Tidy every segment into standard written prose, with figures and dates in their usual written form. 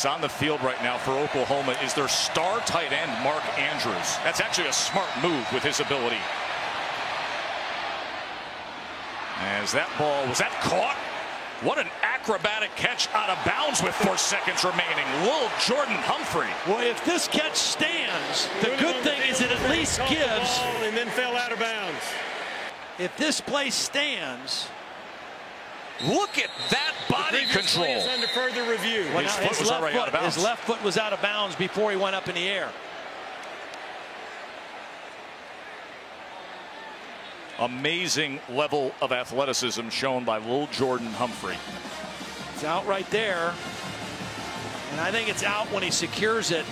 On the field right now for Oklahoma is their star tight end, Mark Andrews. That's actually a smart move with his ability. As that ball, was that caught? What an acrobatic catch out of bounds with 4 seconds remaining. Lil Jordan Humphrey. Well, if this catch stands, the good thing is it at least gives. And then fell out of bounds. If this play stands. Look at that body control. Is under further review. Well, his foot was already out of bounds. His left foot was out of bounds before he went up in the air. Amazing level of athleticism shown by Lil Jordan Humphrey. It's out right there. And I think it's out when he secures it.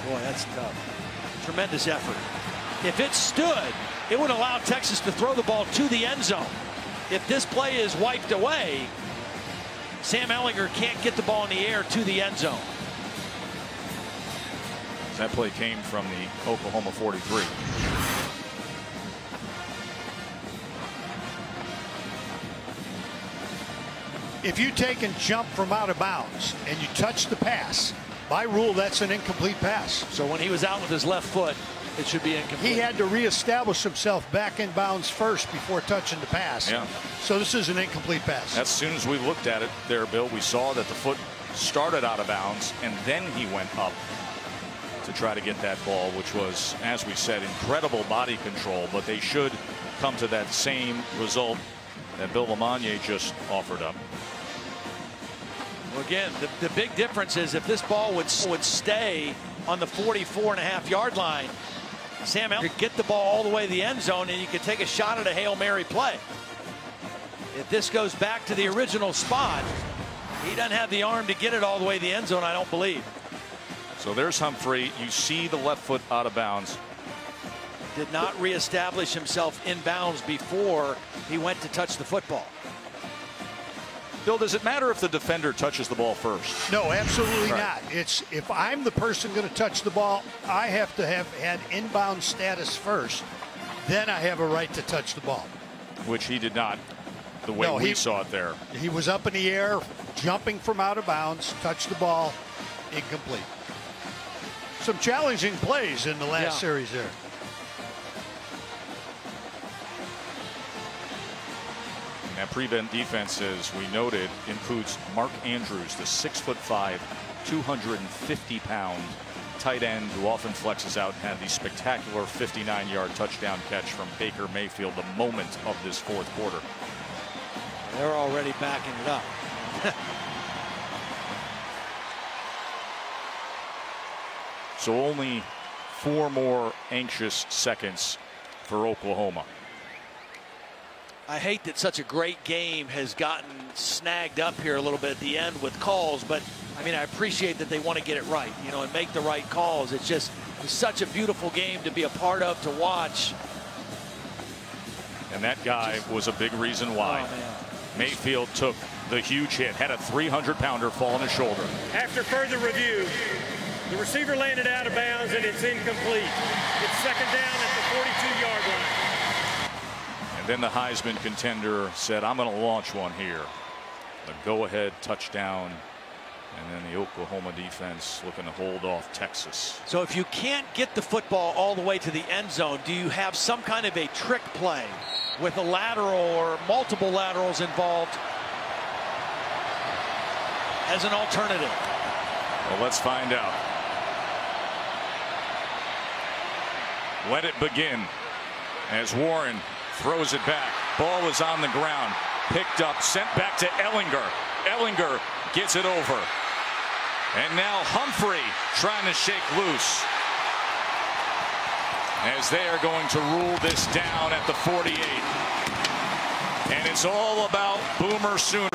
Boy, that's tough. Tremendous effort. If it stood, it would allow Texas to throw the ball to the end zone. If this play is wiped away, Sam Ehlinger can't get the ball in the air to the end zone. That play came from the Oklahoma 43. If you take and jump from out of bounds and you touch the pass, by rule, that's an incomplete pass. So when he was out with his left foot, it should be incomplete. He had to reestablish himself back in bounds first before touching the pass. Yeah. So this is an incomplete pass. As soon as we looked at it there, Bill, we saw that the foot started out of bounds and then he went up to try to get that ball, which was, as we said, incredible body control. But they should come to that same result that Bill LeMonnier just offered up. Well, again, the big difference is if this ball would stay on the 44.5-yard line, Sam Ehlinger could get the ball all the way to the end zone and you could take a shot at a Hail Mary play. If this goes back to the original spot, he doesn't have the arm to get it all the way to the end zone, I don't believe. So there's Humphrey. You see the left foot out of bounds. Did not reestablish himself in bounds before he went to touch the football. Bill, does it matter if the defender touches the ball first? No, absolutely Right. not. It's if I'm the person going to touch the ball, I have to have had inbound status first. Then I have a right to touch the ball. Which he did not, the way we saw it there. He was up in the air, jumping from out of bounds, touched the ball, incomplete. Some challenging plays in the last series there. And that prevent defense, as we noted, includes Mark Andrews, the 6'5", 250-pound tight end who often flexes out and had the spectacular 59-yard touchdown catch from Baker Mayfield the moment of this fourth quarter. They're already backing it up. So only 4 more anxious seconds for Oklahoma. I hate that such a great game has gotten snagged up here a little bit at the end with calls, but I mean, I appreciate that they want to get it right, you know, and make the right calls. It's just such a beautiful game to be a part of, to watch. And that guy was a big reason why. Oh, Mayfield took the huge hit, had a 300-pounder fall on his shoulder. After further review, the receiver landed out of bounds and it's incomplete. It's second down at the 42-yard line. And then the Heisman contender said, I'm going to launch one here. The go-ahead touchdown. And then the Oklahoma defense looking to hold off Texas. So if you can't get the football all the way to the end zone, do you have some kind of a trick play with a lateral or multiple laterals involved as an alternative? Well, let's find out. Let it begin as Warren throws it back. Ball is on the ground. Picked up, sent back to Ehlinger. Ehlinger gets it over. And now Humphrey trying to shake loose. As they are going to rule this down at the 48. And it's all about Boomer Sooner.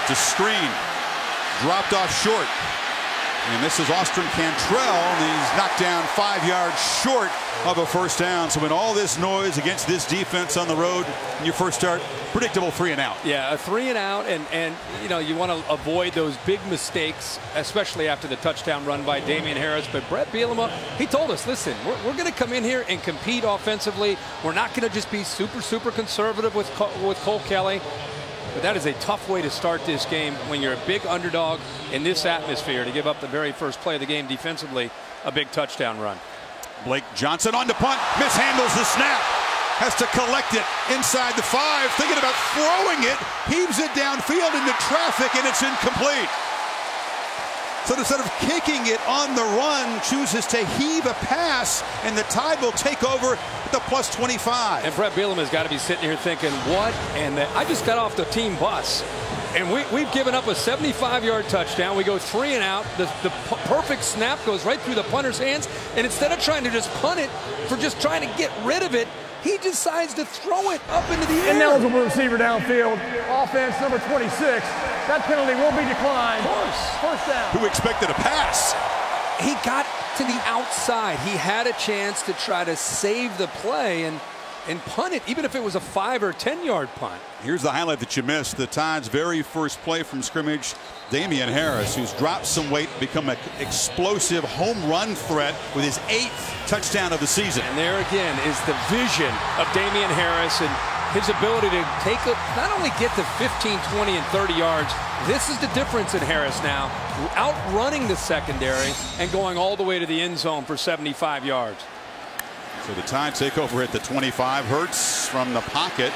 to screen. Dropped off short. And this is Austin Cantrell, and he's knocked down 5 yards short of a first down. So in all this noise against this defense on the road, in your first start, predictable 3 and out. Yeah, a 3 and out, and you know, you want to avoid those big mistakes, especially after the touchdown run by Damien Harris. But Brett Bielema, he told us, listen, we're going to come in here and compete offensively. We're not going to just be super conservative with Cole Kelly. But that is a tough way to start this game when you're a big underdog in this atmosphere, to give up the very first play of the game defensively, a big touchdown run. Blake Johnson on to punt, mishandles the snap, has to collect it inside the 5, thinking about throwing it, heaves it downfield into traffic, and it's incomplete. So instead of kicking it on the run, chooses to heave a pass, and the Tide will take over at the plus 25. And Brett Bielema's got to be sitting here thinking, what? And I just got off the team bus, and we've given up a 75-yard touchdown. We go 3 and out. The perfect snap goes right through the punter's hands, and instead of trying to just punt it for just trying to get rid of it, he decides to throw it up into the air. Ineligible receiver downfield. Offense number 26. That penalty will be declined. Of course. First down. Who expected a pass? He got to the outside. He had a chance to try to save the play and punt it, even if it was a 5 or 10-yard punt. Here's the highlight that you missed. The Tide's very first play from scrimmage. Damien Harris, who's dropped some weight, become an explosive home run threat with his 8th touchdown of the season. And there again is the vision of Damien Harris and his ability to take it, not only get to 15, 20, and 30 yards. This is the difference in Harris now, outrunning the secondary and going all the way to the end zone for 75 yards. So the Tide take over at the 25. Hurts from the pocket,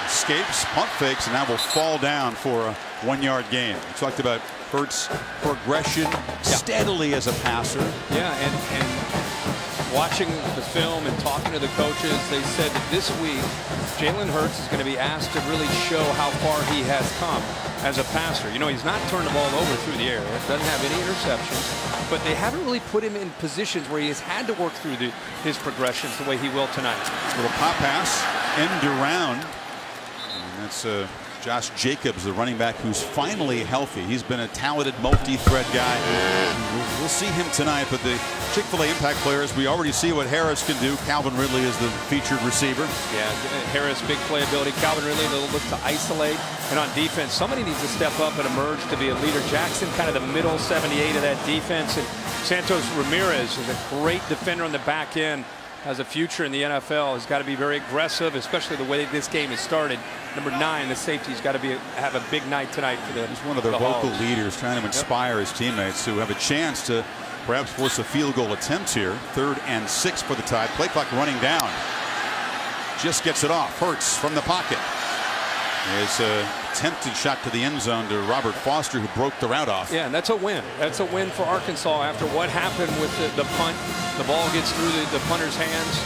escapes, pump fakes, and now will fall down for a 1-yard gain. We talked about Hurts' progression steadily as a passer. Yeah, and watching the film and talking to the coaches, they said that this week Jalen Hurts is going to be asked to really show how far he has come as a passer. You know, he's not turned the ball over through the air, doesn't have any interceptions, but they haven't really put him in positions where he has had to work through his progressions the way he will tonight. Little pop pass, end around. And that's Josh Jacobs, the running back, who's finally healthy. He's been a talented multi-threat guy. We'll see him tonight, but the Chick-fil-A impact players, we already see what Harris can do. Calvin Ridley is the featured receiver. Yeah, Harris, big playability. Calvin Ridley, they'll look to isolate. And on defense, somebody needs to step up and emerge to be a leader. Jackson, kind of the middle 78 of that defense. And Santos Ramirez is a great defender on the back end. Has a future in the NFL. Has got to be very aggressive, especially the way this game is started. Number 9, the safety's got to have a big night tonight for the. He's one of their vocal leaders, trying to inspire his teammates to have a chance to perhaps force a field goal attempt here. 3rd and 6 for the Tide. Play clock running down. Just gets it off. Hurts from the pocket. His attempted shot to the end zone to Robert Foster, who broke the route off. Yeah, and that's a win. That's a win for Arkansas after what happened with the punt. The ball gets through the punter's hands.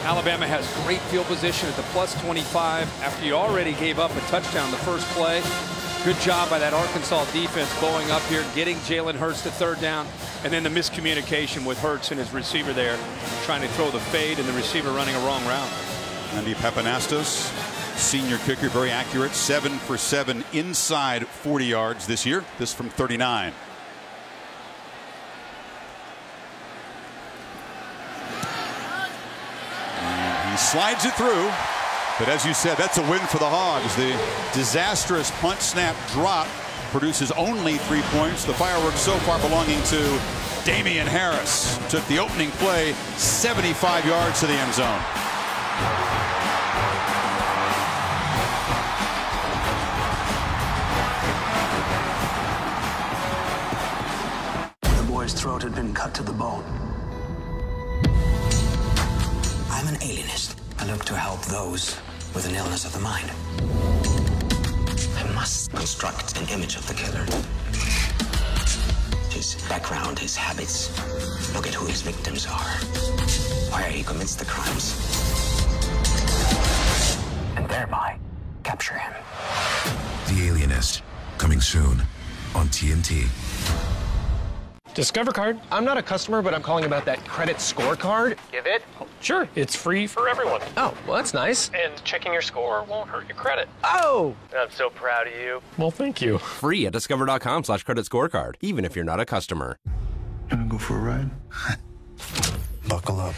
Alabama has great field position at the plus 25 after you already gave up a touchdown the first play. Good job by that Arkansas defense blowing up here, getting Jalen Hurts to 3rd down, and then the miscommunication with Hurts and his receiver there, trying to throw the fade and the receiver running a wrong route. Andy Pepanastos, senior kicker, very accurate, 7 for 7 inside 40 yards this year. This from 39. And he slides it through. But as you said, that's a win for the Hogs. The disastrous punt snap drop produces only 3 points. The fireworks so far belonging to Damien Harris. Took the opening play 75 yards to the end zone. The boy's throat had been cut to the bone. I'm an alienist. I look to help those with an illness of the mind. I must construct an image of the killer. His background, his habits. Look at who his victims are. Where he commits the crimes. And thereby capture him. The Alienist, coming soon on TNT. Discover card. I'm not a customer, but I'm calling about that credit score card. Give it? Sure, it's free for everyone. Oh, well, that's nice. And checking your score won't hurt your credit. Oh! I'm so proud of you. Well, thank you. Free at discover.com/credit scorecard, even if you're not a customer. Gonna go for a ride? Buckle up.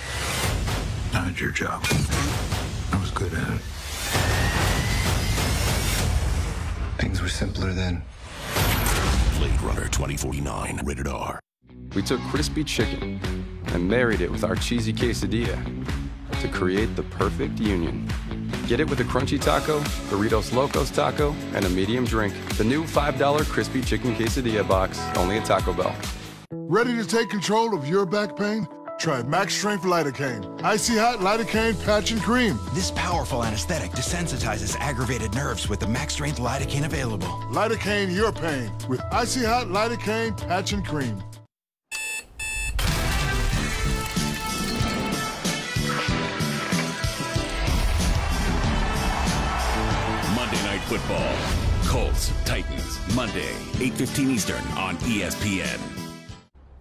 Not your job. I was good at it. Things were simpler then. Blade Runner 2049, rated R. We took crispy chicken and married it with our cheesy quesadilla to create the perfect union. Get it with a crunchy taco, Doritos Locos taco, and a medium drink. The new $5 crispy chicken quesadilla box, only at Taco Bell. Ready to take control of your back pain? Try Max Strength Lidocaine. Icy Hot Lidocaine Patch and Cream. This powerful anesthetic desensitizes aggravated nerves with the Max Strength Lidocaine available. Lidocaine your pain with Icy Hot Lidocaine Patch and Cream. Monday Night Football. Colts, Titans, Monday, 8:15 Eastern on ESPN.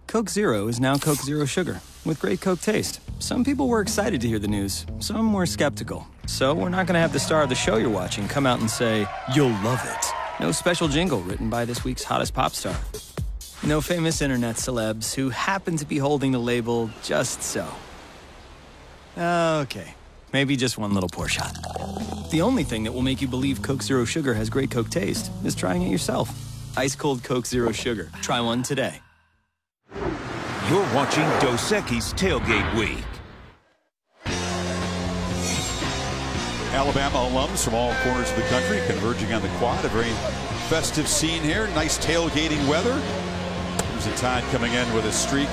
Coke Zero is now Coke Zero Sugar, with great Coke taste. Some people were excited to hear the news, some were skeptical. So we're not going to have the star of the show you're watching come out and say, "You'll love it." No special jingle written by this week's hottest pop star. No famous internet celebs who happen to be holding the label just so. Okay, maybe just one little pour shot. The only thing that will make you believe Coke Zero Sugar has great Coke taste is trying it yourself. Ice cold Coke Zero Sugar. Try one today. You're watching Dos Equis Tailgate Week. Alabama alums from all corners of the country converging on the quad. A very festive scene here. Nice tailgating weather. There's a Tide coming in with a streak.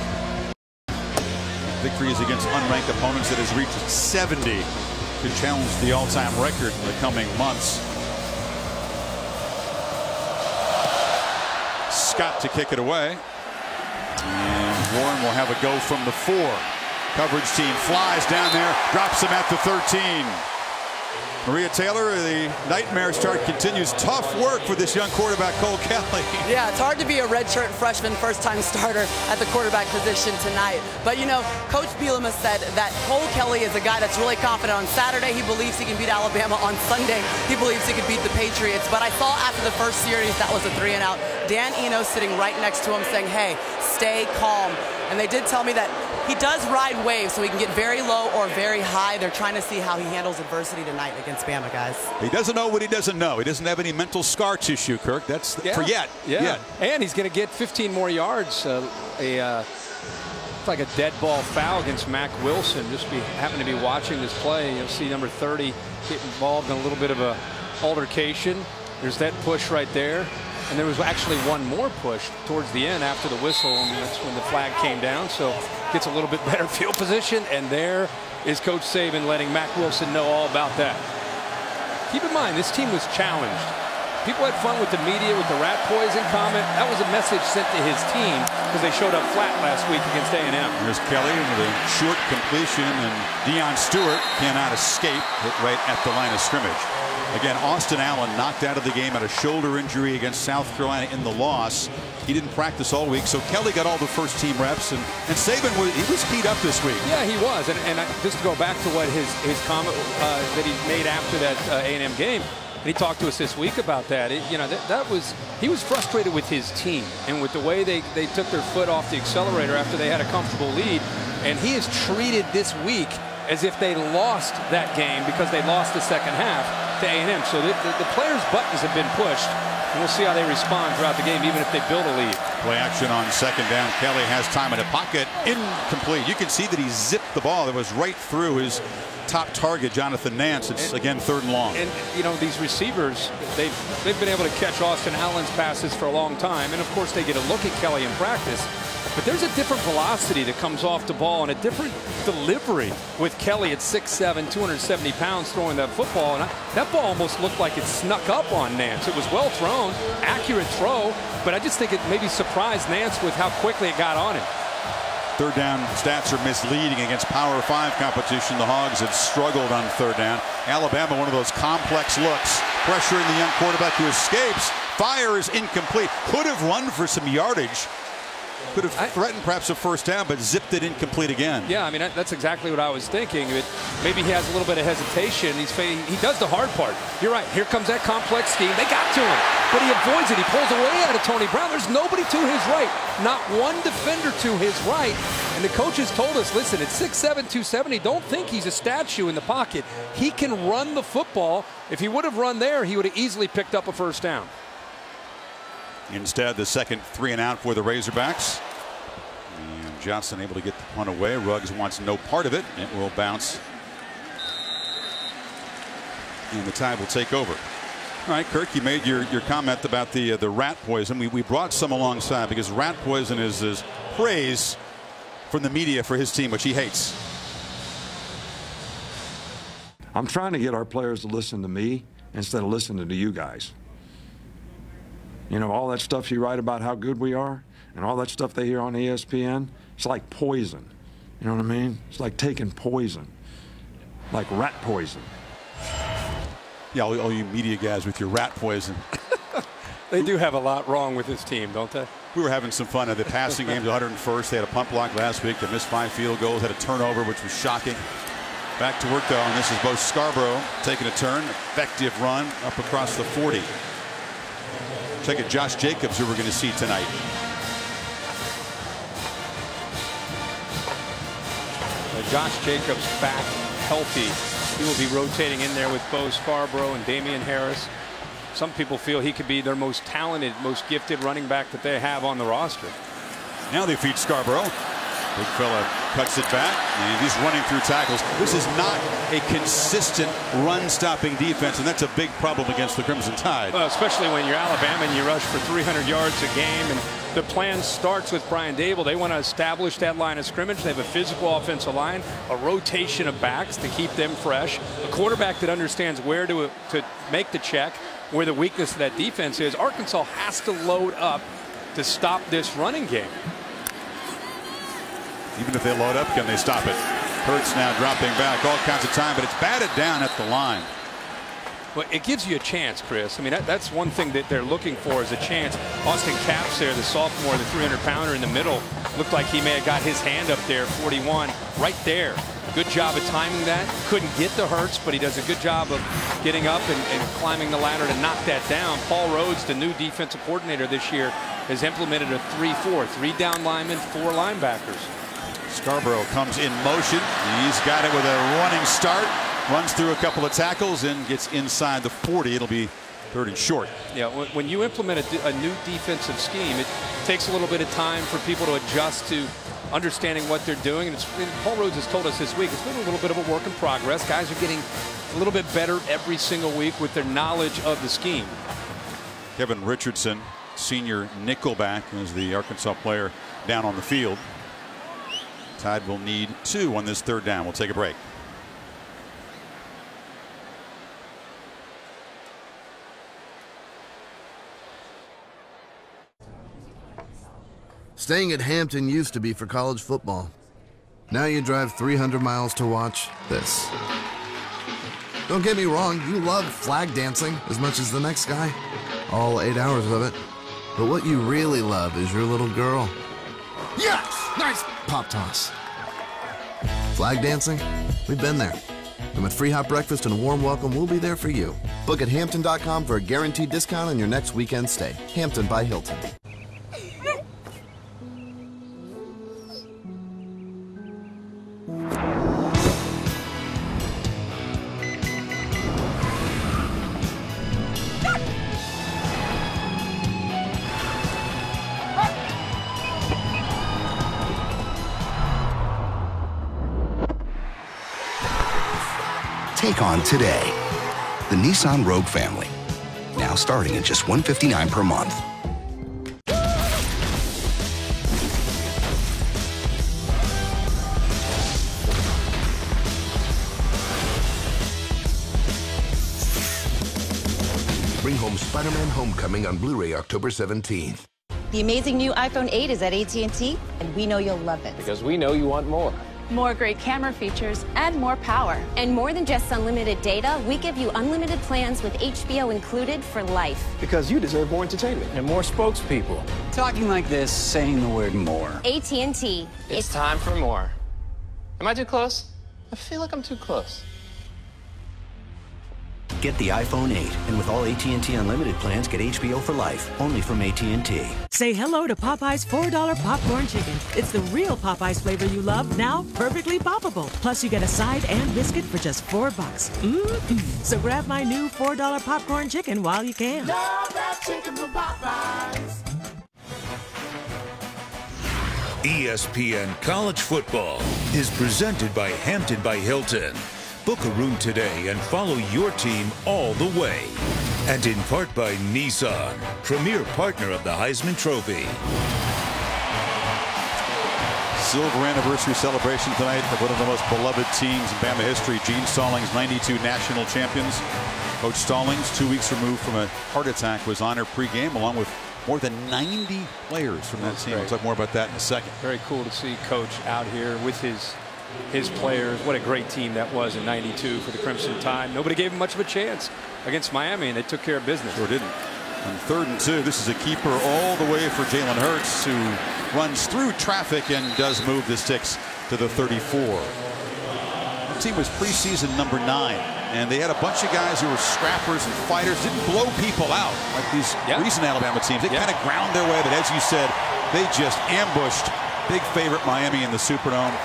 Victories against unranked opponents that has reached 70. Could challenge the all-time record in the coming months. Scott to kick it away. And Warren will have a go from the 4. Coverage team flies down there, drops him at the 13. Maria Taylor, the nightmare start continues. Tough work for this young quarterback, Cole Kelly. Yeah, it's hard to be a redshirt freshman first-time starter at the quarterback position tonight. But, you know, Coach Bielema said that Cole Kelly is a guy that's really confident. On Saturday, he believes he can beat Alabama. On Sunday, he believes he can beat the Patriots. But I saw after the first series that was a 3-and-out. Dan Enos sitting right next to him saying, hey, stay calm. And they did tell me that he does ride waves, so he can get very low or very high. They're trying to see how he handles adversity tonight against Bama, guys. He doesn't know what he doesn't know. He doesn't have any mental scar tissue, Kirk. That's for yet. Yeah. And he's going to get 15 more yards. Like a dead ball foul against Mac Wilson. Just happen to be watching this play. You'll see number 30 get involved in a little bit of a altercation. There's that push right there. And there was actually one more push towards the end after the whistle, and that's when the flag came down. So gets a little bit better field position, and there is Coach Saban letting Mac Wilson know all about that. Keep in mind, this team was challenged. People had fun with the media, with the rat poison comment. That was a message sent to his team because they showed up flat last week against A&M. There's Kelly with a short completion, and Deion Stewart cannot escape, hit right at the line of scrimmage. Again, Austin Allen knocked out of the game at a shoulder injury against South Carolina in the loss. He didn't practice all week, so Kelly got all the first-team reps, and Saban was keyed up this week. Yeah, he was, and just to go back to what his comment that he made after that A&M game, and he talked to us this week about that. He was frustrated with his team and with the way they took their foot off the accelerator after they had a comfortable lead, and he is treated this week as if they lost that game because they lost the second half to A&M. So the players' buttons have been pushed, and we'll see how they respond throughout the game, even if they build a lead. Play action on second down. Kelly has time in the pocket. Incomplete. You can see that he zipped the ball. That was right through his top target, Jonathan Nance. It's again 3rd and long. And you know, these receivers, they've been able to catch Austin Allen's passes for a long time, and of course they get a look at Kelly in practice. But there's a different velocity that comes off the ball and a different delivery with Kelly at 6'7", 270 pounds throwing that football. And that ball almost looked like it snuck up on Nance. It was well thrown, accurate throw, but I just think it maybe surprised Nance with how quickly it got on him. 3rd down stats are misleading against Power 5 competition. The Hogs had struggled on 3rd down. Alabama, one of those complex looks, pressuring the young quarterback who escapes. Fire is incomplete. Could have run for some yardage. Could have threatened perhaps a first down, but zipped it incomplete again. Yeah, I mean, that's exactly what I was thinking. Maybe he has a little bit of hesitation. He does the hard part. You're right. Here comes that complex scheme. They got to him, but he avoids it. He pulls away out of Tony Brown. There's nobody to his right. Not one defender to his right. And the coaches told us, listen, at 6'7", 270, don't think he's a statue in the pocket. He can run the football. If he would have run there, he would have easily picked up a first down. Instead, the second 3 and out for the Razorbacks. And Johnson able to get the punt away. Ruggs wants no part of it. It will bounce. And the Tide will take over. All right, Kirk, you made your comment about the rat poison. We brought some alongside because rat poison is praise from the media for his team, which he hates. I'm trying to get our players to listen to me instead of listening to you guys. You know, all that stuff you write about how good we are and all that stuff they hear on ESPN, it's like poison. You know what I mean? It's like taking poison, like rat poison. Yeah, all you media guys with your rat poison. They do have a lot wrong with this team, don't they? We were having some fun at the passing game to 101st. They had a punt block last week. They missed 5 field goals, had a turnover, which was shocking. Back to work, though, and this is Bo Scarborough taking a turn. Effective run up across the 40. Check out Josh Jacobs, who we're going to see tonight. Josh Jacobs back healthy. He will be rotating in there with Bo Scarborough and Damian Harris. Some people feel he could be their most talented, most gifted running back that they have on the roster. Now they feed Scarborough. Big fella cuts it back, and he's running through tackles. This is not a consistent run-stopping defense, and that's a big problem against the Crimson Tide. Well, especially when you're Alabama and you rush for 300 yards a game, and the plan starts with Brian Dable. They want to establish that line of scrimmage. They have a physical offensive line, a rotation of backs to keep them fresh, a quarterback that understands where to make the check, where the weakness of that defense is. Arkansas has to load up to stop this running game. Even if they load up, can they stop it? Hurts now dropping back all kinds of time, but it's batted down at the line. Well, it gives you a chance, Chris. I mean, that's one thing that they're looking for is a chance. Austin Capps there, the sophomore, the 300-pounder in the middle, looked like he may have got his hand up there, 41, right there. Good job of timing that. Couldn't get to Hurts, but he does a good job of getting up and climbing the ladder to knock that down. Paul Rhodes, the new defensive coordinator this year, has implemented a 3-4, 3 down linemen, 4 linebackers. Scarborough comes in motion. He's got it with a running start. Runs through a couple of tackles and gets inside the 40. It'll be 3rd and short. Yeah, when you implement a new defensive scheme, it takes a little bit of time for people to adjust to understanding what they're doing. And Paul Rhodes has told us this week, it's been a little bit of a work in progress. Guys are getting a little bit better every single week with their knowledge of the scheme. Kevin Richardson, senior nickelback, is the Arkansas player down on the field. Tide will need 2 on this 3rd down. We'll take a break. Staying at Hampton used to be for college football. Now you drive 300 miles to watch this. Don't get me wrong, you love flag dancing as much as the next guy. All 8 hours of it. But what you really love is your little girl. Yes! Nice pop toss. Flag dancing? We've been there. And with free hot breakfast and a warm welcome, we'll be there for you. Book at Hampton.com for a guaranteed discount on your next weekend stay. Hampton by Hilton. Take on today the Nissan Rogue family. Now starting at just $159 per month. Bring home Spider-Man Homecoming on Blu-ray October 17th. The amazing new iPhone 8 is at AT&T, and we know you'll love it. Because we know you want more. more great camera features, and more power. And more than just unlimited data, we give you unlimited plans with HBO included for life. Because you deserve more entertainment. And more spokespeople. Talking like this, saying the word more. AT&T. It's time for more. Am I too close? I feel like I'm too close. Get the iPhone 8, and with all AT&T Unlimited plans, get HBO for life, only from AT&T. Say hello to Popeye's $4 popcorn chicken. It's the real Popeye's flavor you love, now perfectly poppable. Plus, you get a side and biscuit for just $4. So grab my new $4 popcorn chicken while you can. Love that chicken from Popeyes. ESPN College Football is presented by Hampton by Hilton. Book a room today and follow your team all the way. And in part by Nissan, premier partner of the Heisman Trophy. Silver anniversary celebration tonight of one of the most beloved teams in Bama history. Gene Stallings, 92 national champions. Coach Stallings, 2 weeks removed from a heart attack, was honored pregame along with more than 90 players from that team. We'll talk more about that in a second. Very cool to see Coach out here with his players. What a great team that was in '92 for the Crimson Tide. Nobody gave him much of a chance against Miami, and they took care of business. Sure didn't. On 3rd and 2, this is a keeper all the way for Jalen Hurts, who runs through traffic and does move the sticks to the 34. The team was preseason number 9, and they had a bunch of guys who were scrappers and fighters, didn't blow people out like these recent Alabama teams. They kind of ground their way, but as you said, they just ambushed big favorite Miami in the Superdome.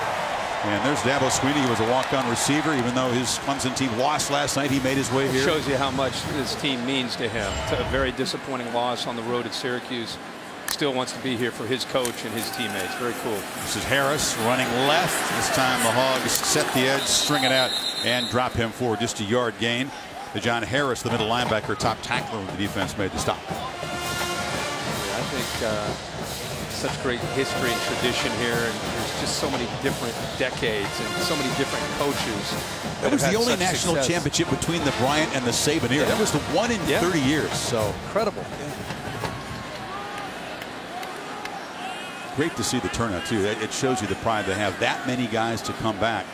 And there's Dabo Swinney, who was a walk-on receiver. Even though his Clemson team lost last night, he made his way here. It shows you how much this team means to him. It's a very disappointing loss on the road at Syracuse. Still wants to be here for his coach and his teammates. Very cool. This is Harris running left. This time the Hogs set the edge, string it out, and drop him for just a yard gain. To John Harris, the middle linebacker, top tackler, the defense made the stop. Yeah, I think such great history and tradition here, and there's just so many different decades and so many different coaches. That was the only national championship between the Bryant and the Saban era. That was the one in 30 years. So incredible. Great to see the turnout too. It shows you the pride they have. That many guys to come back.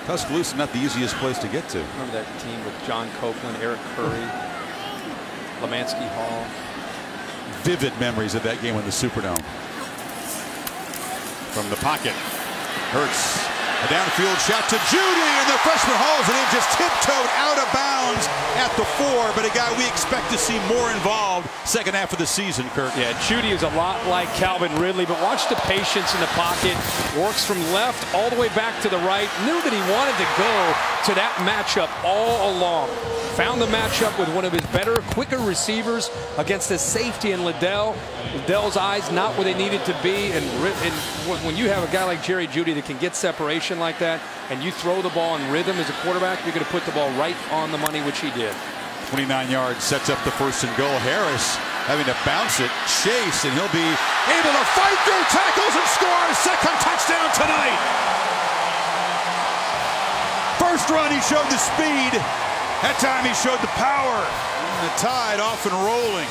Tuscaloosa, not the easiest place to get to. Remember that team with John Copeland, Eric Curry, Lemansky Hall. Vivid memories of that game in the Superdome. From the pocket, Hurts, a downfield shot to Judy, and the freshman hauls it in, just tiptoed out of bounds at the 4, but a guy we expect to see more involved second half of the season, Kirk. Yeah, Judy is a lot like Calvin Ridley, but watch the patience in the pocket. Works from left all the way back to the right. Knew that he wanted to go to that matchup all along. Found the matchup with one of his better, quicker receivers against the safety in Liddell. Liddell's eyes not where they needed to be, and when you have a guy like Jerry Jeudy that can get separation like that, and you throw the ball in rhythm as a quarterback, you're going to put the ball right on the money, which he did. 29 yards sets up the 1st and goal. Harris having to bounce it, chase, and he'll be able to fight through tackles and score a second touchdown tonight. First run, he showed the speed. That time he showed the power. And the Tide off and rolling.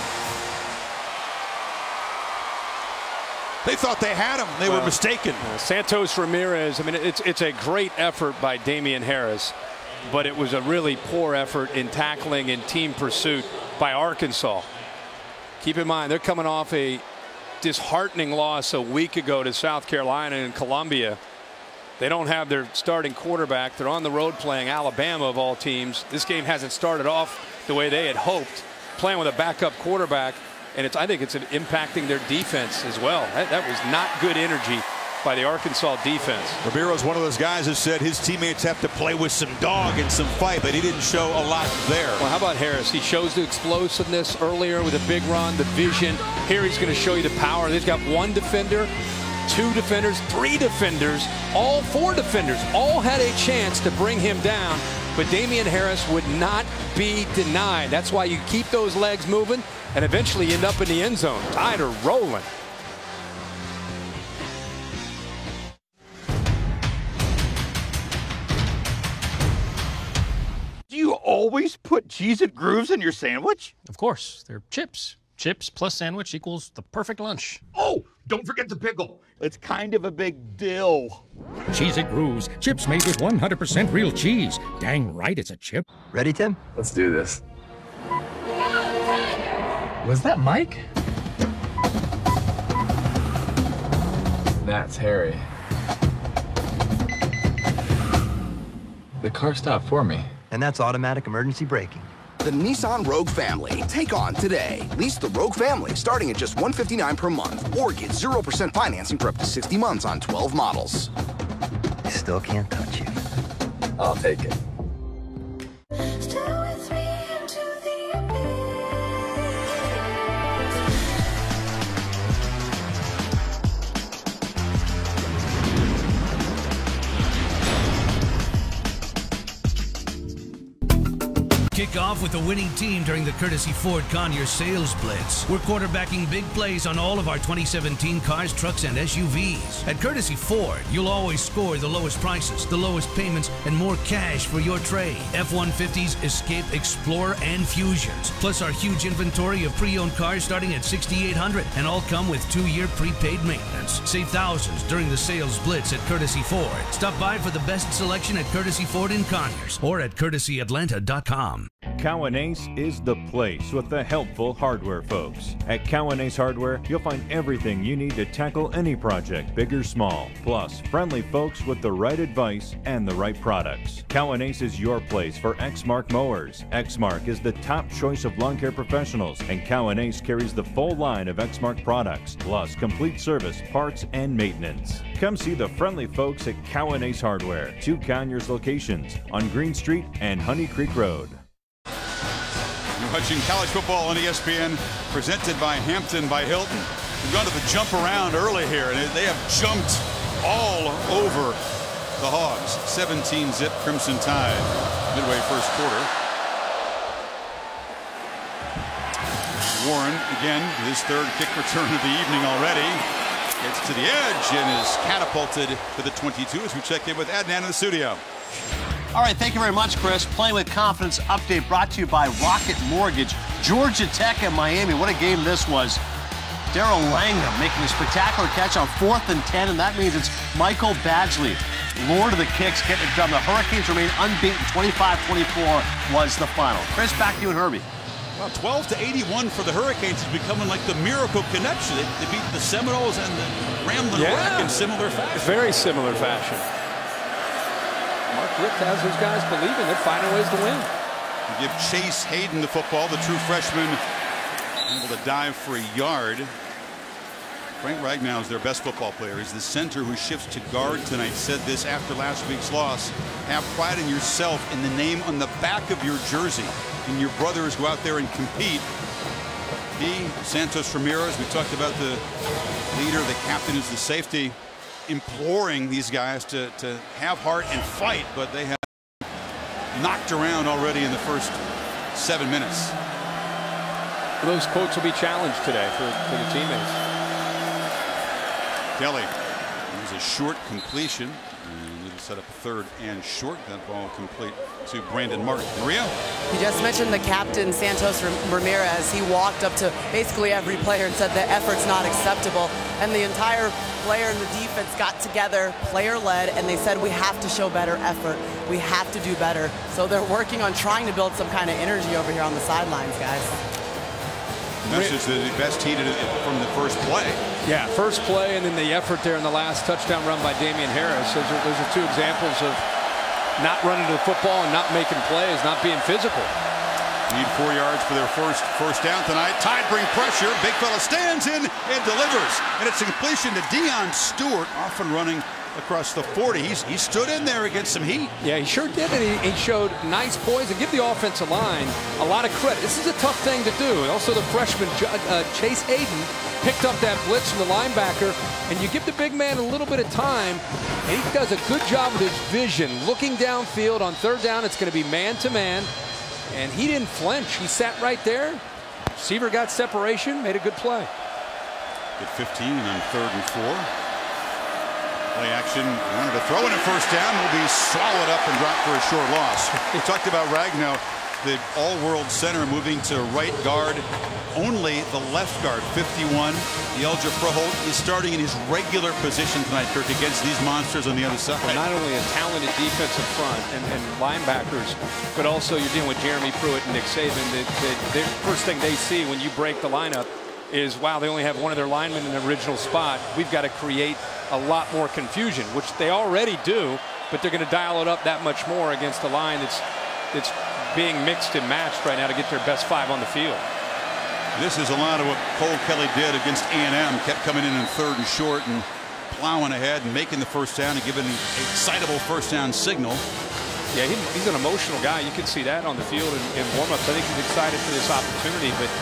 They thought they had him. They were mistaken. Santos Ramirez, I mean, it's a great effort by Damian Harris, but it was a really poor effort in tackling and team pursuit by Arkansas. Keep in mind, they're coming off a disheartening loss a week ago to South Carolina and Columbia. They don't have their starting quarterback. They're on the road playing Alabama of all teams. This game hasn't started off the way they had hoped, playing with a backup quarterback, and I think it's impacting their defense as well. That was not good energy by the Arkansas defense. Ramiro's one of those guys who said his teammates have to play with some dog and some fight, but he didn't show a lot there. Well, how about Harris? He shows the explosiveness earlier with a big run, the vision. Here he's going to show you the power. They've got 1 defender, 2 defenders, 3 defenders, all 4 defenders, all had a chance to bring him down, but Damian Harris would not be denied. That's why you keep those legs moving and eventually end up in the end zone. Tide are rolling. Do you always put Cheez-It Grooves in your sandwich? Of course. They're chips. Chips plus sandwich equals the perfect lunch. Oh, Don't forget the pickle. It's kind of a big deal. Cheez-It Grooves. Chips made with 100% real cheese. Dang right it's a chip. Ready, Tim? Let's do this. Was that Mike? That's Harry. The car stopped for me. And that's automatic emergency braking. The Nissan Rogue family. Take on today. Lease the Rogue family starting at just $159 per month or get 0% financing for up to 60 months on 12 models. I still can't touch you. I'll take it. Kick off with the winning team during the Courtesy Ford Conyers Sales Blitz. We're quarterbacking big plays on all of our 2017 cars, trucks, and SUVs. At Courtesy Ford, you'll always score the lowest prices, the lowest payments, and more cash for your trade. F-150s, Escape, Explorer, and Fusions. Plus our huge inventory of pre-owned cars starting at $6,800 and all come with 2-year prepaid maintenance. Save thousands during the Sales Blitz at Courtesy Ford. Stop by for the best selection at Courtesy Ford in Conyers or at courtesyatlanta.com. Cowan Ace is the place with the helpful hardware folks. At Cowan Ace Hardware, you'll find everything you need to tackle any project, big or small. Plus, friendly folks with the right advice and the right products. Cowan Ace is your place for Exmark mowers. Exmark is the top choice of lawn care professionals, and Cowan Ace carries the full line of Exmark products, plus complete service, parts, and maintenance. Come see the friendly folks at Cowan Ace Hardware, 2 Conyers locations on Green Street and Honey Creek Road. Watching college football on ESPN, presented by Hampton by Hilton. We've gone to the jump around early here, and they have jumped all over the Hogs. 17-zip Crimson Tide, midway first quarter. Warren, again, his 3rd kick return of the evening already. Gets to the edge and is catapulted to the 22 as we check in with Adnan in the studio. All right, thank you very much, Chris. Playing with Confidence update brought to you by Rocket Mortgage. Georgia Tech and Miami, what a game this was. Darrell Langham making a spectacular catch on 4th and 10, and that means it's Michael Badgley, lord of the kicks, getting it done. The Hurricanes remain unbeaten. 25-24 was the final. Chris, back to you and Herbie. Well, 12-81 for the Hurricanes is becoming like the miracle connection. They beat the Seminoles and the Ramblin' Wreck in similar fashion. Very similar fashion. Mark Richt has his guys believing they're finding ways to win. You give Chase Hayden the football, the true freshman, able to dive for a yard. Frank Ragnow is their best football player. He's the center who shifts to guard tonight. Said this after last week's loss. Have pride in yourself in the name on the back of your jersey. And your brothers go out there and compete. He, Santos Ramirez, we talked about the leader, the captain is the safety, imploring these guys to have heart and fight, but they have knocked around already in the first 7 minutes. Those quotes will be challenged today for the teammates. Kelly, it was a short completion, and it'll set up 3rd and short. That ball complete to Brandon Martin. Maria? You just mentioned the captain, Santos Ramirez. He walked up to basically every player and said the effort's not acceptable. And the entire player and the defense got together, player-led, and they said we have to show better effort. We have to do better. So they're working on trying to build some kind of energy over here on the sidelines, guys. Message that he best heated it from the first play. Yeah, first play and then the effort there in the last touchdown run by Damien Harris. Those are 2 examples of not running to the football and not making plays, not being physical. Need 4 yards for their first down tonight. Tide bring pressure. Big fella stands in and delivers. And it's a completion to Deion Stewart, off and running across the 40. He stood in there against some heat. Yeah, he sure did, and he showed nice poise. And give the offensive line a lot of credit. This is a tough thing to do. Also, the freshman Chase Hayden picked up that blitz from the linebacker, and you give the big man a little bit of time, and he does a good job with his vision. Looking downfield on 3rd down, it's going to be man-to-man, and he didn't flinch. He sat right there. Receiver got separation, made a good play. Get 15 on 3rd and 4. Play action, wanted to throw in a first down, will be swallowed up and dropped for a short loss. We talked about Ragnow. the all-world center, moving to right guard. Only the left guard, 51, Jelja Froholt, is starting in his regular position tonight, Kirk, against these monsters on the other side. Well, not only a talented defensive front and linebackers, but also you're dealing with Jeremy Pruitt and Nick Saban. The first thing they see when you break the lineup is, wow, they only have one of their linemen in the original spot. We've got to create a lot more confusion, which they already do, but they're going to dial it up that much more against a line that's being mixed and matched right now to get their best 5 on the field. This is a lot of what Cole Kelly did against A&M. Kept coming in 3rd and short and plowing ahead and making the first down and giving an excitable first down signal. Yeah, he's an emotional guy. You can see that on the field in warm-ups. I think he's excited for this opportunity, but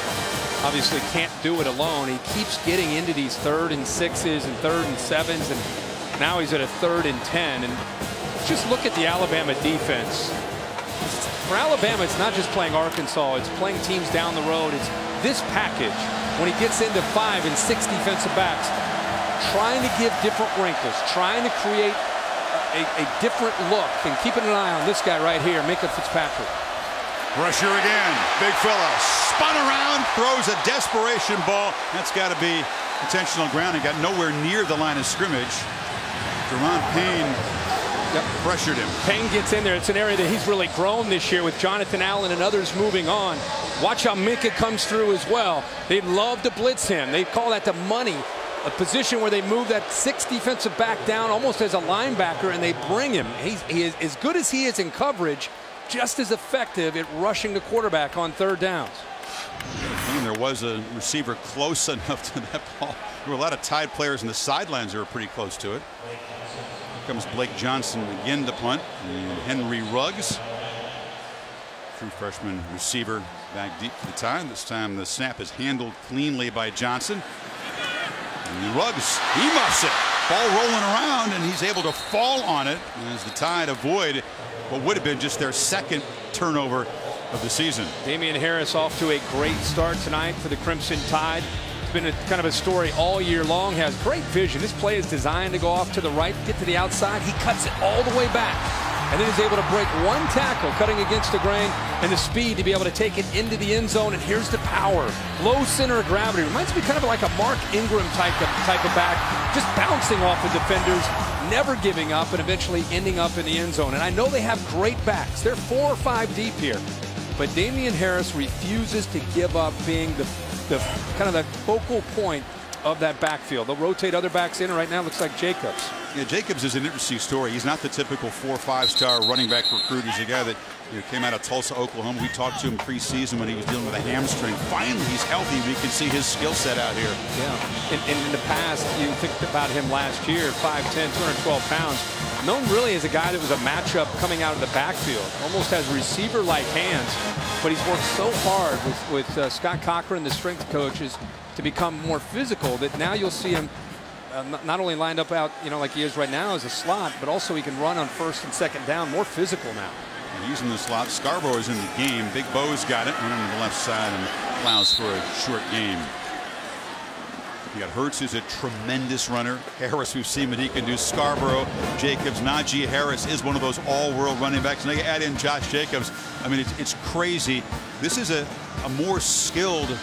obviously can't do it alone. He keeps getting into these 3rd and 6s and 3rd and 7s, and now he's at a 3rd and 10. And just look at the Alabama defense. For Alabama, it's not just playing Arkansas. It's playing teams down the road. It's this package, when he gets into 5 and 6 defensive backs, trying to give different wrinkles, trying to create a different look, and keeping an eye on this guy right here, Minkah Fitzpatrick. Pressure again. Big fella spun around, throws a desperation ball. That's got to be intentional grounding. Got nowhere near the line of scrimmage. Jerron Payne pressured him. Payne gets in there. It's an area that he's really grown this year with Jonathan Allen and others moving on. Watch how Minkah comes through as well. They'd love to blitz him. They call that the money, a position where they move that 6th defensive back down almost as a linebacker, and they bring him. He is as good as he is in coverage, just as effective at rushing the quarterback on 3rd downs. And there was a receiver close enough to that ball. There were a lot of Tide players in the sidelines that were pretty close to it. Here comes Blake Johnson again to punt. And Henry Ruggs, true freshman receiver, back deep for the Tide. This time the snap is handled cleanly by Johnson. And Ruggs, he muffs it. Ball rolling around, and he's able to fall on it as the Tide avoid what would have been just their 2nd turnover of the season. Damien Harris off to a great start tonight for the Crimson Tide. It's been kind of a story all year long. Has great vision. This play is designed to go off to the right, get to the outside. He cuts it all the way back, and then is able to break 1 tackle, cutting against the grain, and the speed to be able to take it into the end zone. And here's the power. Low center of gravity. Reminds me kind of like a Mark Ingram type of back, just bouncing off the defenders, never giving up, and eventually ending up in the end zone. And I know they have great backs. They're 4 or 5 deep here. But Damien Harris refuses to give up being the kind of the focal point of that backfield. They'll rotate other backs in. Right now, looks like Jacobs. Yeah, Jacobs is an interesting story. He's not the typical 4 or 5-star running back recruit. He's a guy that came out of Tulsa, Oklahoma. We talked to him preseason when he was dealing with a hamstring. Finally, he's healthy. We can see his skill set out here. Yeah. In the past, you think about him last year, 5'10", 212 pounds. Known really as a guy that was a matchup coming out of the backfield. Almost has receiver-like hands, but he's worked so hard with Scott Cochran, the strength coaches, to become more physical that now you'll see him not only lined up out, like he is right now as a slot, but also he can run on 1st and 2nd down, more physical now. And using the slot, Scarborough is in the game. Big Bo's got it, running to the left side and allows for a short game. You got Hurts, who's a tremendous runner. Harris, we've seen what he can do. Scarborough, Jacobs, Najee Harris is one of those all-world running backs. And they add in Josh Jacobs. I mean, it's crazy. This is a more skilled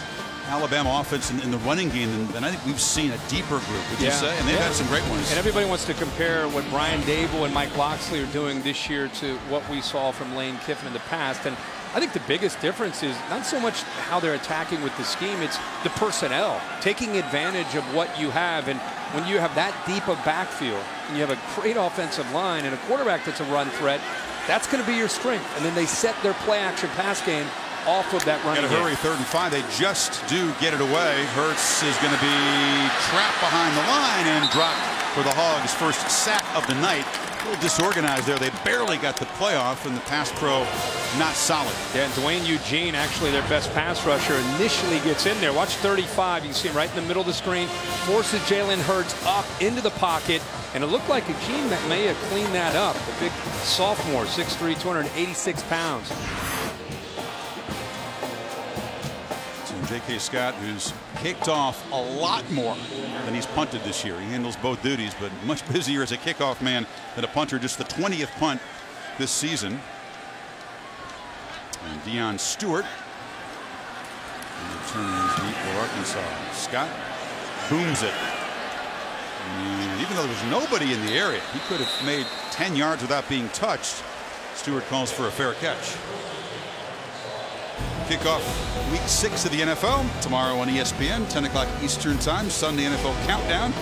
Alabama offense in the running game than I think we've seen. A deeper group, would you say? And they've had some great ones. And everybody wants to compare what Brian Dable and Mike Locksley are doing this year to what we saw from Lane Kiffin in the past. And I think the biggest difference is not so much how they're attacking with the scheme, it's the personnel, taking advantage of what you have. And when you have that deep of backfield and you have a great offensive line and a quarterback that's a run threat, that's going to be your strength. And then they set their play action pass game off of that running game. Got to hurry, 3rd and 5. They just do get it away. Hurts is going to be trapped behind the line and dropped for the Hogs' first sack of the night. A little disorganized there. They barely got the playoff, and the pass pro not solid. Yeah, and Dwayne Eugene, actually their best pass rusher, initially gets in there. Watch 35. You can see him right in the middle of the screen. Forces Jalen Hurts up into the pocket. And it looked like Eugene may have cleaned that up. The big sophomore, 6'3", 286 pounds. J.K. Scott, who's kicked off a lot more than he's punted this year. He handles both duties, but much busier as a kickoff man than a punter. Just the 20th punt this season. And Deion Stewart. And returns deep for Arkansas. Scott booms it. And even though there was nobody in the area, he could have made 10 yards without being touched. Stewart calls for a fair catch. Kickoff week 6 of the NFL tomorrow on ESPN, 10 o'clock Eastern time. Sunday NFL countdown.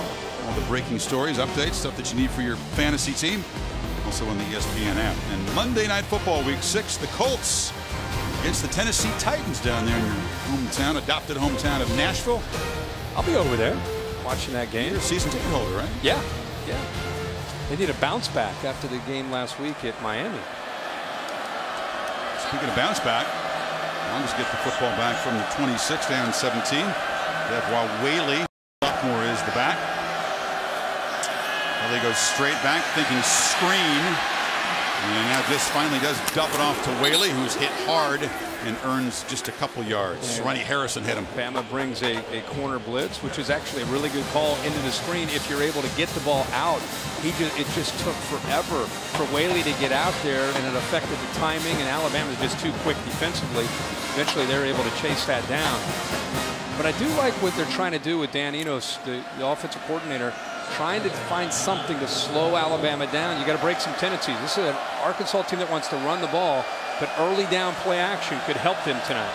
All the breaking stories, updates, stuff that you need for your fantasy team. Also on the ESPN app. And Monday Night Football week 6, the Colts against the Tennessee Titans down there in your hometown, adopted hometown of Nashville. I'll be over there watching that game. You're a season ticket holder, right? Yeah, yeah. They need a bounce back after the game last week at Miami. Speaking of bounce back, Lions get the football back from the 26, down 17. That while Whaley, sophomore, is the back. Whaley goes straight back, thinking screen. And now just finally does dump it off to Whaley, who's hit hard and earns just a couple yards. Ronnie Harrison hit him. Bama brings a corner blitz, which is actually a really good call into the screen if you're able to get the ball out. It just took forever for Whaley to get out there, and it affected the timing, and Alabama's just too quick defensively. Eventually they're able to chase that down. But I do like what they're trying to do with Dan Enos, the offensive coordinator, trying to find something to slow Alabama down. You got to break some tendencies. This is an Arkansas team that wants to run the ball, but early down play action could help them tonight.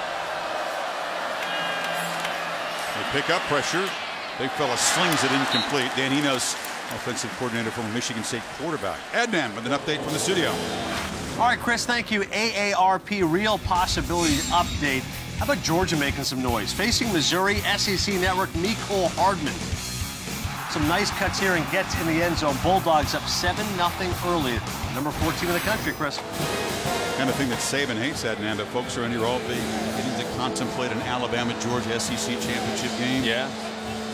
They pick up pressure. Big fella slings it incomplete. Dan Enos, offensive coordinator from Michigan State quarterback. Adnan with an update from the studio. All right, Chris, thank you. AARP Real Possibilities Update. How about Georgia making some noise? Facing Missouri, SEC Network, Mecole Hardman. Some nice cuts here and gets in the end zone. Bulldogs up 7-0 early. Number 14 in the country, Chris. Kind of thing that Saban hates, Adnan, but folks around here all beginning to contemplate an Alabama-Georgia SEC championship game. Yeah.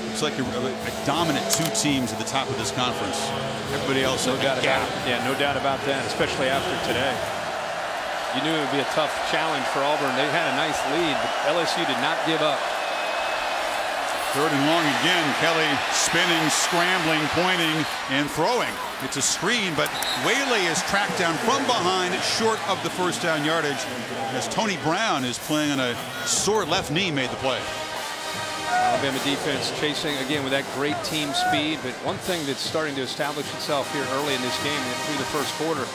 It's like a dominant two teams at the top of this conference. Everybody else, no doubt about it. Yeah, no doubt about that, especially after today. You knew it would be a tough challenge for Auburn. They had a nice lead, but LSU did not give up. 3rd and long again. Kelly spinning, scrambling, pointing, and throwing. It's a screen, but Whaley is tracked down from behind, short of the first down yardage, as Tony Brown is playing on a sore left knee, made the play. Alabama defense chasing again with that great team speed, but one thing that's starting to establish itself here early in this game through the first quarter,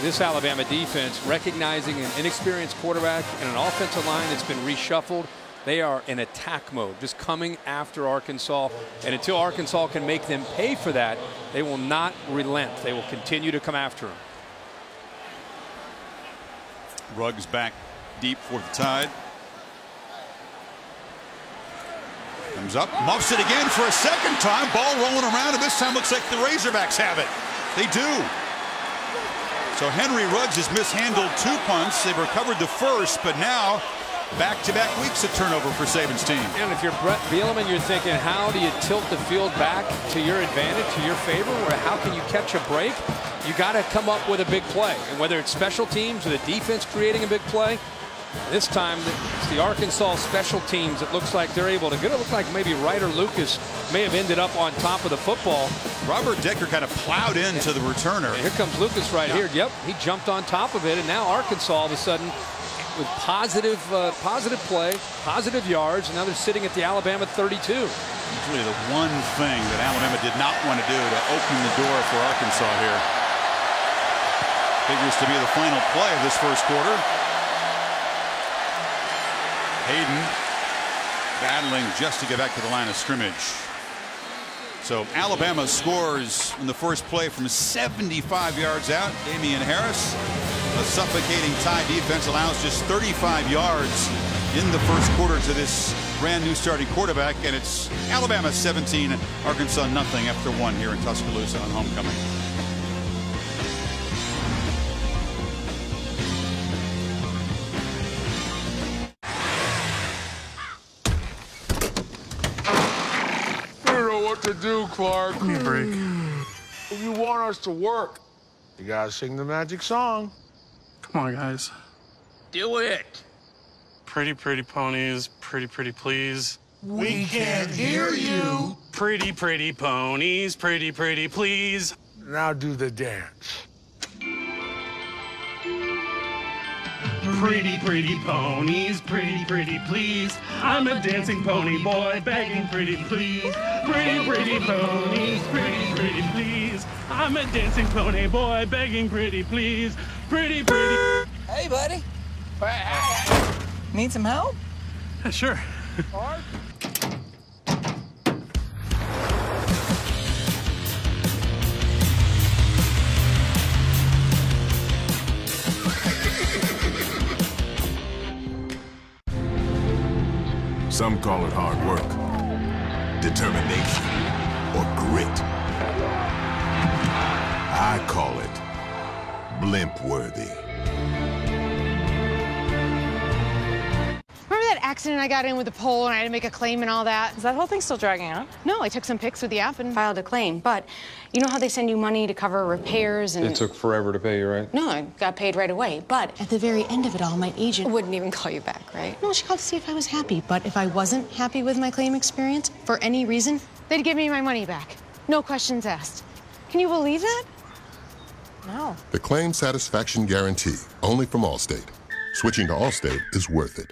this Alabama defense recognizing an inexperienced quarterback and an offensive line that's been reshuffled. They are in attack mode, just coming after Arkansas, and until Arkansas can make them pay for that, they will not relent. They will continue to come after them. Ruggs back deep for the Tide. Comes up, muffs it again for a second time. Ball rolling around, and this time looks like the Razorbacks have it. They do. So Henry Ruggs has mishandled 2 punts. They've recovered the first, but now back-to-back weeks of turnover for Saban's team. And if you're Brett Bielema, you're thinking, how do you tilt the field back to your advantage, to your favor, or how can you catch a break? You got to come up with a big play. And whether it's special teams or the defense creating a big play, this time it's the Arkansas special teams. It looks like they're able to get it. Look like maybe Ryder Lucas may have ended up on top of the football. Robert Decker kind of plowed into the returner. And here comes Lucas right here. Yep, he jumped on top of it, and now Arkansas all of a sudden with positive play, positive yards, and now they're sitting at the Alabama 32. It's really the one thing that Alabama did not want to do to open the door for Arkansas here. Figures to be the final play of this first quarter. Hayden battling just to get back to the line of scrimmage. So Alabama scores in the first play from 75 yards out. Damian Harris. A suffocating Tide defense allows just 35 yards in the first quarter to this brand new starting quarterback, and it's Alabama 17, Arkansas nothing after 1 here in Tuscaloosa on homecoming. I don't know what to do, Clark. Give me a break. If you want us to work, you gotta sing the magic song. Come on, guys. Do it. Pretty, pretty ponies, pretty, pretty please. We can't hear you. Pretty, pretty ponies, pretty, pretty please. Now do the dance. Pretty, pretty ponies, pretty, pretty please. I'm a dancing pony boy begging pretty please. Pretty, pretty ponies, pretty, pretty please. I'm a dancing pony boy begging pretty please. Pretty, pretty. Hey, buddy. Need some help? Sure. Some call it hard work, determination, or grit. I call it blimp-worthy. Remember that accident I got in with the pole and I had to make a claim and all that? Is that whole thing still dragging on? No, I took some pics with the app and filed a claim. But you know how they send you money to cover repairs and... It took forever to pay you, right? No, I got paid right away. But at the very end of it all, my agent wouldn't even call you back, right? No, she called to see if I was happy. But if I wasn't happy with my claim experience, for any reason, they'd give me my money back. No questions asked. Can you believe that? No. The claim satisfaction guarantee, only from Allstate. Switching to Allstate is worth it.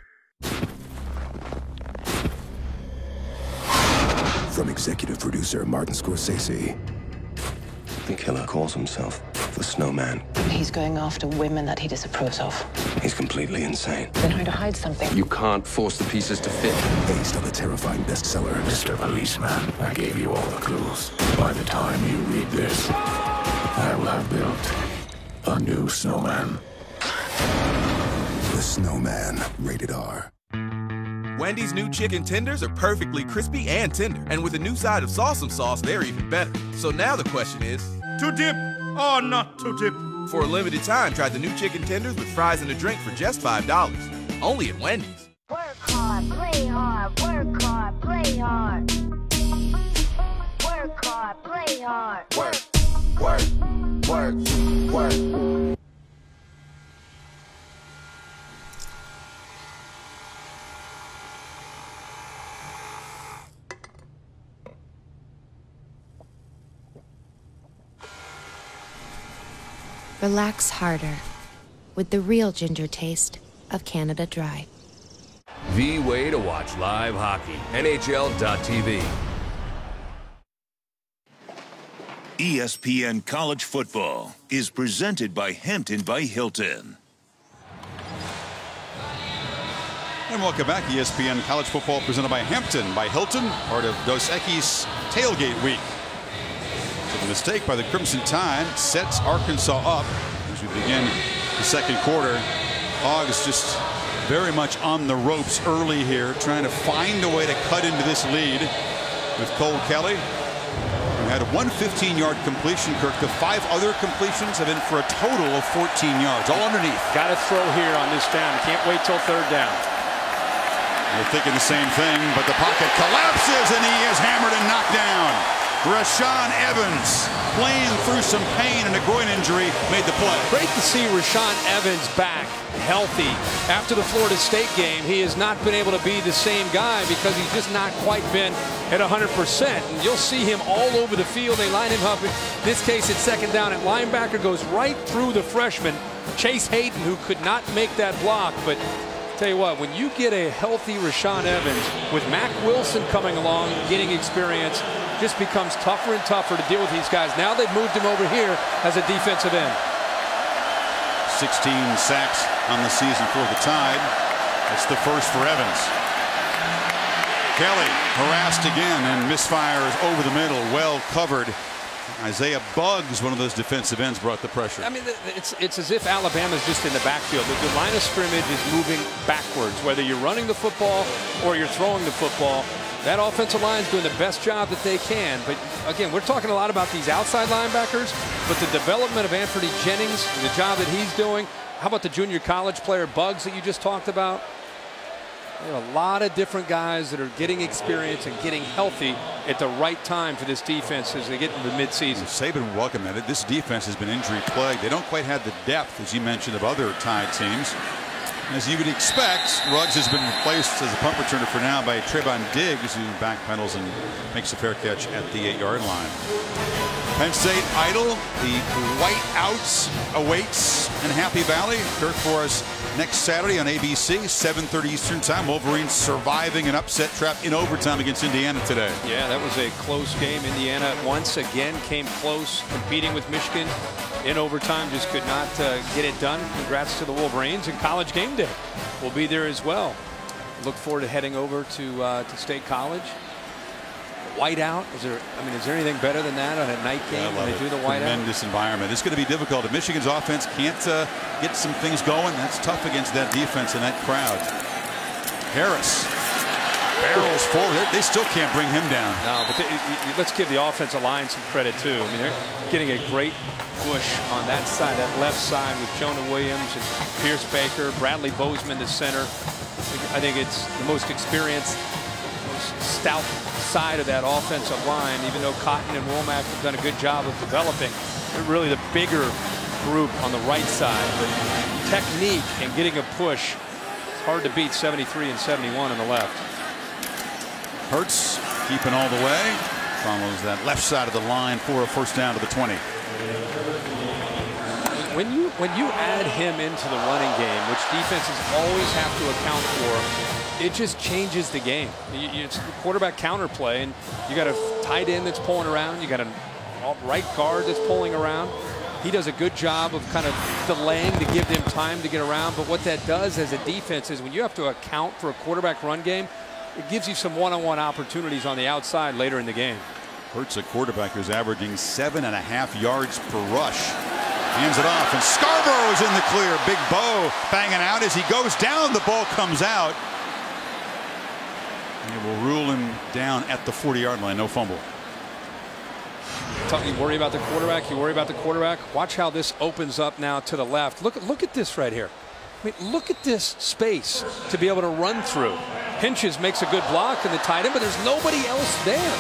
From executive producer Martin Scorsese. The killer calls himself the Snowman. He's going after women that he disapproves of. He's completely insane. They're trying to hide something. You can't force the pieces to fit. Based on the terrifying bestseller, Mr. Policeman, I gave you all the clues. By the time you read this, I will have built a new snowman. The Snowman, rated R. Wendy's new chicken tenders are perfectly crispy and tender. And with a new side of Sawsome sauce, they're even better. So now the question is, to dip or not to dip? For a limited time, try the new chicken tenders with fries and a drink for just $5. Only at Wendy's. Work hard, play hard, work hard, play hard. Work hard, play hard. Work. Relax harder with the real ginger taste of Canada Dry. The way to watch live hockey. NHL.tv. ESPN College Football is presented by Hampton by Hilton. And welcome back. ESPN College Football presented by Hampton by Hilton, part of Dos Equis Tailgate Week. So the mistake by the Crimson Tide sets Arkansas up as we begin the second quarter. Hogs just very much on the ropes early here, trying to find a way to cut into this lead with Cole Kelly, who had one 15-yard completion. Kirk, the 5 other completions have been for a total of 14 yards, all underneath. Got to throw here on this down. Can't wait till third down. They're thinking the same thing, but the pocket collapses and he is hammered and knocked down. Rashaan Evans, playing through some pain and a groin injury, made the play. Great to see Rashaan Evans back healthy. After the Florida State game, he has not been able to be the same guy because he's just not quite been at 100%. And you'll see him all over the field. They line him up, in this case it's second down at linebacker, goes right through the freshman, Chase Hayden, who could not make that block. But tell you what, when you get a healthy Rashaan Evans with Mack Wilson coming along, getting experience, just becomes tougher and tougher to deal with these guys. Now they've moved him over here as a defensive end. 16 sacks on the season for the Tide. That's the first for Evans. Kelly harassed again and misfires over the middle, well covered. Isaiah Buggs, one of those defensive ends, brought the pressure. I mean, it's as if Alabama's just in the backfield. The line of scrimmage is moving backwards, whether you're running the football or you're throwing the football. That offensive line is doing the best job that they can. But again, we're talking a lot about these outside linebackers, but the development of Anthony Jennings, the job that he's doing. How about the junior college player Buggs that you just talked about? There are a lot of different guys that are getting experience and getting healthy at the right time for this defense as they get into the midseason. Saban welcome at it. This defense has been injury plagued. They don't quite have the depth, as you mentioned, of other Tide teams. As you would expect, Ruggs has been replaced as a punt returner for now by Trayvon Diggs, who backpedals and makes a fair catch at the 8-yard line. Penn State idle. The whiteouts awaits in Happy Valley. Kirk Forrest next Saturday on ABC, 7:30 Eastern Time. Wolverines surviving an upset trap in overtime against Indiana today. Yeah, that was a close game. Indiana once again came close, competing with Michigan in overtime. Just could not get it done. Congrats to the Wolverines. And College Game Day will be there as well. Look forward to heading over to State College. Whiteout, is there anything better than that on a night game when they do the whiteout? Tremendous environment. It's going to be difficult. If Michigan's offense can't get some things going, that's tough against that defense and that crowd. Harris barrels forward. They still can't bring him down. No, but let's give the offensive line some credit too. I mean, they're getting a great push on that side, that left side, with Jonah Williams and Pierce Baker, Bradley Bozeman, the center. I think it's the most experienced, most stout side of that offensive line, even though Cotton and Womack have done a good job of developing. They're really the bigger group on the right side. But technique and getting a push, it's hard to beat 73 and 71 on the left. Hurts keeping all the way. Follows that left side of the line for a first down to the 20. When you add him into the running game, which defenses always have to account for, it just changes the game. It's quarterback counterplay, and you got a tight end that's pulling around. You got a right guard that's pulling around. He does a good job of kind of delaying to give them time to get around. But what that does as a defense is when you have to account for a quarterback run game, it gives you some one-on-one opportunities on the outside later in the game. Hurts a quarterback who's averaging 7.5 yards per rush. Hands it off, and Scarborough's in the clear. Big Bo banging out as he goes down. The ball comes out. And will rule him down at the 40-yard line. No fumble. You worry about the quarterback. You worry about the quarterback. Watch how this opens up now to the left. Look at this right here. I mean, look at this space to be able to run through. Hinches makes a good block in the tight end, but there's nobody else there.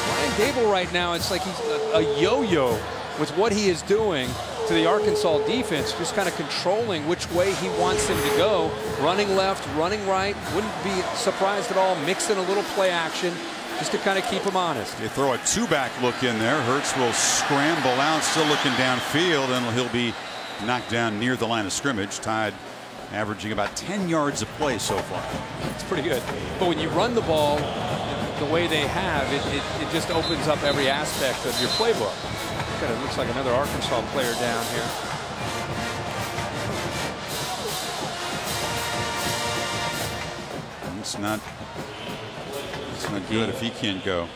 Brian Dable right now, it's like he's a yo-yo with what he is doing to the Arkansas defense, just kind of controlling which way he wants them to go. Running left, running right. Wouldn't be surprised at all. Mixing a little play action just to kind of keep him honest. They throw a two-back look in there. Hurts will scramble out, still looking downfield, and he'll be knocked down near the line of scrimmage. Tide averaging about 10 yards a play so far. It's pretty good. But when you run the ball the way they have, it just opens up every aspect of your playbook. It looks like another Arkansas player down here. It's not good if he can't go.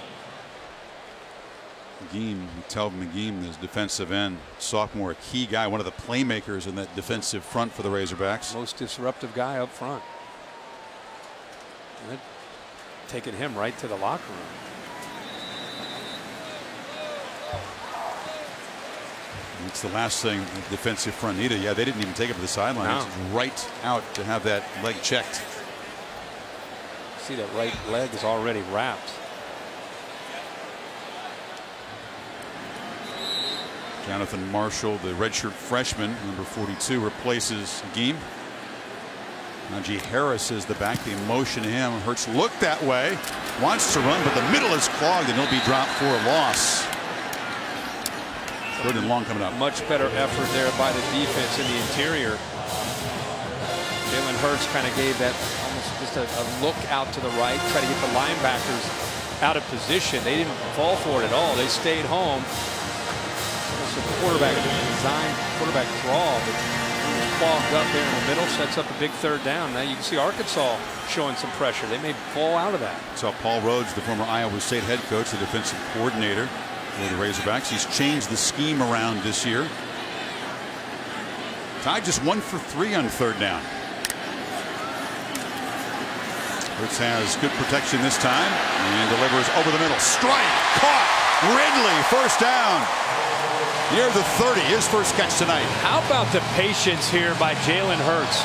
Telvin McGeem, this defensive end, sophomore, a key guy, one of the playmakers in that defensive front for the Razorbacks. Most disruptive guy up front. And taking him right to the locker room. It's the last thing the defensive front needed. Yeah, they didn't even take it to the sideline. No. It's right out to have that leg checked. See, that right leg is already wrapped. Jonathan Marshall, the redshirt freshman, number 42, replaces Geem. Najee Harris is the back. They motion him. Hurts look that way. Wants to run, but the middle is clogged, and he'll be dropped for a loss. Third and long coming up. Much better effort there by the defense in the interior. Jalen Hurts kind of gave that almost just a look out to the right, try to get the linebackers out of position. They didn't fall for it at all. They stayed home. It's a quarterback draw, but clogged up there in the middle, sets up a big third down. Now you can see Arkansas showing some pressure. They may fall out of that. Saw Paul Rhodes, the former Iowa State head coach, the defensive coordinator for the Razorbacks. He's changed the scheme around this year. Tide just 1 for 3 on third down. Hurts has good protection this time and delivers over the middle. Strike caught. Ridley first down. Near the 30, his first catch tonight. How about the patience here by Jalen Hurts?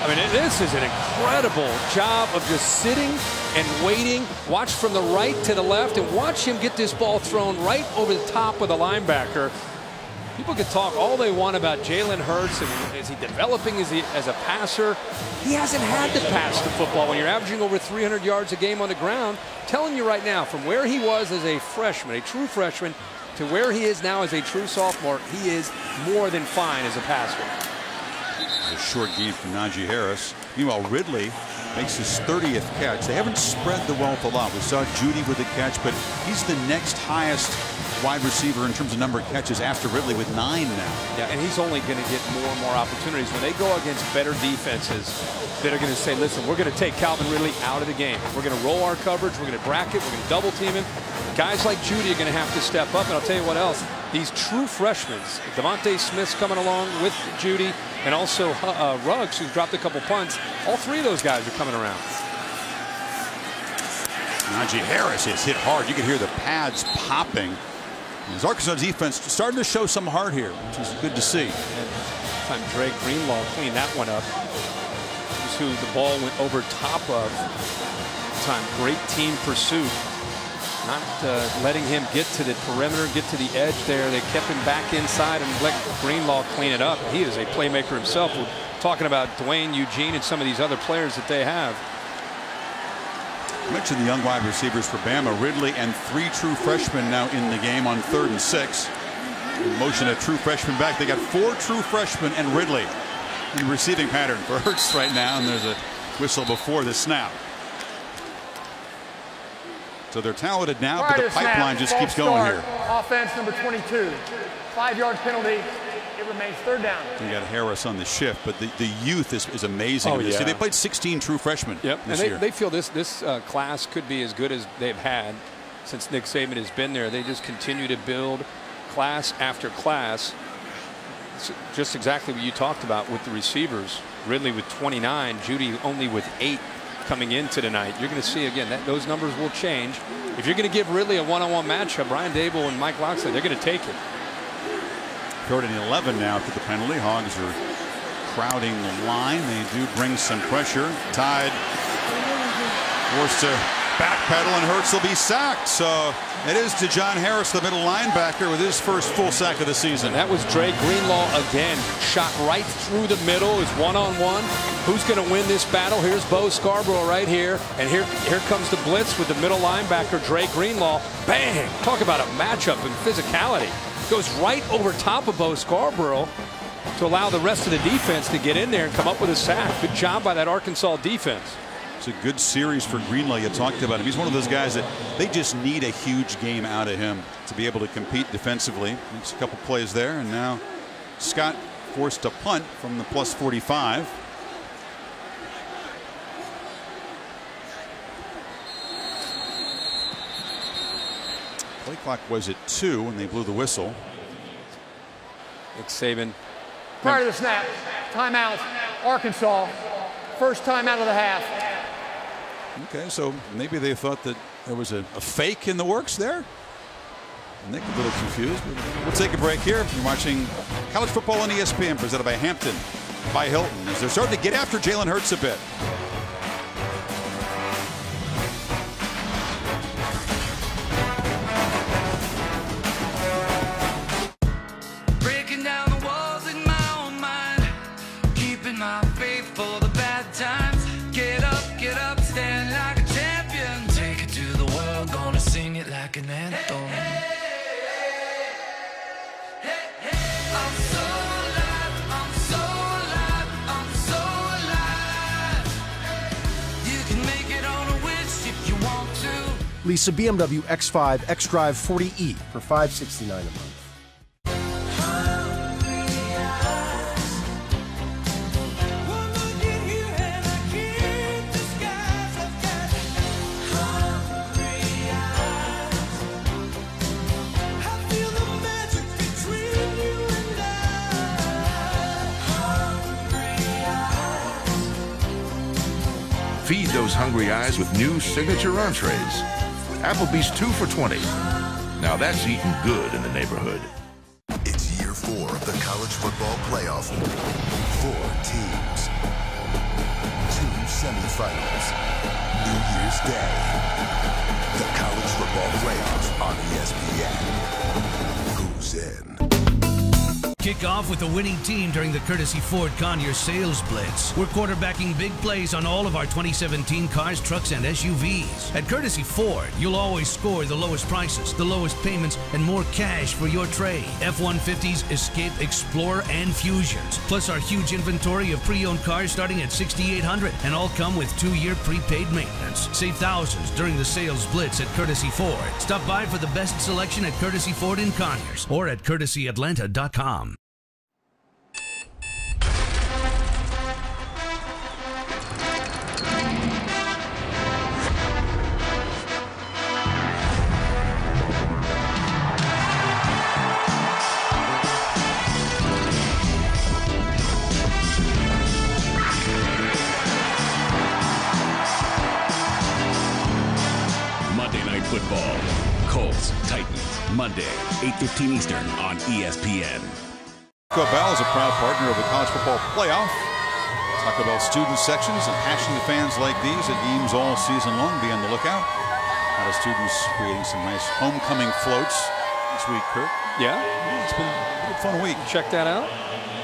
I mean, this is an incredible job of just sitting and waiting. Watch from the right to the left and watch him get this ball thrown right over the top of the linebacker. People can talk all they want about Jalen Hurts and is he developing as a passer. He hasn't had to pass the football when you're averaging over 300 yards a game on the ground. I'm telling you right now, from where he was as a freshman, a true freshman, to where he is now as a true sophomore, he is more than fine as a passer. A short gain from Najee Harris. Meanwhile, Ridley makes his 30th catch. They haven't spread the wealth a lot. We saw Judy with a catch, but he's the next highest wide receiver in terms of number of catches after Ridley with 9 now. Yeah, and he's only going to get more and more opportunities. When they go against better defenses that are going to say, listen, we're going to take Calvin Ridley out of the game. We're going to roll our coverage. We're going to bracket. We're going to double team him. Guys like Judy are going to have to step up. And I'll tell you what else. These true freshmen, Devontae Smith's coming along with Judy, and also Ruggs, who's dropped a couple punts. All 3 of those guys are coming around. Najee Harris is hit hard. You can hear the pads popping. His Arkansas defense starting to show some heart here, which is good to see. And time Dre Greenlaw cleaned that one up. This is who the ball went over top of. Time great team pursuit. Not letting him get to the perimeter, get to the edge there. They kept him back inside and let Greenlaw clean it up. He is a playmaker himself. We're talking about Dwayne, Eugene, and some of these other players that they have. I mentioned the young wide receivers for Bama. Ridley and 3 true freshmen now in the game on 3rd and 6. In motion a true freshman back. They got 4 true freshmen and Ridley in the receiving pattern for Hurts right now, and there's a whistle before the snap. So they're talented now, but the pipeline just keeps going here. Offense number 22. 5-yard penalty. It remains 3rd down. You got Harris on the shift, but the youth is amazing. Oh, yeah. See, they played 16 true freshmen this year. They feel this class could be as good as they've had since Nick Saban has been there. They just continue to build class after class. It's just exactly what you talked about with the receivers. Ridley with 29, Judy only with 8 coming into tonight. You're going to see again that those numbers will change. If you're going to give Ridley a one-on-one matchup, Brian Dable and Mike Locksley, they're going to take it. 3rd and 11 now after the penalty. Hogs are crowding the line. They do bring some pressure. Tide forced to backpedal, and Hurts will be sacked. So it is to John Harris, the middle linebacker, with his first full sack of the season. And that was Dre Greenlaw again. Shot right through the middle. Is one-on-one. Who's going to win this battle? Here's Bo Scarborough right here. And here comes the blitz with the middle linebacker, Dre Greenlaw. Bang! Talk about a matchup and physicality. Goes right over top of Bo Scarborough to allow the rest of the defense to get in there and come up with a sack. Good job by that Arkansas defense. It's a good series for Greenlaw. You talked about him. He's one of those guys that they just need a huge game out of him to be able to compete defensively. Makes a couple plays there, and now Scott forced a punt from the plus 45. Play clock was at 2 when they blew the whistle. Nick Saban. Prior to the snap, timeout, Arkansas. First time out of the half. Okay, so maybe they thought that there was a fake in the works there. Nick a little confused. We'll take a break here. You're watching college football on ESPN, presented by Hampton by Hilton, as they're starting to get after Jalen Hurts a bit. Breaking down the walls in my own mind, keeping my faith for the bad times. Get up, stand like a champion. Take it to the world, gonna sing it like an anthem. I'm so alive, I'm so alive, I'm so alive. You can make it on a wish if you want to. Lease a BMW X5 xDrive 40e for $569 a month. Feed those hungry eyes with new signature entrees. Applebee's 2 for $20. Now that's eating good in the neighborhood. It's year 4 of the college football playoff. 4 teams. 2 semifinals. New Year's Day. The college football playoff on ESPN. Who's in? Kick off with a winning team during the Courtesy Ford Conyers Sales Blitz. We're quarterbacking big plays on all of our 2017 cars, trucks, and SUVs. At Courtesy Ford, you'll always score the lowest prices, the lowest payments, and more cash for your trade. F-150s, Escape, Explorer, and Fusions. Plus our huge inventory of pre-owned cars starting at $6,800, and all come with 2-year prepaid maintenance. Save thousands during the Sales Blitz at Courtesy Ford. Stop by for the best selection at Courtesy Ford in Conyers or at CourtesyAtlanta.com. Football. Colts, Titans, Monday, 8:15 Eastern on ESPN. Taco Bell is a proud partner of the College Football Playoff. Taco Bell student sections and passionate fans like these at games all season long. Be on the lookout. A lot of students creating some nice homecoming floats this week, Kurt. Yeah? It's been a fun week. Check that out.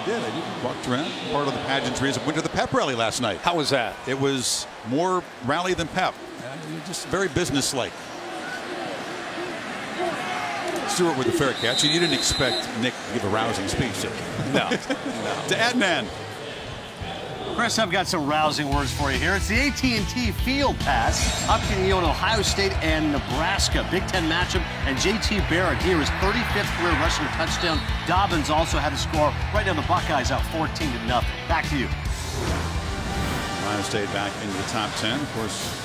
Yeah, they walked around. Part of the pageantry as it went to the pep rally last night. How was that? It was more rally than pep. Just very businesslike. Stewart with the fair catch. You didn't expect Nick to give a rousing speech, did you? No. To Adnan. Chris, I've got some rousing words for you here. It's the AT&T Field Pass up to Ohio State and Nebraska. Big Ten matchup, and J.T. Barrett here, his 35th career rushing touchdown. Dobbins also had a score. Right now the Buckeyes out 14-0. Back to you. Ohio State back into the top 10. Of course,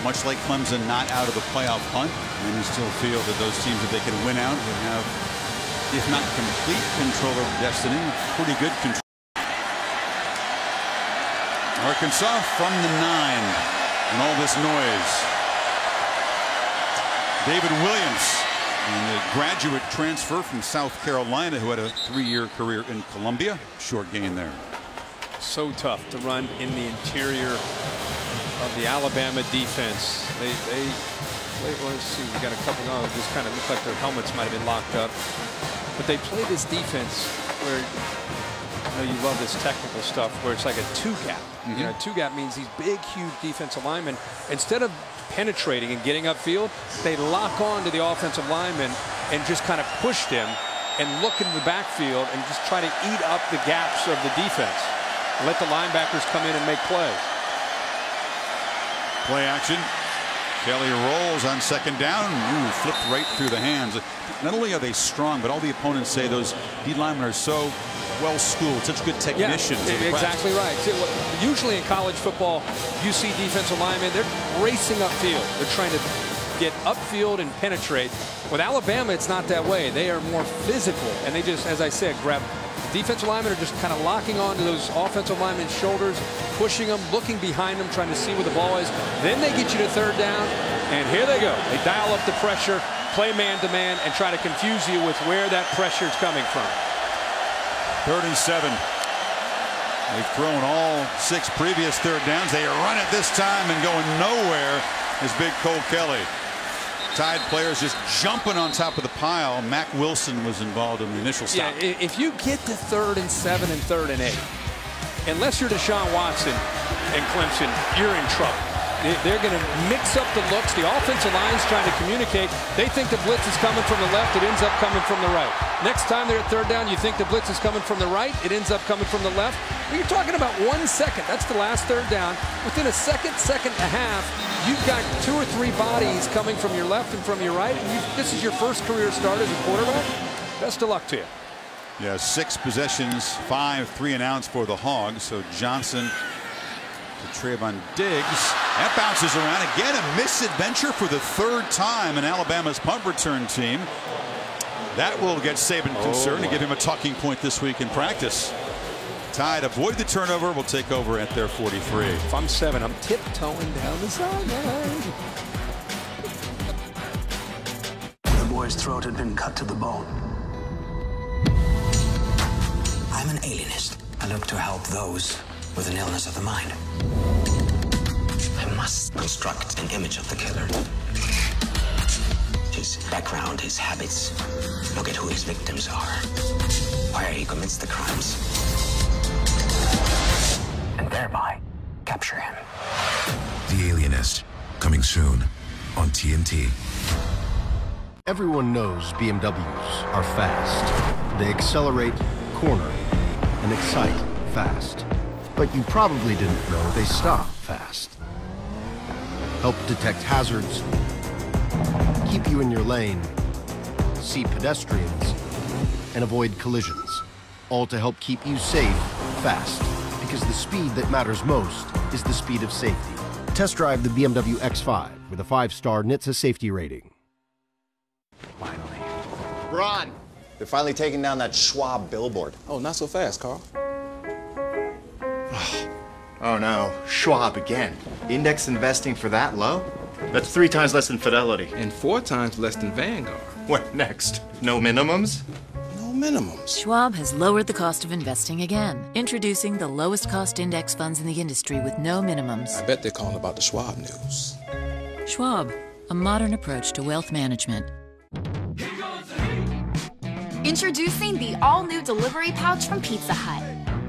much like Clemson, not out of the playoff hunt. And you still feel that those teams, if they can win out, would have, if not complete control of destiny, pretty good control. Arkansas from the 9 and all this noise. David Williams, the graduate transfer from South Carolina, who had a 3-year career in Columbia. Short gain there. So tough to run in the interior of the Alabama defense. Let's see, we got a couple of just kind of look like their helmets might have been locked up. But they play this defense where, I know you love this technical stuff, where it's like a 2-gap. You know, 2-gap means these big, huge defensive linemen, instead of penetrating and getting upfield, they lock on to the offensive lineman and just kind of push them and look into the backfield and just try to eat up the gaps of the defense. Let the linebackers come in and make plays. Play action. Kelly rolls on second down. Ooh, flipped right through the hands. Not only are they strong, but all the opponents say those D linemen are so well schooled, such good technicians. Yeah, exactly right. Usually in college football, you see defensive linemen, they're racing upfield. They're trying to get upfield and penetrate. With Alabama, it's not that way. They are more physical, and they just, as I said, grab. Defensive linemen are just kind of locking on to those offensive linemen's shoulders, pushing them, looking behind them, trying to see where the ball is. Then they get you to third down, and here they go. They dial up the pressure, play man-to-man, and try to confuse you with where that pressure is coming from. 3rd and 7. They've thrown all 6 previous third downs. They run it this time and going nowhere is big Cole Kelly. Tide players just jumping on top of the pile. Mac Wilson was involved in the initial stop. Yeah, if you get to 3rd and 7 and 3rd and 8, unless you're Deshaun Watson and Clemson, you're in trouble. They're going to mix up the looks. The offensive line's trying to communicate. They think the blitz is coming from the left. It ends up coming from the right. Next time they're at third down, you think the blitz is coming from the right. It ends up coming from the left. You're talking about 1 second. That's the last third down. Within a second and a half, you've got 2 or 3 bodies coming from your left and from your right. And this is your first career start as a quarterback. Best of luck to you. Yeah, 6 possessions, 5 3-and-outs for the Hogs. So Johnson to Trayvon Diggs. That bounces around again. A misadventure for the 3rd time in Alabama's punt return team. That will get Saban concerned and give him a talking point this week in practice. Tide avoid the turnover. Will take over at their 43. If I'm 7, I'm tiptoeing down the sideline. The boy's throat had been cut to the bone. I'm an alienist. I look to help those with an illness of the mind. I must construct an image of the killer. His background, his habits, look at who his victims are, where he commits the crimes, and thereby capture him. The Alienist, coming soon on TNT. Everyone knows BMWs are fast. They accelerate, corner, and excite fast. But you probably didn't know they stop fast. Help detect hazards, keep you in your lane, see pedestrians, and avoid collisions. All to help keep you safe fast. Because the speed that matters most is the speed of safety. Test drive the BMW X5 with a 5-star NHTSA safety rating. Finally. Ron, they're finally taking down that Schwab billboard. Oh, not so fast, Carl. Oh no, Schwab again. Index investing for that low? That's 3 times less than Fidelity. And 4 times less than Vanguard. What next? No minimums? No minimums. Schwab has lowered the cost of investing again, introducing the lowest cost index funds in the industry with no minimums. I bet they're calling about the Schwab news. Schwab, a modern approach to wealth management. Introducing the all-new delivery pouch from Pizza Hut.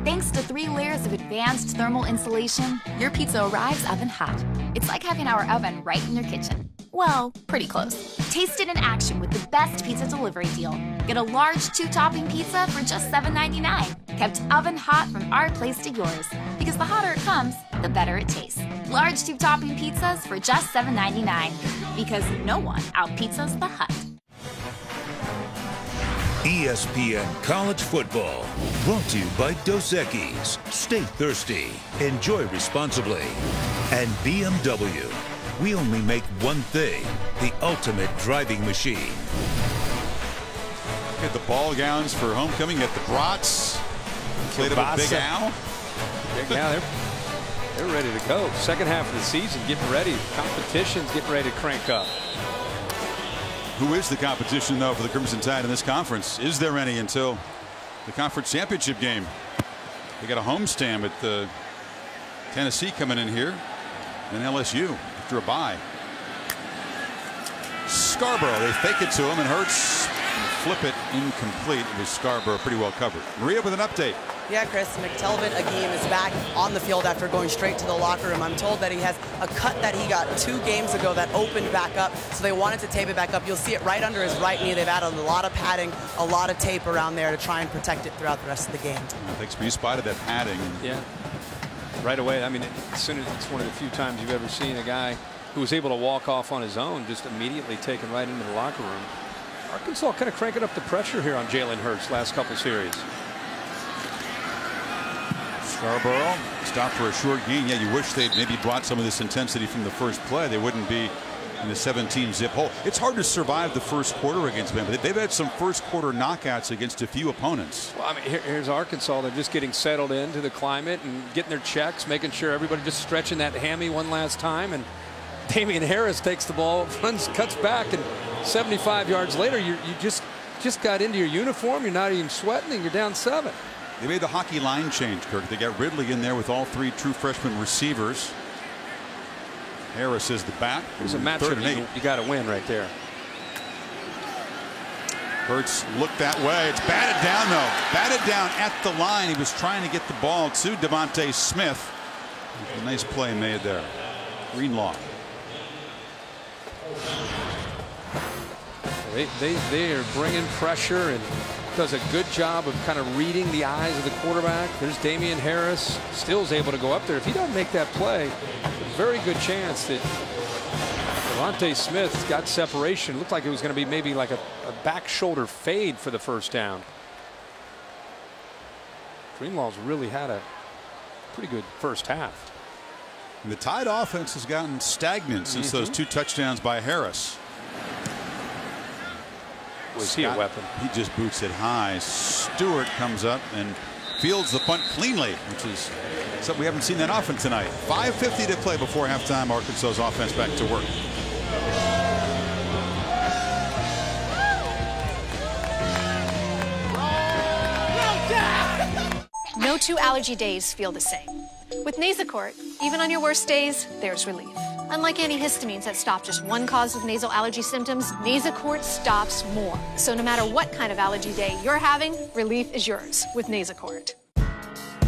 Thanks to 3 layers of advanced thermal insulation, your pizza arrives oven hot. It's like having our oven right in your kitchen. Well, pretty close. Taste it in action with the best pizza delivery deal. Get a large 2-topping pizza for just $7.99. Kept oven hot from our place to yours. Because the hotter it comes, the better it tastes. Large 2-topping pizzas for just $7.99. Because no one out-pizzas the Hut. ESPN College Football, brought to you by Dos Equis. Stay thirsty, enjoy responsibly. And BMW. We only make one thing, the ultimate driving machine. Get the ball gowns for homecoming, get the brats. Inflatable Big Al. Big Al, they're ready to go. Second half of the season, getting ready. Competition's getting ready to crank up. Who is the competition, though, for the Crimson Tide in this conference? Is there any until the conference championship game? They got a homestand with Tennessee coming in here and LSU after a bye. Scarborough, they fake it to him and Hurts flip it incomplete. It was Scarborough pretty well covered. Maria with an update. Yeah, Chris, McTelvin Agim is back on the field after going straight to the locker room. I'm told that he has a cut that he got 2 games ago that opened back up, so they wanted to tape it back up. You'll see it right under his right knee. They've added a lot of padding, a lot of tape around there to try and protect it throughout the rest of the game. Thanks, you spotted that padding. Yeah. Right away. I mean, as soon as it's one of the few times you've ever seen a guy who was able to walk off on his own, just immediately taken right into the locker room. Arkansas kind of cranking up the pressure here on Jalen Hurts last couple series. Scarborough stopped for a short gain. Yeah, you wish they'd maybe brought some of this intensity from the first play. They wouldn't be in the 17-zip hole. It's hard to survive the first quarter against them, but they've had some first quarter knockouts against a few opponents. Well, I mean, here's Arkansas. They're just getting settled into the climate and getting their checks, making sure everybody just stretching that hammy one last time. And Damian Harris takes the ball, runs, cuts back, and 75 yards later, you just got into your uniform. You're not even sweating, and you're down 7. They made the hockey line change, Kirk. They got Ridley in there with all 3 true freshman receivers. Harris is the back. There's a matchup you got to win right there. Hurts looked that way. It's batted down, though. Batted down at the line. He was trying to get the ball to Devontae Smith. A nice play made there. Greenlaw. They are bringing pressure and does a good job of kind of reading the eyes of the quarterback. There's Damian Harris, still is able to go up there. If he doesn't make that play, a very good chance that Devontae Smith got separation. Looked like it was going to be maybe like a back shoulder fade for the first down. Greenlaw's really had a pretty good first half. And the Tide offense has gotten stagnant since those 2 touchdowns by Harris. Was he a weapon? He just boots it high. Stewart comes up and fields the punt cleanly, which is something we haven't seen that often tonight. 5:50 to play before halftime. Arkansas's offense back to work. No 2 allergy days feel the same. With Nasacort, even on your worst days, there's relief. Unlike antihistamines that stop just one cause of nasal allergy symptoms, Nasacort stops more. So no matter what kind of allergy day you're having, relief is yours with Nasacort.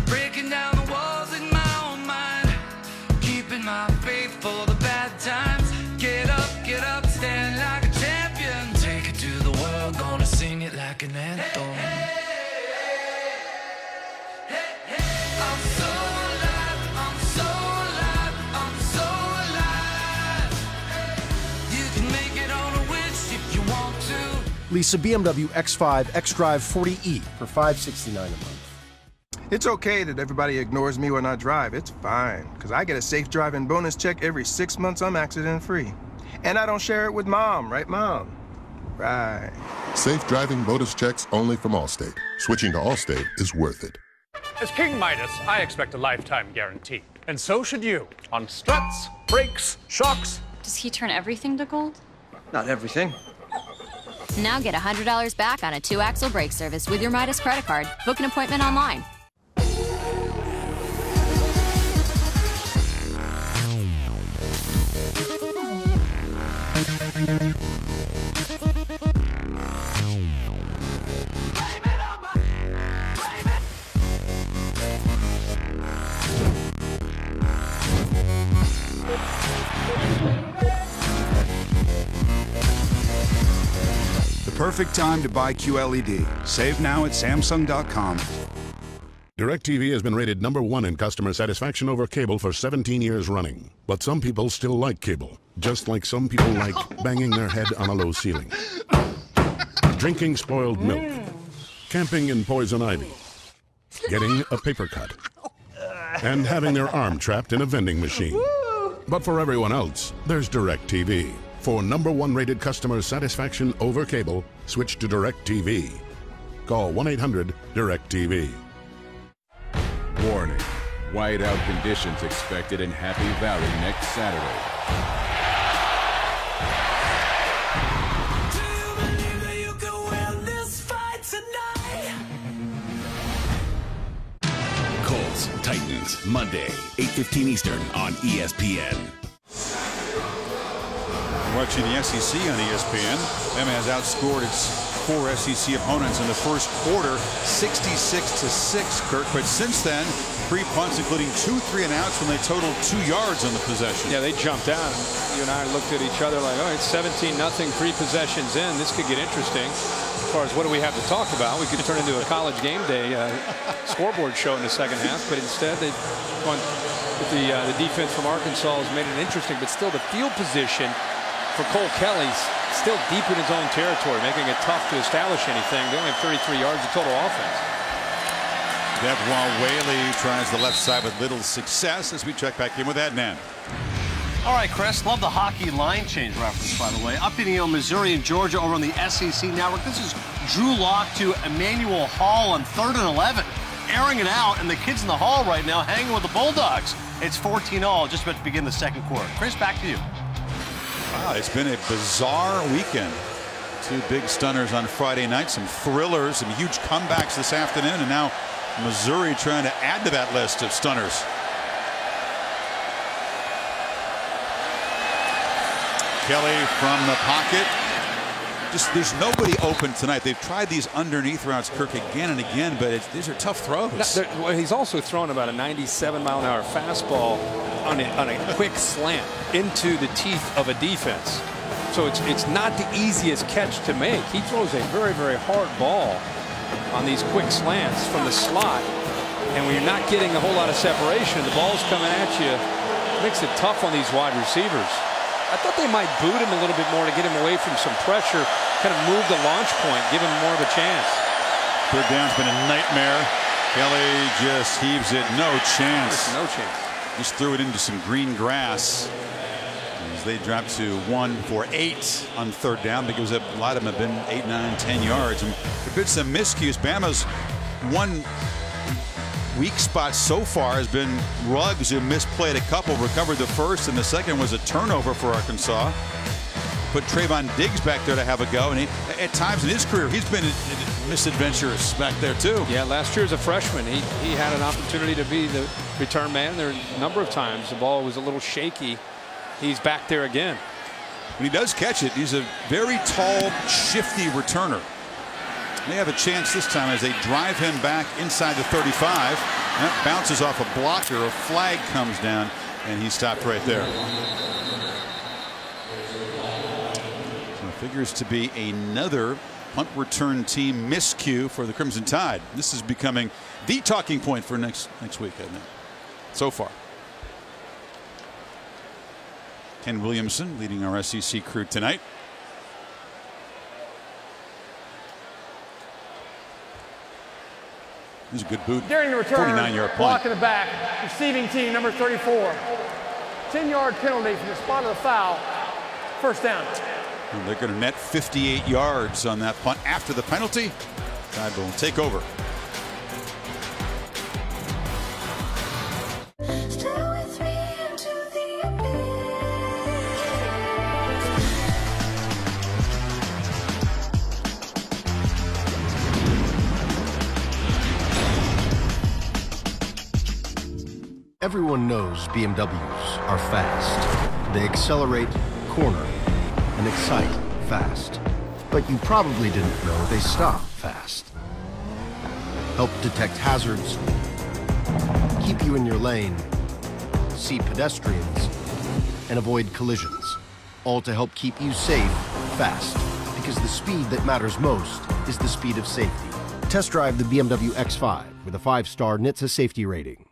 Breaking down the walls in my own mind, keeping my faith for the bad times. Get up, stand like a champion. Take it to the world, gonna sing it like an anthem. I'm so alive, I'm so alive, I'm so alive. You can make it on a wish if you want to. Lease a BMW X5 xDrive 40e for $569 a month. It's okay that everybody ignores me when I drive. It's fine, because I get a safe driving bonus check every 6 months. I'm accident-free. And I don't share it with Mom, right, Mom? Right. Safe driving bonus checks only from Allstate. Switching to Allstate is worth it. As King Midas, I expect a lifetime guarantee. And so should you. On struts, brakes, shocks. Does he turn everything to gold? Not everything. Now get $100 back on a 2-axle brake service with your Midas credit card. Book an appointment online. The perfect time to buy QLED. Save now at Samsung.com. DirecTV has been rated #1 in customer satisfaction over cable for 17 years running. But some people still like cable, just like some people like banging their head on a low ceiling, drinking spoiled milk, camping in poison ivy, getting a paper cut, and having their arm trapped in a vending machine. But for everyone else, there's DirecTV. For #1 rated customer satisfaction over cable, switch to DirecTV. Call 1-800-DirecTV. Warning. Whiteout conditions expected in Happy Valley next Saturday. Colts, Titans, Monday, 8:15 Eastern on ESPN. Watching the SEC on ESPN, Bama has outscored its 4 SEC opponents in the first quarter, 66-6, Kirk. But since then, 3 punts, including 2 3-and-outs when they totaled 2 yards on the possession. Yeah, they jumped out. You and I looked at each other like, oh, it's 17-0, 3 possessions in. This could get interesting. As far as what do we have to talk about, we could turn into a college game day scoreboard show in the second half. But instead, they went with the defense from Arkansas has made it interesting. But still, the field position for Cole Kelly's still deep in his own territory, making it tough to establish anything. They only have 33 yards of total offense. While Whaley tries the left side with little success as we check back in with Adnan. All right, Chris, love the hockey line change reference, by the way. Updating on Missouri and Georgia over on the SEC Network. This is Drew Lock to Emmanuel Hall on 3rd and 11. Airing it out, and the kids in the hall right now hanging with the Bulldogs. It's 14-all, just about to begin the second quarter. Chris, back to you. Wow, it's been a bizarre weekend. 2 big stunners on Friday night, some thrillers, some huge comebacks this afternoon, and now Missouri trying to add to that list of stunners. Kelly from the pocket. Just there's nobody open tonight. They've tried these underneath routes, Kirk, again and again, but these are tough throws. Well, he's also thrown about a 97-mile-an-hour fastball on a quick slant into the teeth of a defense. So it's not the easiest catch to make. He throws a very, very hard ball on these quick slants from the slot. And when you're not getting a whole lot of separation, the ball's coming at you. It makes it tough on these wide receivers. I thought they might boot him a little bit more to get him away from some pressure, kind of move the launch point, give him more of a chance. 3rd down's been a nightmare. Kelly just heaves it. No chance. No chance. Just threw it into some green grass as they dropped to 1 for 8 on 3rd down, because a lot of them have been 8, 9, 10 yards. And there's been some miscues. Bama's one weak spot so far has been Ruggs, who misplayed a couple, recovered the first, and the second was a turnover for Arkansas. Put Trayvon Diggs back there to have a go, and at times in his career he's been misadventurous back there too. Yeah, last year as a freshman he had an opportunity to be the return man. There were a number of times the ball was a little shaky he's back there again. When he does catch it, he's a very tall, shifty returner. They have a chance this time as they drive him back inside the 35. That bounces off a blocker. A flag comes down, and he stopped right there. So it figures to be another punt return team miscue for the Crimson Tide. This is becoming the talking point for next week, I think, so far. Ken Williamson leading our SEC crew tonight. This is a good boot. During the return, 49-yard punt. block in the back, receiving team number 34. 10-yard penalty from the spot of the foul. First down. And they're going to net 58 yards on that punt after the penalty. Tide will take over. Everyone knows BMWs are fast. They accelerate, corner, and excite fast. But you probably didn't know they stop fast. Help detect hazards, keep you in your lane, see pedestrians, and avoid collisions. All to help keep you safe fast. Because the speed that matters most is the speed of safety. Test drive the BMW X5 with a 5-star NHTSA safety rating.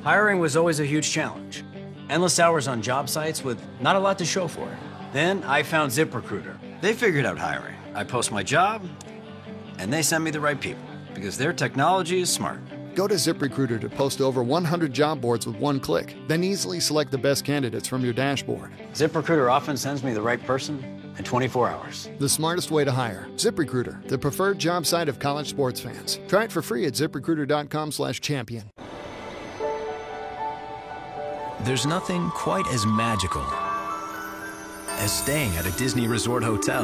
Hiring was always a huge challenge. Endless hours on job sites with not a lot to show for it. Then I found ZipRecruiter. They figured out hiring. I post my job, and they send me the right people, because their technology is smart. Go to ZipRecruiter to post to over 100 job boards with one click, then easily select the best candidates from your dashboard. ZipRecruiter often sends me the right person in 24 hours. The smartest way to hire. ZipRecruiter, the preferred job site of college sports fans. Try it for free at ZipRecruiter.com/champion. There's nothing quite as magical as staying at a Disney Resort hotel.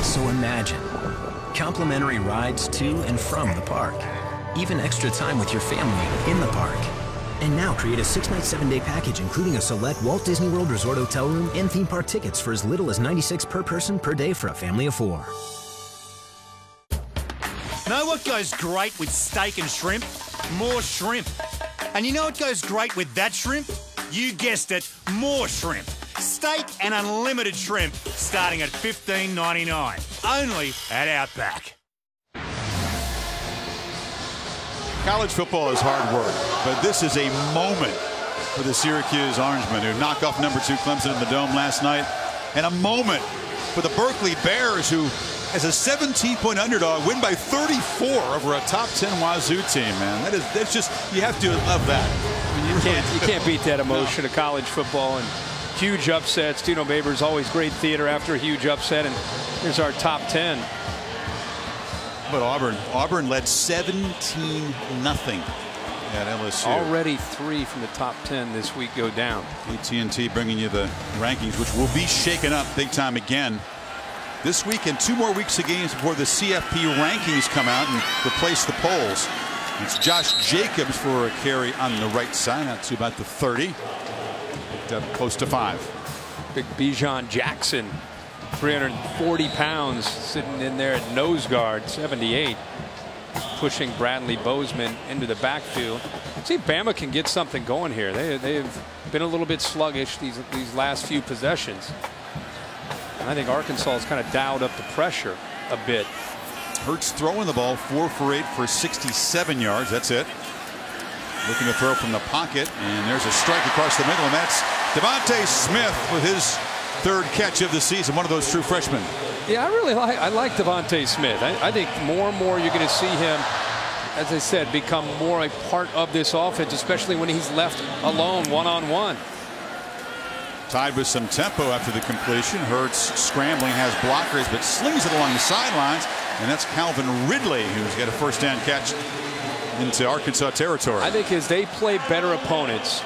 So imagine complimentary rides to and from the park, even extra time with your family in the park. And now create a 6-night, 7-day package including a select Walt Disney World Resort hotel room and theme park tickets for as little as $96 per person per day for a family of 4. Know what goes great with steak and shrimp? More shrimp. And you know what goes great with that shrimp? You guessed it, more shrimp. Steak and unlimited shrimp starting at $15.99. Only at Outback. College football is hard work, but this is a moment for the Syracuse Orangemen who knock off number 2 Clemson in the Dome last night, and a moment for the Berkeley Bears who, as a 17-point underdog, win by 34 over a top 10 Wazoo team, man. That's just, you have to love that. I mean, you can't beat that emotion of college football and huge upsets. Dino Babers always great theater after a huge upset, and here's our top 10. But Auburn led 17-0 at LSU. Already 3 from the top 10 this week go down. AT&T bringing you the rankings, which will be shaken up big time again this week, and 2 more weeks of games before the CFP rankings come out and replace the polls. It's Josh Jacobs for a carry on the right side, out to about the 30. Picked up close to 5. Big Bijan Jackson, 340 pounds, sitting in there at nose guard, 78. Pushing Bradley Bozeman into the backfield. See if Bama can get something going here. They've been a little bit sluggish these last few possessions. And I think Arkansas has kind of dialed up the pressure a bit. Hurts throwing the ball 4 for 8 for 67 yards. That's it. Looking to throw from the pocket, and there's a strike across the middle, and that's Devontae Smith with his 3rd catch of the season. One of those true freshmen. Yeah, I like Devontae Smith. I think more and more you're going to see him, as I said, become more a part of this offense, especially when he's left alone one-on-one. Tied with some tempo after the completion. Hurts scrambling, has blockers, but slings it along the sidelines, and that's Calvin Ridley, who's got a 1st down catch into Arkansas territory. I think as they play better opponents,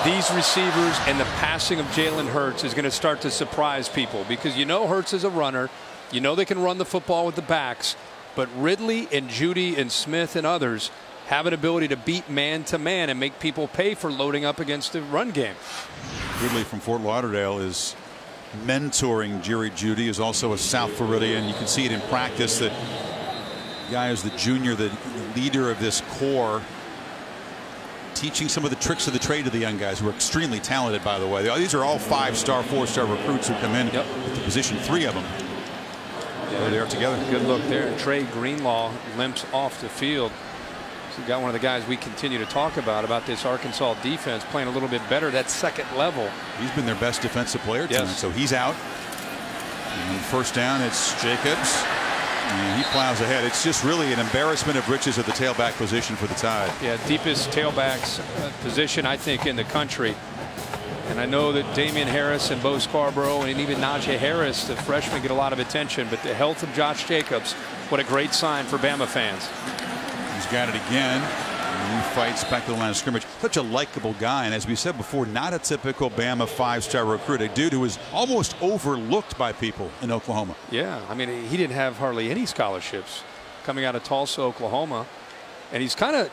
these receivers and the passing of Jalen Hurts is going to start to surprise people, because you know Hurts is a runner. You know they can run the football with the backs, but Ridley and Judy and Smith and others have an ability to beat man-to-man and make people pay for loading up against the run game. Ridley from Fort Lauderdale is mentoring Jerry Jeudy, is also a South Floridian. You can see it in practice that the guy is the junior, the leader of this core, teaching some of the tricks of the trade to the young guys who are extremely talented, by the way. These are all 5-star, 4-star recruits who come in at the position, 3 of them. There they are together. Good look there. Trey Greenlaw limps off the field. So you got one of the guys we continue to talk about this Arkansas defense playing a little bit better, that second level. He's been their best defensive player tonight, so he's out. And first down, it's Jacobs. And he plows ahead. It's just really an embarrassment of riches at the tailback position for the Tide. Yeah, deepest tailbacks position, I think, in the country. And I know that Damian Harris and Bo Scarborough and even Najee Harris, the freshmen, get a lot of attention. But the health of Josh Jacobs, what a great sign for Bama fans. He's got it again. And he fights back to the line of scrimmage. Such a likable guy. And as we said before, not a typical Bama 5-star recruit. A dude who was almost overlooked by people in Oklahoma. Yeah, I mean, he didn't have hardly any scholarships coming out of Tulsa, Oklahoma. And he's kind of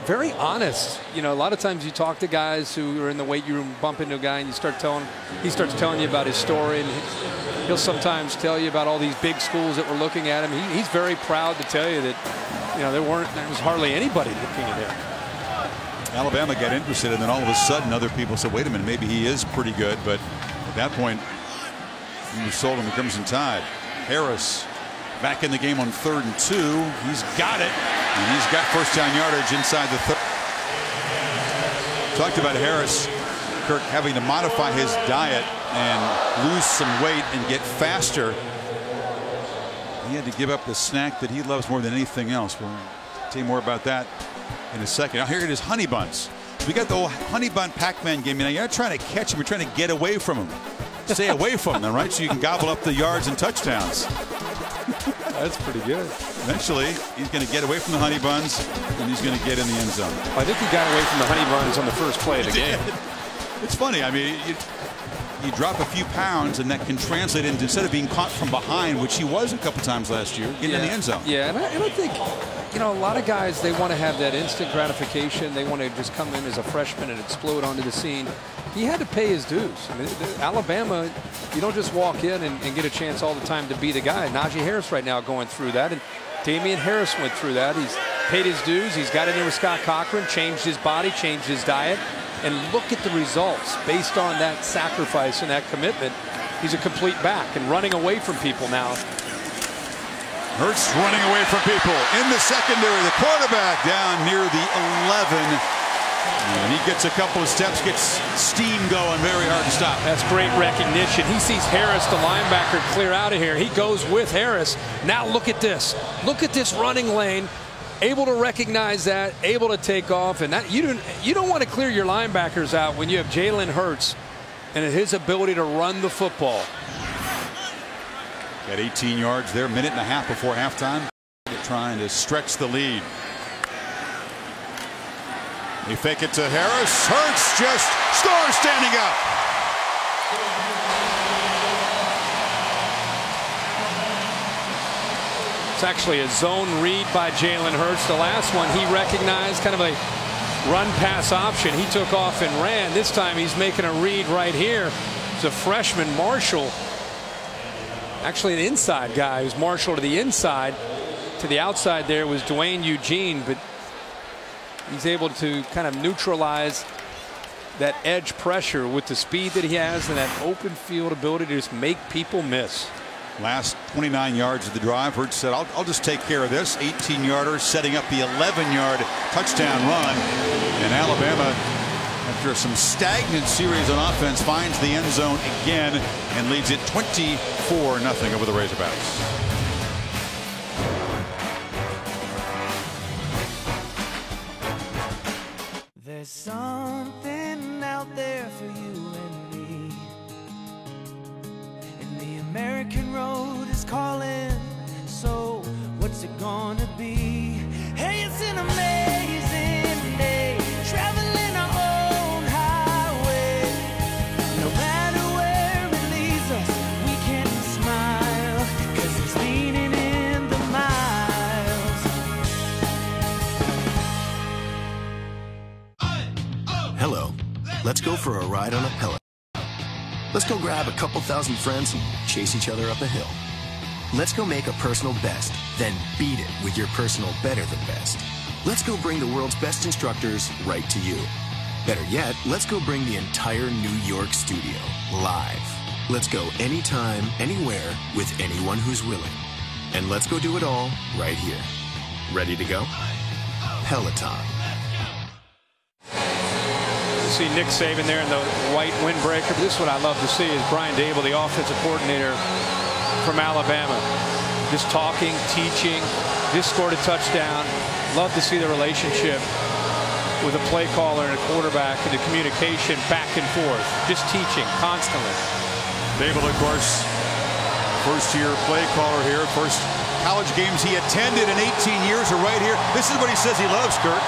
very honest. You know, a lot of times you talk to guys who are in the weight room, bump into a guy, and he starts telling you about his story, and he'll sometimes tell you about all these big schools that were looking at him. He's very proud to tell you that, you know, there was hardly anybody looking at him. Alabama got interested, and then all of a sudden other people said, wait a minute, maybe he is pretty good. But at that point, he was sold on the Crimson Tide. Harris back in the game on 3rd and 2. He's got it. And he's got first down yardage inside the 30. Talked about Harris, Kirk, having to modify his diet and lose some weight and get faster. He had to give up the snack that he loves more than anything else. We'll tell you more about that in a second. Now here it is, Honey Buns. We got the old Honey Bun Pac-Man game. Now you're not trying to catch him, you're trying to get away from him. Stay away from them, right? So you can gobble up the yards and touchdowns. That's pretty good. Eventually, he's going to get away from the Honey Buns, and he's going to get in the end zone. I think he got away from the Honey Buns on the first play of the game. It's funny. I mean, you drop a few pounds, and that can translate into, instead of being caught from behind, which he was a couple times last year, getting in the end zone. Yeah, and I think, you know, a lot of guys, they want to have that instant gratification. They want to just come in as a freshman and explode onto the scene. He had to pay his dues. I mean, Alabama, you don't just walk in and get a chance all the time to be the guy. Najee Harris right now going through that, and Damian Harris went through that. He's paid his dues. He's got in there with Scott Cochran, changed his body, changed his diet, and look at the results based on that sacrifice and that commitment. He's a complete back and running away from people now. Hurts running away from people in the secondary. The quarterback down near the 11. And he gets a couple of steps, gets steam going, very hard to stop. That's great recognition. He sees Harris, the linebacker, clear out of here. He goes with Harris. Now look at this. Look at this running lane. Able to recognize that, able to take off. And that you don't want to clear your linebackers out when you have Jalen Hurts and his ability to run the football. Got 18 yards there, minute and a half before halftime. Trying to stretch the lead. They fake it to Harris. Hurts just scores standing up. It's actually a zone read by Jalen Hurts. The last one he recognized, kind of a run-pass option. He took off and ran. This time he's making a read right here. It's a freshman, Marshall. Actually an inside guy. It was Marshall to the inside. To the outside there was Dwayne Eugene, but he's able to kind of neutralize that edge pressure with the speed that he has and that open field ability to just make people miss. Last 29 yards of the drive, Hurts said, I'll just take care of this. 18-yarder, setting up the 11-yard touchdown run. And Alabama, after some stagnant series on offense, finds the end zone again and leads it 24-0 over the Razorbacks. There's something out there for you and me, and the American road is calling, so what's it gonna be? Hey, it's an amazing day, traveling our own highway. No matter where it leads us, we can smile, 'cause it's meaning in the miles. let's go for a ride on a Peloton. Let's go grab a couple thousand friends and chase each other up a hill. Let's go make a personal best, then beat it with your personal better than best. Let's go bring the world's best instructors right to you. Better yet, let's go bring the entire New York studio live. Let's go anytime, anywhere, with anyone who's willing. And let's go do it all right here. Ready to go? Peloton. You see Nick Saban there in the white windbreaker. But this is what I love to see is Brian Dable, the offensive coordinator from Alabama. Just talking, teaching, just scored a touchdown. Love to see the relationship with a play caller and a quarterback and the communication back and forth. Just teaching constantly. Dable, of course, first-year play caller here. First college games he attended in 18 years are right here. This is what he says he loves, Kurt.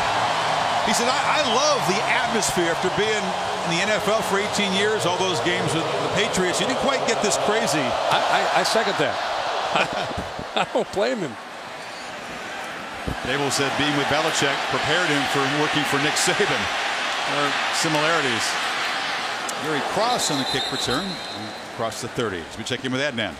He said, I love the atmosphere after being in the NFL for 18 years, all those games with the Patriots. You didn't quite get this crazy. I second that. I don't blame him. Dable said being with Belichick prepared him for working for Nick Saban. There are similarities. Gary Cross on the kick return. Across the 30. Let's be checking in with Adnan.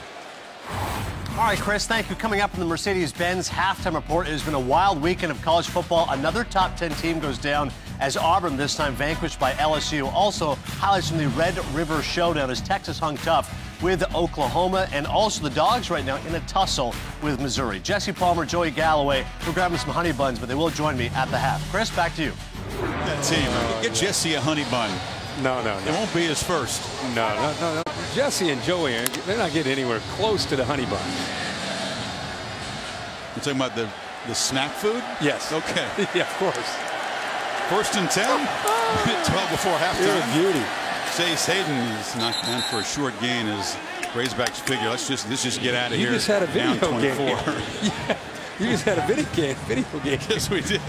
All right, Chris, thank you. Coming up in the Mercedes-Benz halftime report, it has been a wild weekend of college football. Another top 10 team goes down as Auburn this time vanquished by LSU. Also, highlights from the Red River Showdown as Texas hung tough with Oklahoma, and also the Dogs right now in a tussle with Missouri. Jesse Palmer, Joey Galloway, we're grabbing some honey buns, but they will join me at the half. Chris, back to you. That team. Get Jesse a honey bun. No. It won't be his first. No. Jesse and Joey, they're not getting anywhere close to the honey bun. You're talking about the snack food? Yes. Okay. Yeah, of course. First and 10. 12 before halftime. You're a beauty. Chase Hayden is knocked down for a short gain as Razorbacks figure. Let's just get out of here. You just had a video down 24. game. Yeah. You just had a video game. Yes, we did.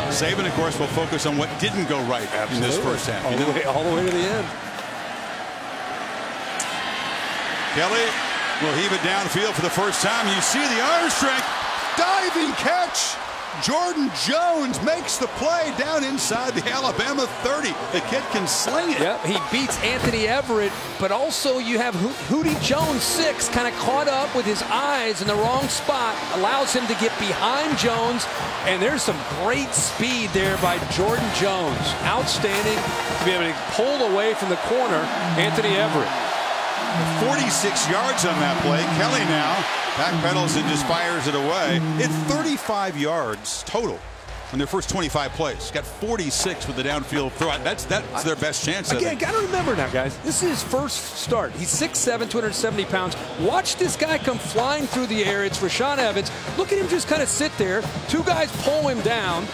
Saban, of course, will focus on what didn't go right in this first half. All the way to the end. Kelly will heave it downfield for the first time. You see the arm strength. Diving catch. Jordan Jones makes the play down inside the Alabama 30. The kid can sling it. Yep, he beats Anthony Everett, but also you have Hootie Jones, 6, kind of caught up with his eyes in the wrong spot, allows him to get behind Jones, and there's some great speed there by Jordan Jones. Outstanding to be able to pull away from the corner, Anthony Everett. 46 yards on that play. Kelly now backpedals and just fires it away. It's 35 yards total in their first 25 plays. Got 46 with the downfield throw. That's their best chance. Again, got to remember now, guys, this is his first start. He's 6'7", 270 pounds. Watch this guy come flying through the air. It's Rashaan Evans. Look at him just kind of sit there. 2 guys pull him down.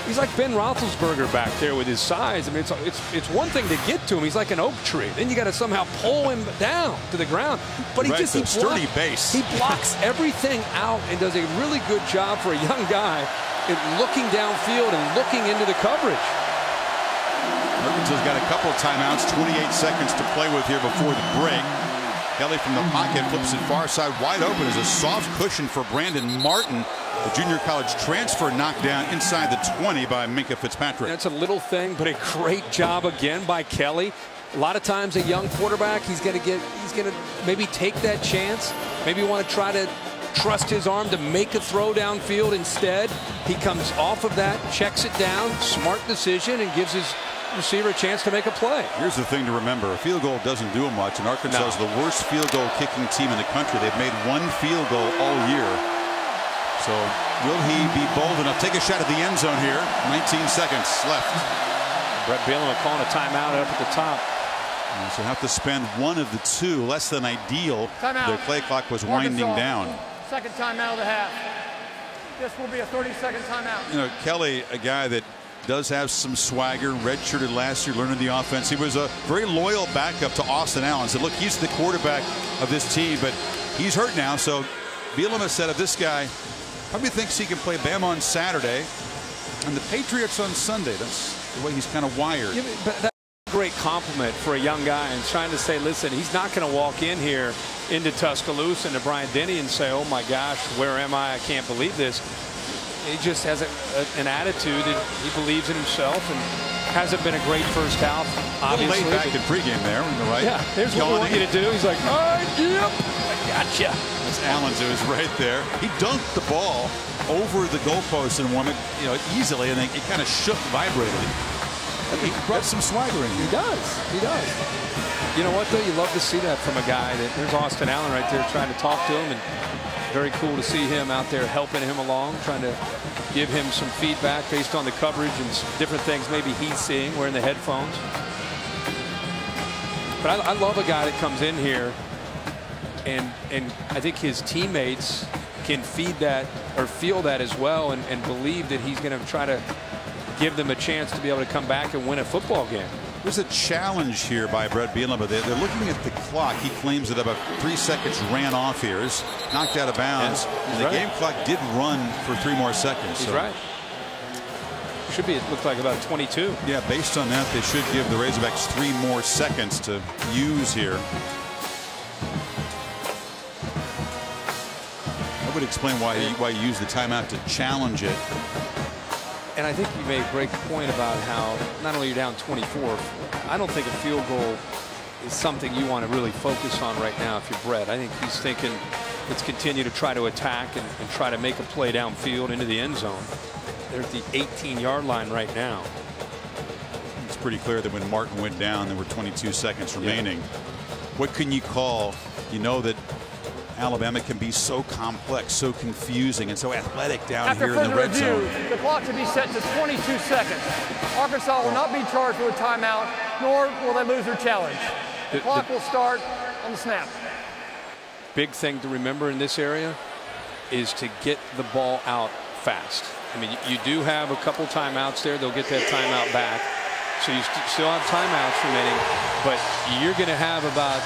He's like Ben Roethlisberger back there with his size. I mean, it's one thing to get to him. He's like an oak tree. Then you got to somehow pull him down to the ground. But he sturdy base. He blocks everything out and does a really good job for a young guy in looking downfield and looking into the coverage. Arkansas's got a couple of timeouts, 28 seconds to play with here before the break. Kelly from the pocket flips it far side wide open as a soft cushion for Brandon Martin. The junior college transfer knocked down inside the 20 by Minkah Fitzpatrick. That's a little thing, but a great job again by Kelly. A lot of times a young quarterback, he's going to maybe take that chance. Maybe want to try to trust his arm to make a throw downfield instead. He comes off of that, checks it down, smart decision, and gives his receiver a chance to make a play. Here's the thing to remember. A field goal doesn't do much, and Arkansas is the worst field goal kicking team in the country. They've made 1 field goal all year. So will he be bold enough? Take a shot at the end zone here. 19 seconds left. Brett Bielema calling a timeout up at the top. And so have to spend one of the 2, less than ideal. Timeout. Their play clock was winding down. Second timeout of the half. This will be a 30-second timeout. You know, Kelly, a guy that does have some swagger, redshirted last year, learning the offense. He was a very loyal backup to Austin Allen. Said, look, he's the quarterback of this team, but he's hurt now. So Bielema said of this guy, probably thinks he can play Bama on Saturday and the Patriots on Sunday. That's the way he's kind of wired. Yeah, but that's a great compliment for a young guy and trying to say, listen, he's not going to walk in here into Tuscaloosa and to Bryant Denny and say, oh my gosh, where am I? I can't believe this. He just has an attitude that he believes in himself and hasn't been a great first half, obviously. Laid back in pregame there on the right. Yeah, here's what we want you to do. He's like, all right, yep, I gotcha. That's Allen's, it was right there. He dunked the ball over the goalpost and won it, easily, and then it kind of shook, vibrated. He brought some swagger in here. He does. He does. You know what, though? You love to see that from a guy. There's Austin Allen right there trying to talk to him, and very cool to see him out there helping him along, trying to give him some feedback based on the coverage and different things maybe he's seeing wearing the headphones. But I love a guy that comes in here, and I think his teammates can feed that or feel that as well, and believe that he's going to try to give them a chance to be able to come back and win a football game. There's a challenge here by Bret Bielema. They're looking at the clock. He claims that about 3 seconds ran off here. It's knocked out of bounds. Yeah, and the game clock did run for 3 more seconds. He's right. Should be, it looked like about 22. Yeah, based on that, they should give the Razorbacks 3 more seconds to use here. I would explain why you use the timeout to challenge it. And I think you made a great point about how not only you're down 24, I don't think a field goal is something you want to really focus on right now if you're Bret. I think he's thinking let's continue to try to attack and try to make a play downfield into the end zone. They're at the 18-yard line right now. It's pretty clear that when Martin went down, there were 22 seconds remaining. Yeah. What can you call? You know that Alabama can be so complex, so confusing, and so athletic down here in the red zone. The clock should be set to 22 seconds. Arkansas will not be charged with a timeout, nor will they lose their challenge. The clock will start on the snap. Big thing to remember in this area is to get the ball out fast. I mean, you do have a couple timeouts there. They'll get that timeout back. So you still have timeouts remaining, but you're going to have about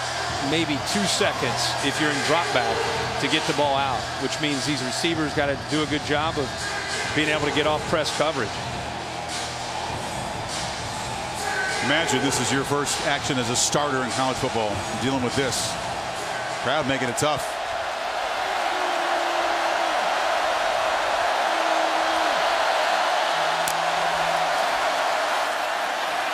maybe 2 seconds if you're in drop back to get the ball out, which means these receivers got to do a good job of being able to get off press coverage. Imagine this is your first action as a starter in college football, dealing with this. Crowd making it tough.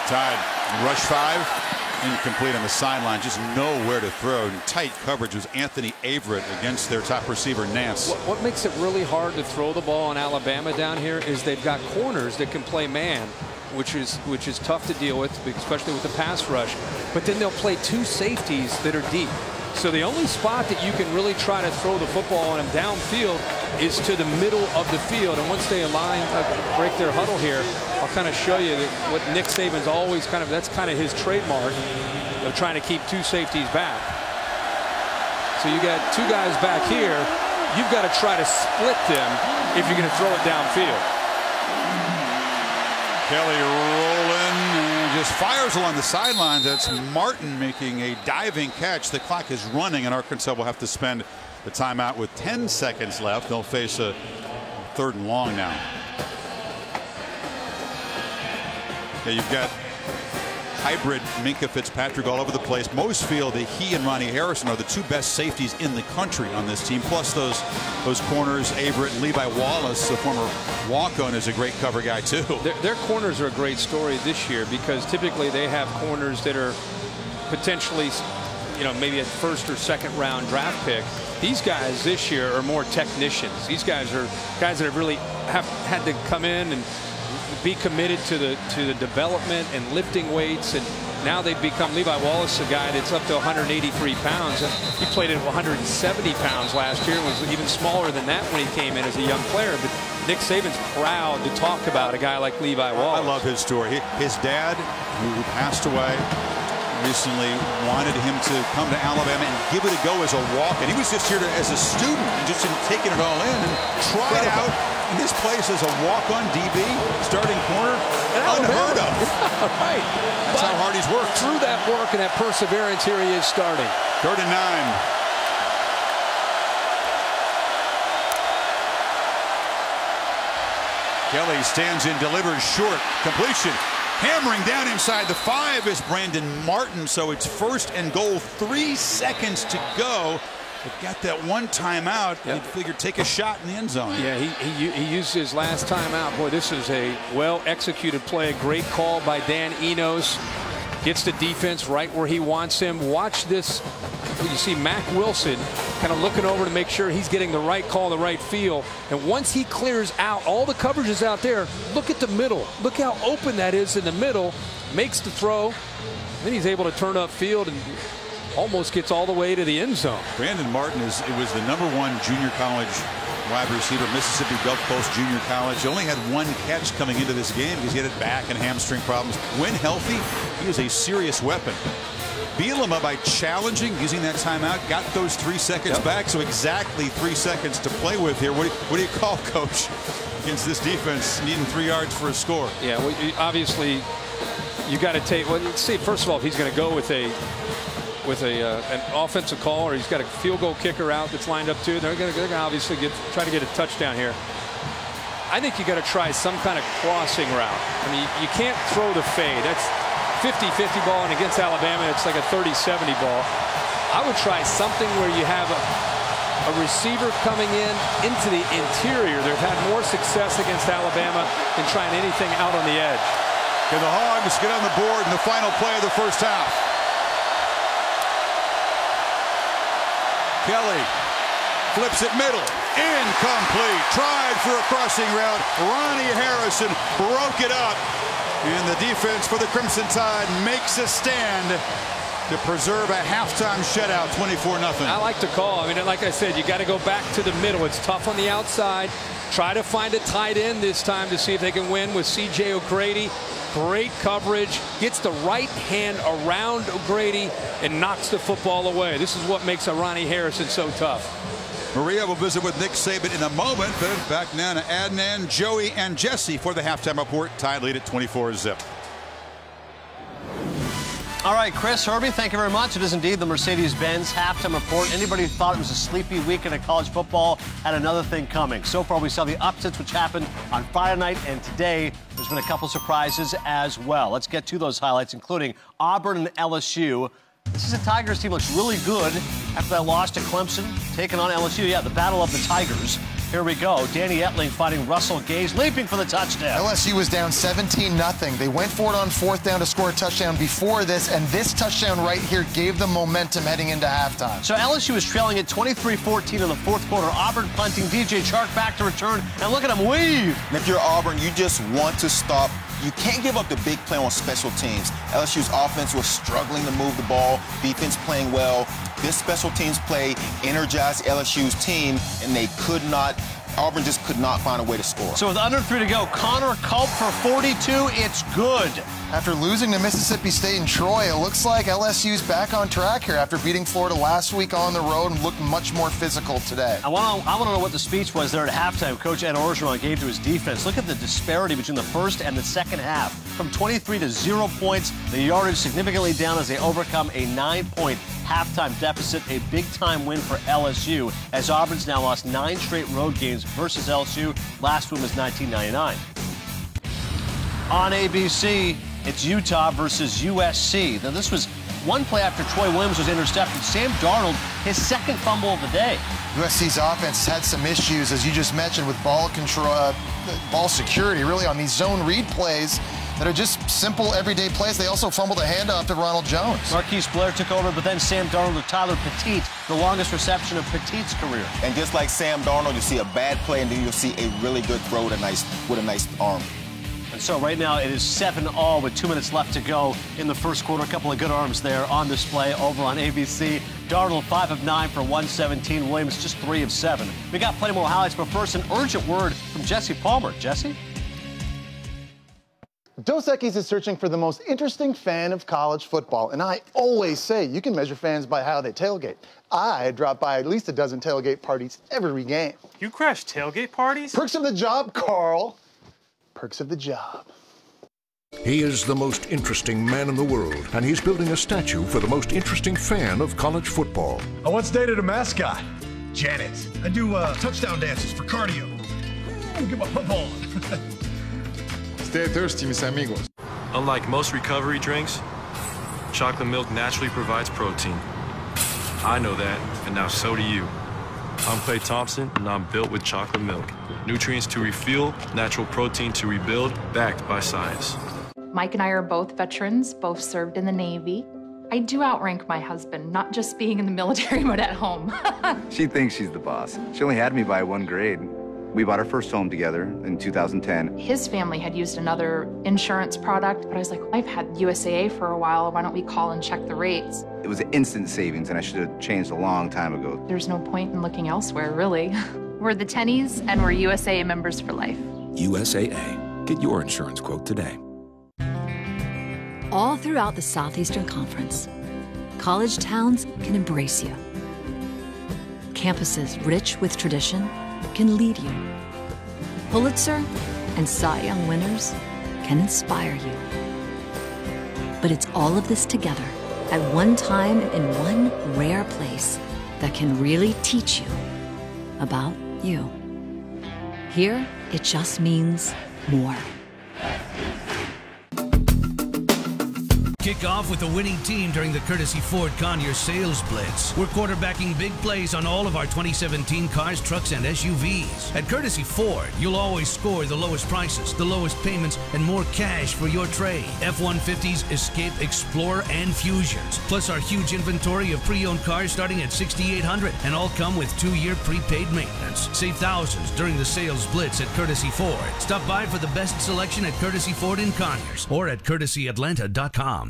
Tied. Rush 5. Incomplete on the sideline, just nowhere to throw. And tight coverage was Anthony Averett against their top receiver, Nance. What makes it really hard to throw the ball in Alabama down here is they've got corners that can play man, which is tough to deal with, especially with the pass rush. But then they'll play 2 safeties that are deep. So the only spot that you can really try to throw the football on them downfield is to the middle of the field. And once they break their huddle here, I'll kind of show you that what Nick Saban's always that's kind of his trademark of trying to keep 2 safeties back. So you got 2 guys back here. You've got to try to split them if you're going to throw it downfield. Kelly rolling and just fires along the sidelines. That's Martin making a diving catch. The clock is running, and Arkansas will have to spend the timeout with 10 seconds left. They'll face a 3rd and long now. Yeah, you've got hybrid Minkah Fitzpatrick all over the place. Most feel that he and Ronnie Harrison are the 2 best safeties in the country on this team. Plus those corners, Averett and Levi Wallace, the former walk-on, is a great cover guy too. Their corners are a great story this year because typically they have corners that are potentially, maybe a 1st or 2nd round draft pick. These guys this year are more technicians. These guys are guys that have really had to come in and be committed to the development and lifting weights, and now they've become Levi Wallace, a guy that's up to 183 pounds. He played at 170 pounds last year and was even smaller than that when he came in as a young player. But Nick Saban's proud to talk about a guy like Levi Wallace. I love his story. His dad, who passed away recently, wanted him to come to Alabama and give it a go as a walk, and he was just here as a student and just taking it all in and tried out in this place as a walk-on DB, starting corner, unheard of. Right. That's how hard he's worked. Through that work and that perseverance, here he is starting. 3rd and 9. Kelly stands in, delivers short, completion. Hammering down inside the 5 is Brandon Martin, so it's 1st and goal, 3 seconds to go. Got that one timeout. He'd figure take a shot in the end zone. Yeah, he used his last timeout. Boy, this is a well-executed play. Great call by Dan Enos. Gets the defense right where he wants him. Watch this. You see Mack Wilson kind of looking over to make sure he's getting the right call, the right feel. And once he clears out, all the coverage is out there. Look at the middle. Look how open that is in the middle. Makes the throw. Then he's able to turn upfield and almost gets all the way to the end zone. Brandon Martin was the #1 junior college wide receiver, Mississippi Gulf Coast Junior College. He only had one catch coming into this game because he had it back and hamstring problems. When healthy, he is a serious weapon. Bielema, by challenging, using that timeout, got those 3 seconds back, so exactly 3 seconds to play with here. What do you call, Coach, against this defense needing 3 yards for a score? Yeah, well, obviously, you got to take. Well, let's see. First of all, if he's going to go with an offensive call, or he's got a field goal kicker out that's lined up too, they're going to obviously try to get a touchdown here. I think you got to try some kind of crossing route. I mean, you can't throw the fade. That's 50-50 ball, and against Alabama, it's like a 30-70 ball. I would try something where you have a receiver coming into the interior. They've had more success against Alabama than trying anything out on the edge. Can the Hogs get on the board in the final play of the first half? Kelly flips it middle. Incomplete. Tried for a crossing route. Ronnie Harrison broke it up. And the defense for the Crimson Tide makes a stand to preserve a halftime shutout, 24-0. I like the call. I mean, like I said, you got to go back to the middle. It's tough on the outside. Try to find a tight end this time to see if they can win with C.J. O'Grady. Great coverage. Gets the right hand around O'Grady and knocks the football away. This is what makes a Ronnie Harrison so tough. Maria will visit with Nick Saban in a moment, but back now to Adnan, Joey, and Jesse for the halftime report. Tide lead at 24-0. All right, Chris, Herbie, thank you very much. It is indeed the Mercedes-Benz halftime report. Anybody who thought it was a sleepy weekend of college football had another thing coming. So far, we saw the upsets which happened on Friday night, and today there's been a couple surprises as well. Let's get to those highlights, including Auburn and LSU. This is a Tigers team looks really good after that loss to Clemson, taking on LSU. Yeah, the battle of the Tigers. Here we go. Danny Etling finding Russell Gage, leaping for the touchdown. LSU was down 17-0. They went for it on 4th down to score a touchdown before this, and this touchdown right here gave them momentum heading into halftime. So LSU is trailing at 23-14 in the 4th quarter. Auburn punting, DJ Chark back to return, and look at him weave. And if you're Auburn, you just want to stop. You can't give up the big play on special teams. LSU's offense was struggling to move the ball, defense playing well. This special teams play energized LSU's team, and they could not, Auburn just could not find a way to score. So with under 3 to go, Connor Culp for 42, it's good. After losing to Mississippi State and Troy, it looks like LSU's back on track here after beating Florida last week on the road and looked much more physical today. I want to know what the speech was there at halftime Coach Ed Orgeron gave to his defense. Look at the disparity between the first and the second half. From 23 to 0 points, the yardage significantly down as they overcome a 9-point halftime deficit, a big-time win for LSU, as Auburn's now lost 9 straight road games versus LSU. Last win was 1999. On ABC, it's Utah versus USC. Now, this was one play after Troy Williams was intercepted. Sam Darnold, his second fumble of the day. USC's offense has had some issues, as you just mentioned, with ball control, ball security, really, on these zone read plays that are just simple, everyday plays. They also fumbled a handoff to Ronald Jones. Marquise Blair took over, but then Sam Darnold to Tyler Petit, the longest reception of Petit's career. And just like Sam Darnold, you see a bad play, and then you'll see a really good throw with a nice arm. And so right now it is 7-all with 2 minutes left to go in the first quarter. A couple of good arms there on display over on ABC. Darnold 5 of 9 for 117. Williams just 3 of 7. We got plenty more highlights, but first an urgent word from Jesse Palmer. Jesse? Dos Equis is searching for the most interesting fan of college football, and I always say you can measure fans by how they tailgate. I drop by at least a dozen tailgate parties every game. You crash tailgate parties? Perks of the job, Carl. Perks of the job. He is the most interesting man in the world, and he's building a statue for the most interesting fan of college football. I once dated a mascot, Janet. I do touchdown dances for cardio. Get my pump on. Stay thirsty, mis amigos. Unlike most recovery drinks, chocolate milk naturally provides protein. I know that, and now so do you. I'm Clay Thompson, and I'm built with chocolate milk. Nutrients to refuel, natural protein to rebuild, backed by science. Mike and I are both veterans, both served in the Navy. I do outrank my husband, not just being in the military, but at home. She thinks she's the boss. She only had me by 1 grade. We bought our first home together in 2010. His family had used another insurance product, but I was like, I've had USAA for a while. Why don't we call and check the rates? It was an instant savings, and I should have changed a long time ago. There's no point in looking elsewhere, really. We're the Tennies, and we're USAA members for life. USAA. Get your insurance quote today. All throughout the Southeastern Conference, college towns can embrace you. Campuses rich with tradition can lead you. Pulitzer and Cy Young winners can inspire you. But it's all of this together at one time in one rare place that can really teach you about you. Here, it just means more. Kick off with a winning team during the Courtesy Ford Conyers Sales Blitz. We're quarterbacking big plays on all of our 2017 cars, trucks, and SUVs. At Courtesy Ford, you'll always score the lowest prices, the lowest payments, and more cash for your trade. F-150s, Escape, Explorer, and Fusions. Plus our huge inventory of pre-owned cars starting at $6,800, and all come with 2-year prepaid maintenance. Save thousands during the Sales Blitz at Courtesy Ford. Stop by for the best selection at Courtesy Ford in Conyers or at CourtesyAtlanta.com.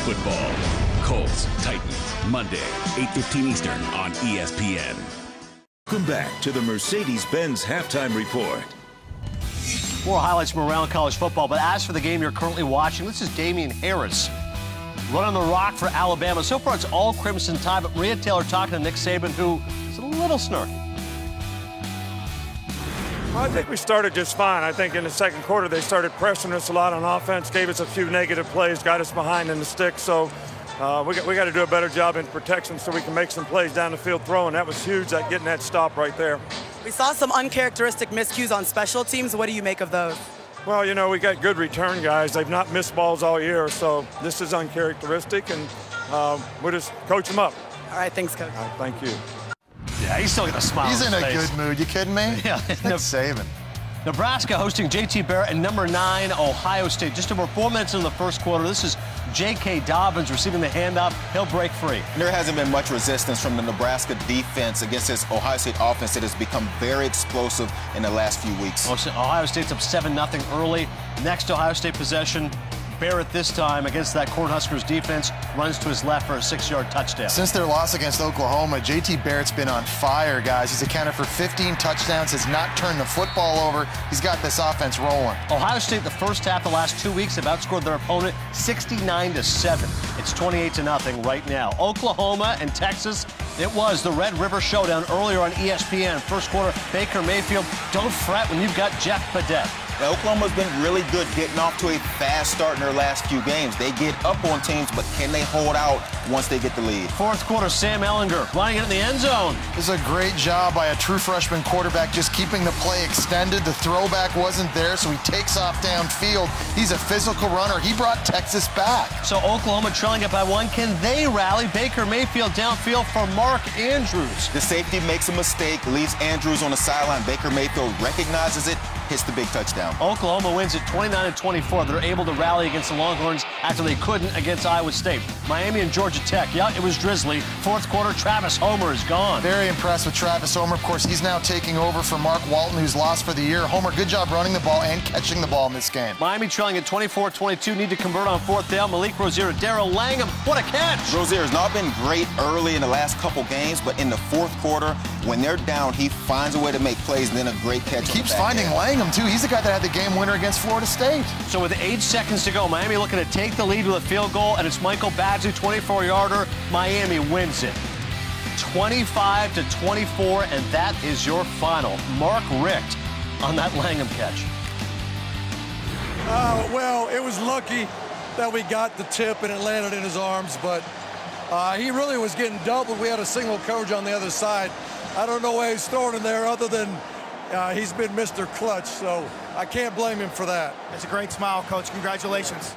Football. Colts, Titans, Monday, 8:15 Eastern on ESPN. Welcome back to the Mercedes-Benz Halftime Report. More highlights from around college football, but as for the game you're currently watching, this is Damien Harris running the rock for Alabama. So far, it's all Crimson Tide, but Maria Taylor talking to Nick Saban, who is a little snarky. I think we started just fine. I think in the second quarter they started pressuring us a lot on offense, gave us a few negative plays, got us behind in the stick. So we got to do a better job in protection so we can make some plays down the field throwing. That was huge, getting that stop right there. We saw some uncharacteristic miscues on special teams. What do you make of those? Well, you know, we got good return guys. They've not missed balls all year, so this is uncharacteristic, and we'll just coach them up. All right, thanks, Coach. Thank you. Yeah, he's still got a smile He's on his in a face. good mood. You kidding me? Yeah. Nick Saban. Nebraska hosting J.T. Barrett and number 9, Ohio State. Just over 4 minutes into the first quarter. This is J.K. Dobbins receiving the handoff. He'll break free. There hasn't been much resistance from the Nebraska defense against this Ohio State offense that has become very explosive in the last few weeks. Ohio State's up 7-0 early. Next Ohio State possession, Barrett this time against that Cornhuskers defense runs to his left for a 6-yard touchdown. Since their loss against Oklahoma, J.T. Barrett's been on fire, guys. He's accounted for 15 touchdowns, has not turned the football over. He's got this offense rolling. Ohio State, the first half, the last 2 weeks, have outscored their opponent 69-7. It's 28-0 right now. Oklahoma and Texas, it was the Red River Showdown earlier on ESPN. First quarter, Baker Mayfield, don't fret when you've got Jeff Badette. Now, Oklahoma's been really good getting off to a fast start in their last few games. They get up on teams, but can they hold out once they get the lead? Fourth quarter, Sam Ehlinger running it in the end zone. This is a great job by a true freshman quarterback just keeping the play extended. The throwback wasn't there, so he takes off downfield. He's a physical runner. He brought Texas back. So Oklahoma trailing it by 1. Can they rally? Baker Mayfield downfield for Mark Andrews. The safety makes a mistake, leaves Andrews on the sideline. Baker Mayfield recognizes it, hits the big touchdown. Oklahoma wins it 29-24. They're able to rally against the Longhorns after they couldn't against Iowa State. Miami and Georgia Tech. Yeah, it was drizzly. Fourth quarter, Travis Homer is gone. Very impressed with Travis Homer. Of course, he's now taking over for Mark Walton, who's lost for the year. Homer, good job running the ball and catching the ball in this game. Miami trailing at 24-22. Need to convert on fourth down. Malik Rozier, Darrell Langham. What a catch! Rozier has not been great early in the last couple games, but in the fourth quarter, when they're down, he finds a way to make plays and then a great catch. He keeps finding Langham, too. He's the guy that had the game winner against Florida State. So with 8 seconds to go, Miami looking to take the lead with a field goal, and it's Michael Badzu, 24-yarder. Miami wins it 25-24, and that is your final. Mark Richt on that Langham catch. Well, it was lucky that we got the tip and it landed in his arms, but he really was getting doubled. We had a single coverage on the other side. I don't know why he's throwing in there other than he's been Mr. Clutch, so I can't blame him for that. It's a great smile, Coach. Congratulations.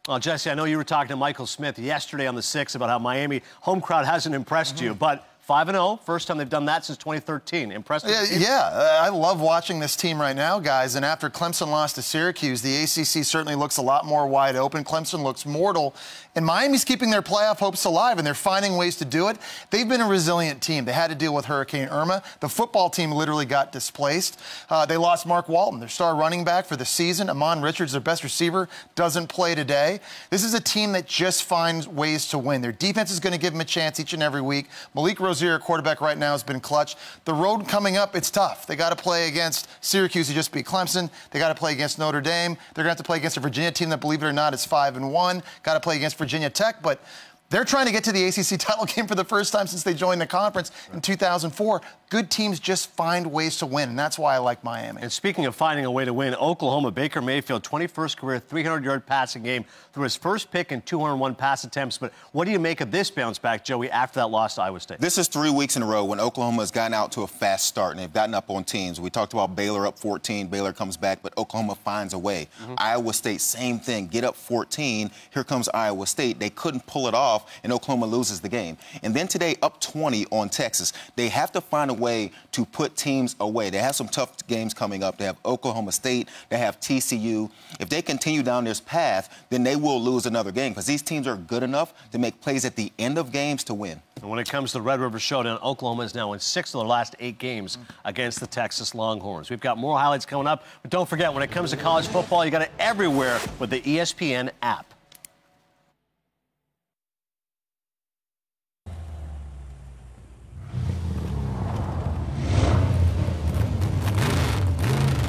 Well, Jesse, I know you were talking to Michael Smith yesterday on the 6 about how Miami home crowd hasn't impressed you, but 5-0, first time they've done that since 2013. Impressive. Yeah, I love watching this team right now, guys. And after Clemson lost to Syracuse, the ACC certainly looks a lot more wide open. Clemson looks mortal. And Miami's keeping their playoff hopes alive, and they're finding ways to do it. They've been a resilient team. They had to deal with Hurricane Irma. The football team literally got displaced. They lost Mark Walton, their star running back for the season. Amon Richards, their best receiver, doesn't play today. This is a team that just finds ways to win. Their defense is going to give them a chance each and every week. Malik Rozier, quarterback right now, has been clutch. The road coming up, it's tough. They got to play against Syracuse, who just beat Clemson. They got to play against Notre Dame. They're going to have to play against a Virginia team that, believe it or not, is 5-1. Got to play against Virginia Tech, but they're trying to get to the ACC title game for the first time since they joined the conference in 2004. Good teams just find ways to win, and that's why I like Miami. And speaking of finding a way to win, Oklahoma, Baker Mayfield, 21st career 300-yard passing game through his first pick and 201 pass attempts. But what do you make of this bounce back, Joey, after that loss to Iowa State? This is 3 weeks in a row when Oklahoma has gotten out to a fast start, and they've gotten up on teams. We talked about Baylor up 14. Baylor comes back, but Oklahoma finds a way. Iowa State, same thing. Get up 14. Here comes Iowa State. They couldn't pull it off, and Oklahoma loses the game. And then today, up 20 on Texas. They have to find a way to put teams away. They have some tough games coming up. They have Oklahoma State. They have TCU. If they continue down this path, then they will lose another game because these teams are good enough to make plays at the end of games to win. And when it comes to the Red River Showdown, Oklahoma is now in 6 of their last 8 games against the Texas Longhorns. We've got more highlights coming up, but don't forget, when it comes to college football, you got it everywhere with the ESPN app.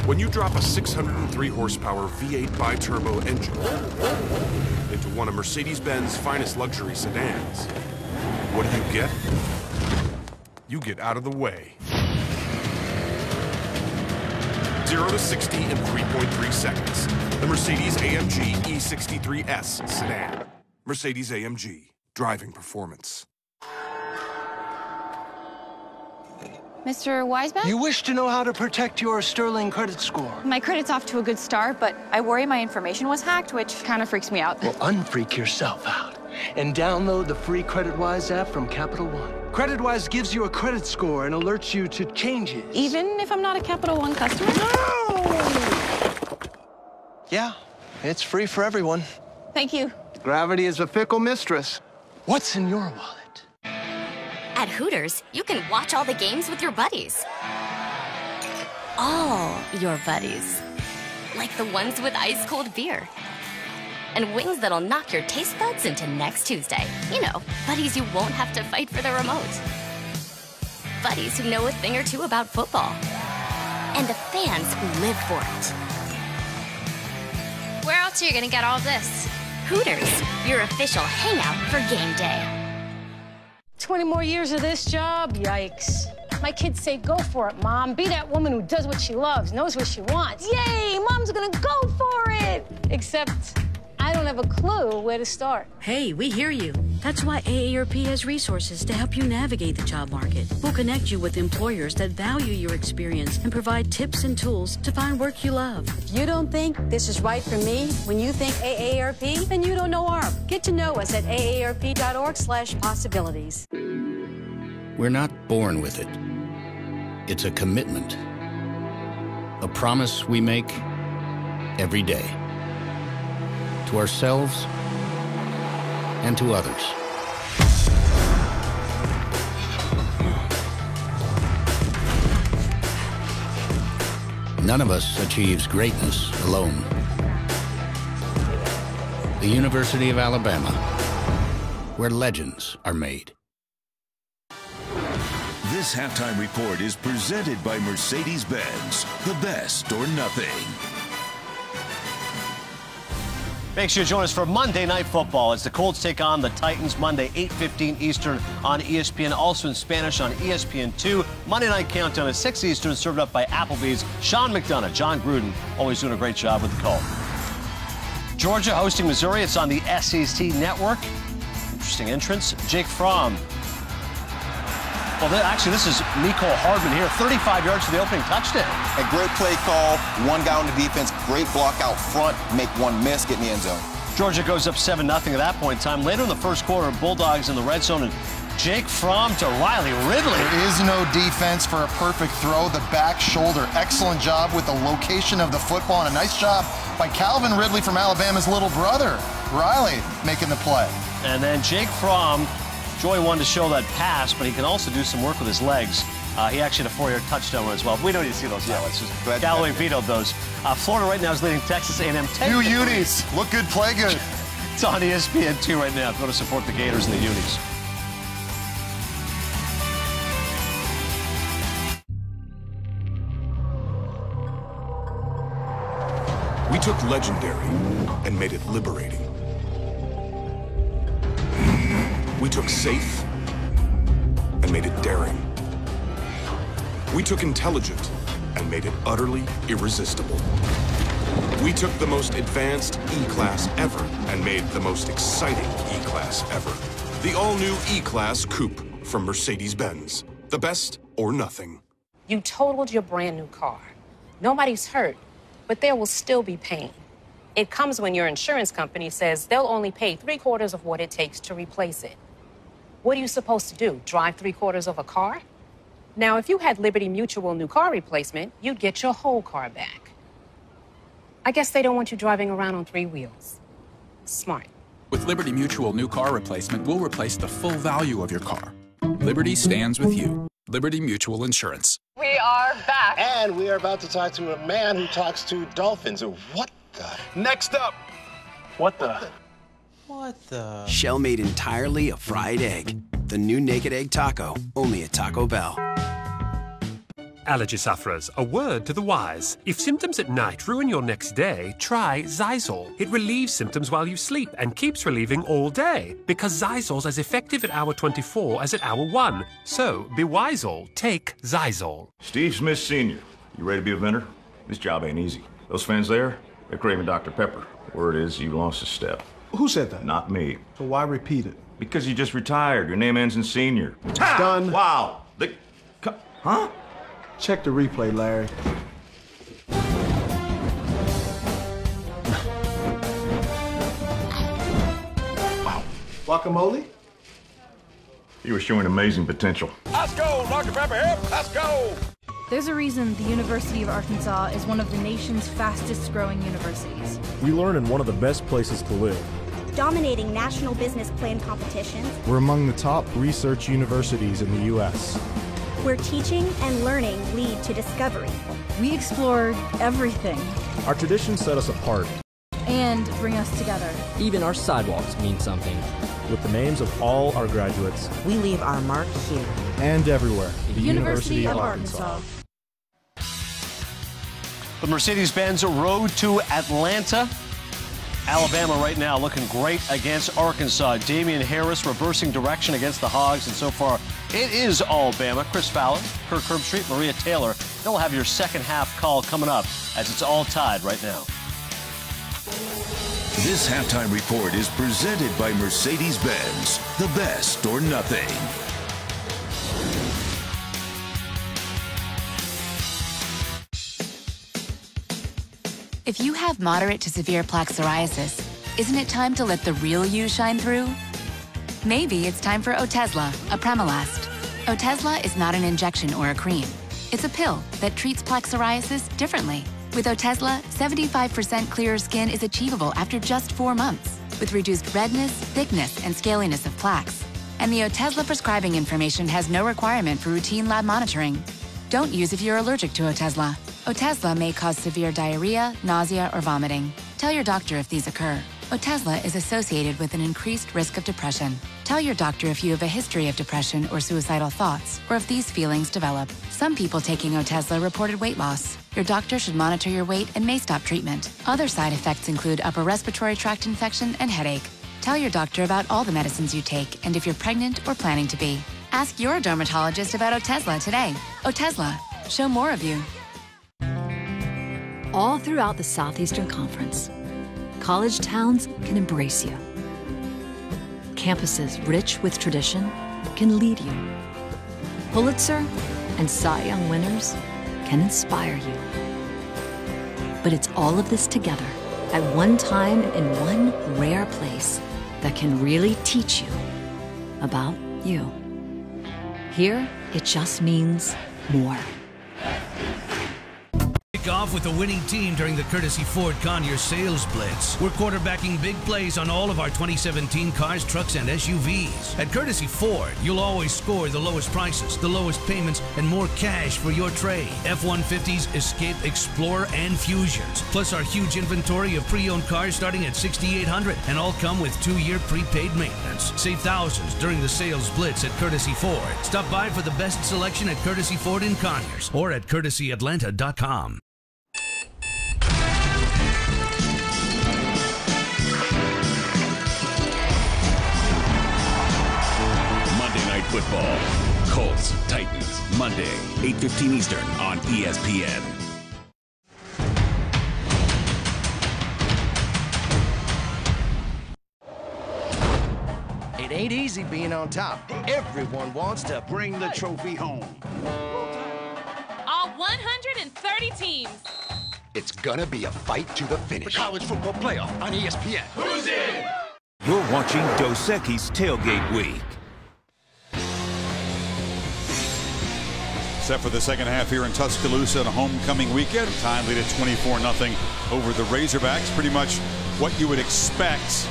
When you drop a 603 horsepower V8 bi-turbo engine into one of Mercedes-Benz finest luxury sedans, what do you get? You get out of the way. 0 to 60 in 3.3 seconds. The Mercedes-AMG E63S sedan. Mercedes-AMG, driving performance. Mr. Weisbach? You wish to know how to protect your Sterling credit score. My credit's off to a good start, but I worry my information was hacked, which kind of freaks me out. Well, unfreak yourself out and download the free CreditWise app from Capital One. CreditWise gives you a credit score and alerts you to changes. Even if I'm not a Capital One customer? No! Yeah, it's free for everyone. Thank you. Gravity is a fickle mistress. What's in your wallet? At Hooters, you can watch all the games with your buddies. All your buddies. Like the ones with ice-cold beer. And wings that'll knock your taste buds into next Tuesday. You know, buddies you won't have to fight for the remote. Buddies who know a thing or two about football. And the fans who live for it. Where else are you gonna get all this? Hooters, your official hangout for game day. 20 more years of this job? Yikes. My kids say, go for it, Mom. Be that woman who does what she loves, knows what she wants. Yay, Mom's gonna go for it! Except I don't have a clue where to start. Hey, we hear you. That's why AARP has resources to help you navigate the job market. We'll connect you with employers that value your experience and provide tips and tools to find work you love. If you don't think this is right for me when you think AARP, then you don't know ARP. Get to know us at aarp.org/possibilities. We're not born with it. It's a commitment. A promise we make every day. To ourselves and to others. None of us achieves greatness alone. The University of Alabama, where legends are made. This halftime report is presented by Mercedes-Benz, the best or nothing. Make sure you join us for Monday Night Football as the Colts take on the Titans Monday, 8:15 Eastern on ESPN, also in Spanish on ESPN2. Monday Night Countdown at 6 Eastern, served up by Applebee's. Sean McDonough, John Gruden, always doing a great job with the call. Georgia hosting Missouri. It's on the SEC Network. Interesting entrance. Jake Fromm. Well, actually, this is Mecole Hardman here. 35 yards for the opening touchdown. A great play call. One guy on the defense. Great block out front. Make one miss. Get in the end zone. Georgia goes up 7-0 at that point in time. Later in the first quarter, Bulldogs in the red zone. And Jake Fromm to Riley Ridley. There is no defense for a perfect throw. The back shoulder. Excellent job with the location of the football. And a nice job by Calvin Ridley from Alabama's little brother, Riley, making the play. And then Jake Fromm, Joy wanted to show that pass, but he can also do some work with his legs. He actually had a 4-yard touchdown run as well. We don't need to see those highlights. Just Galloway vetoed those. Florida right now is leading Texas A&M 10. You Unis. Look good, play good. It's on ESPN2 right now. Go to support the Gators and the Unis. We took legendary and made it liberating. We took safe and made it daring. We took intelligent and made it utterly irresistible. We took the most advanced E-Class ever and made the most exciting E-Class ever. The all-new E-Class Coupe from Mercedes-Benz. The best or nothing. You totaled your brand new car. Nobody's hurt, but there will still be pain. It comes when your insurance company says they'll only pay 3/4 of what it takes to replace it. What are you supposed to do, drive 3/4 of a car? Now, if you had Liberty Mutual new car replacement, you'd get your whole car back. I guess they don't want you driving around on 3 wheels. Smart. With Liberty Mutual new car replacement, we'll replace the full value of your car. Liberty stands with you. Liberty Mutual Insurance. We are back. And we are about to talk to a man who talks to dolphins. What the? Next up. What the? What the? Shell made entirely of fried egg. The new Naked Egg Taco, only at Taco Bell. Allergy sufferers, a word to the wise. If symptoms at night ruin your next day, try Zysol. It relieves symptoms while you sleep and keeps relieving all day. Because Zysol's as effective at hour 24 as at hour 1. So, be wise-all. Take Zysol. Steve Smith Sr., you ready to be a vendor? This job ain't easy. Those fans there, they're craving Dr. Pepper. Word is you lost a step. Who said that? Not me. So why repeat it? Because you just retired. Your name ends in senior. Done. Wow. Huh? Check the replay, Larry. Wow. Guacamole? You were showing amazing potential. Let's go, Dr. Pepper, hip. Let's go. There's a reason the University of Arkansas is one of the nation's fastest growing universities. We learn in one of the best places to live. Dominating national business plan competitions. We're among the top research universities in the U.S. Where teaching and learning lead to discovery. We explore everything. Our traditions set us apart. And bring us together. Even our sidewalks mean something. With the names of all our graduates. We leave our mark here. And everywhere. The University of Arkansas. The Mercedes-Benz Road to Atlanta. Alabama right now looking great against Arkansas. Damian Harris reversing direction against the Hogs, and so far it is all Bama. Chris Fowler, Kirk Herbstreit, Maria Taylor. Then we'll have your second half call coming up as it's all tied right now. This halftime report is presented by Mercedes-Benz, the best or nothing. If you have moderate to severe plaque psoriasis, isn't it time to let the real you shine through? Maybe it's time for Otezla, Apremilast. Otezla is not an injection or a cream. It's a pill that treats plaque psoriasis differently. With Otezla, 75% clearer skin is achievable after just 4 months, with reduced redness, thickness, and scaliness of plaques. And the Otezla prescribing information has no requirement for routine lab monitoring. Don't use if you're allergic to Otezla. Otezla may cause severe diarrhea, nausea, or vomiting. Tell your doctor if these occur. Otezla is associated with an increased risk of depression. Tell your doctor if you have a history of depression or suicidal thoughts, or if these feelings develop. Some people taking Otezla reported weight loss. Your doctor should monitor your weight and may stop treatment. Other side effects include upper respiratory tract infection and headache. Tell your doctor about all the medicines you take and if you're pregnant or planning to be. Ask your dermatologist about Otezla today. Otezla, show more of you. All throughout the Southeastern Conference, college towns can embrace you. Campuses rich with tradition can lead you. Pulitzer and Cy Young winners can inspire you. But it's all of this together at one time in one rare place that can really teach you about you. Here, it just means more. Off with a winning team during the Courtesy Ford Conyers Sales Blitz. We're quarterbacking big plays on all of our 2017 cars, trucks, and SUVs. At Courtesy Ford, you'll always score the lowest prices, the lowest payments, and more cash for your trade. F-150s, Escape, Explorer, and Fusions. Plus our huge inventory of pre-owned cars starting at $6,800, and all come with 2-year prepaid maintenance. Save thousands during the Sales Blitz at Courtesy Ford. Stop by for the best selection at Courtesy Ford in Conyers or at CourtesyAtlanta.com. Football. Colts, Titans, Monday, 8:15 Eastern on ESPN. It ain't easy being on top. Everyone wants to bring the trophy home. All 130 teams. It's gonna be a fight to the finish. The college football playoff on ESPN. Who's in? You're watching Dos Equis Tailgate Week. Set for the second half here in Tuscaloosa on a homecoming weekend. Time lead at 24-0 over the Razorbacks. Pretty much what you would expect.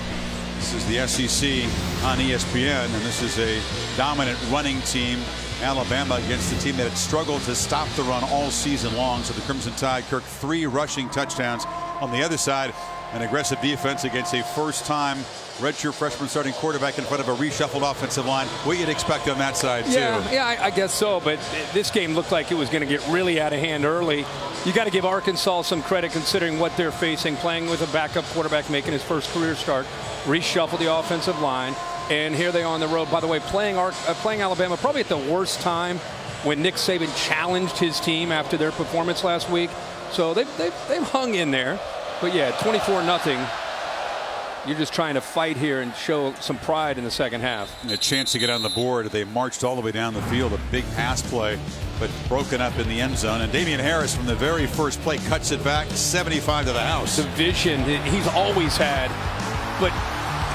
This is the SEC on ESPN, and this is a dominant running team. Alabama against the team that had struggled to stop the run all season long. So the Crimson Tide, Kirk, 3 rushing touchdowns. On the other side, an aggressive defense against a first-time redshirt freshman starting quarterback in front of a reshuffled offensive line. What you'd expect on that side, too. Yeah, I guess so. But this game looked like it was going to get really out of hand early. You got to give Arkansas some credit considering what they're facing, playing with a backup quarterback making his first career start, reshuffle the offensive line, and here they are on the road. By the way, playing Alabama probably at the worst time when Nick Saban challenged his team after their performance last week. So they've hung in there. But yeah, 24-0. You're just trying to fight here and show some pride in the second half. A chance to get on the board. They marched all the way down the field. A big pass play, but broken up in the end zone. And Damian Harris from the very first play cuts it back 75 to the house. The vision he's always had. But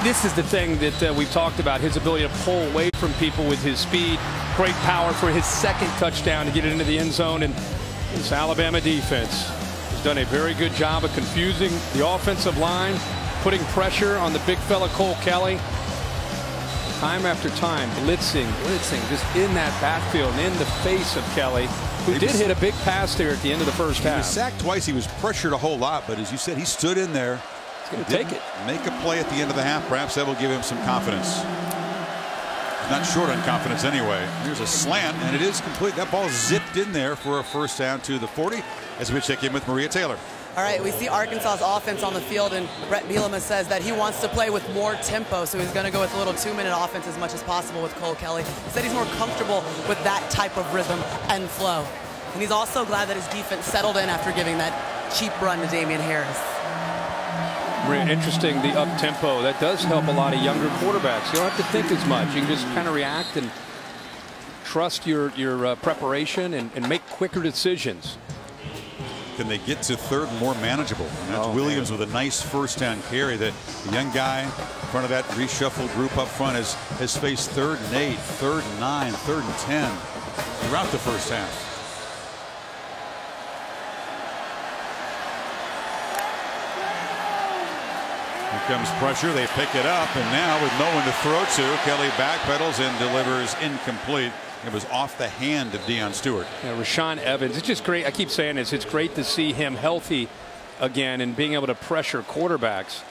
this is the thing that we've talked about, his ability to pull away from people with his speed. Great power for his second touchdown to get it into the end zone. And this Alabama defense has done a very good job of confusing the offensive line, putting pressure on the big fella Cole Kelly. Time after time, blitzing, just in that backfield and in the face of Kelly, who did hit a big pass there at the end of the first half. He was sacked twice. He was pressured a whole lot, but as you said, he stood in there. He's going to take it. Make a play at the end of the half. Perhaps that will give him some confidence. He's not short on confidence anyway. Here's a slant, and it is complete. That ball zipped in there for a first down to the 40 as we check in with Maria Taylor. All right, we see Arkansas's offense on the field, and Brett Bielema says that he wants to play with more tempo, so he's going to go with a little 2-minute offense as much as possible with Cole Kelly. He said he's more comfortable with that type of rhythm and flow. And he's also glad that his defense settled in after giving that cheap run to Damian Harris. Interesting, the up-tempo. That does help a lot of younger quarterbacks. You don't have to think as much. You can just kind of react and trust your preparation and make quicker decisions. Can they get to third more manageable? And that's Williams with a nice first down carry. The young guy in front of that reshuffled group up front has faced 3rd and 8, 3rd and 9, 3rd and 10 throughout the first half. Here comes pressure. They pick it up, and now with no one to throw to, Kelly backpedals and delivers incomplete. It was off the hand of Deion Stewart. Yeah, Rashaan Evans, it's just great. I keep saying this. It's great to see him healthy again and being able to pressure quarterbacks.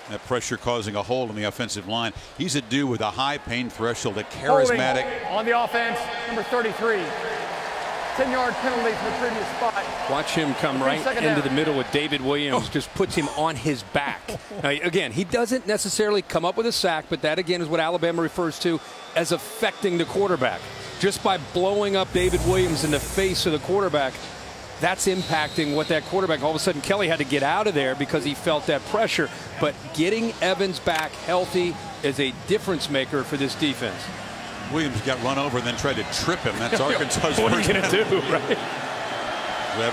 That pressure causing a hole in the offensive line. He's a dude with a high pain threshold, a charismatic. Holding on the offense, number 33. 10-yard penalty for the previous spot. Watch him come right into the middle with David Williams. Just puts him on his back. Now, again, he doesn't necessarily come up with a sack, but that again is what Alabama refers to as affecting the quarterback. Just by blowing up David Williams in the face of the quarterback, that's impacting what that quarterback. All of a sudden, Kelly had to get out of there because he felt that pressure. But getting Evans back healthy is a difference maker for this defense. Williams got run over and then tried to trip him. That's Arkansas's What are you going to do, right?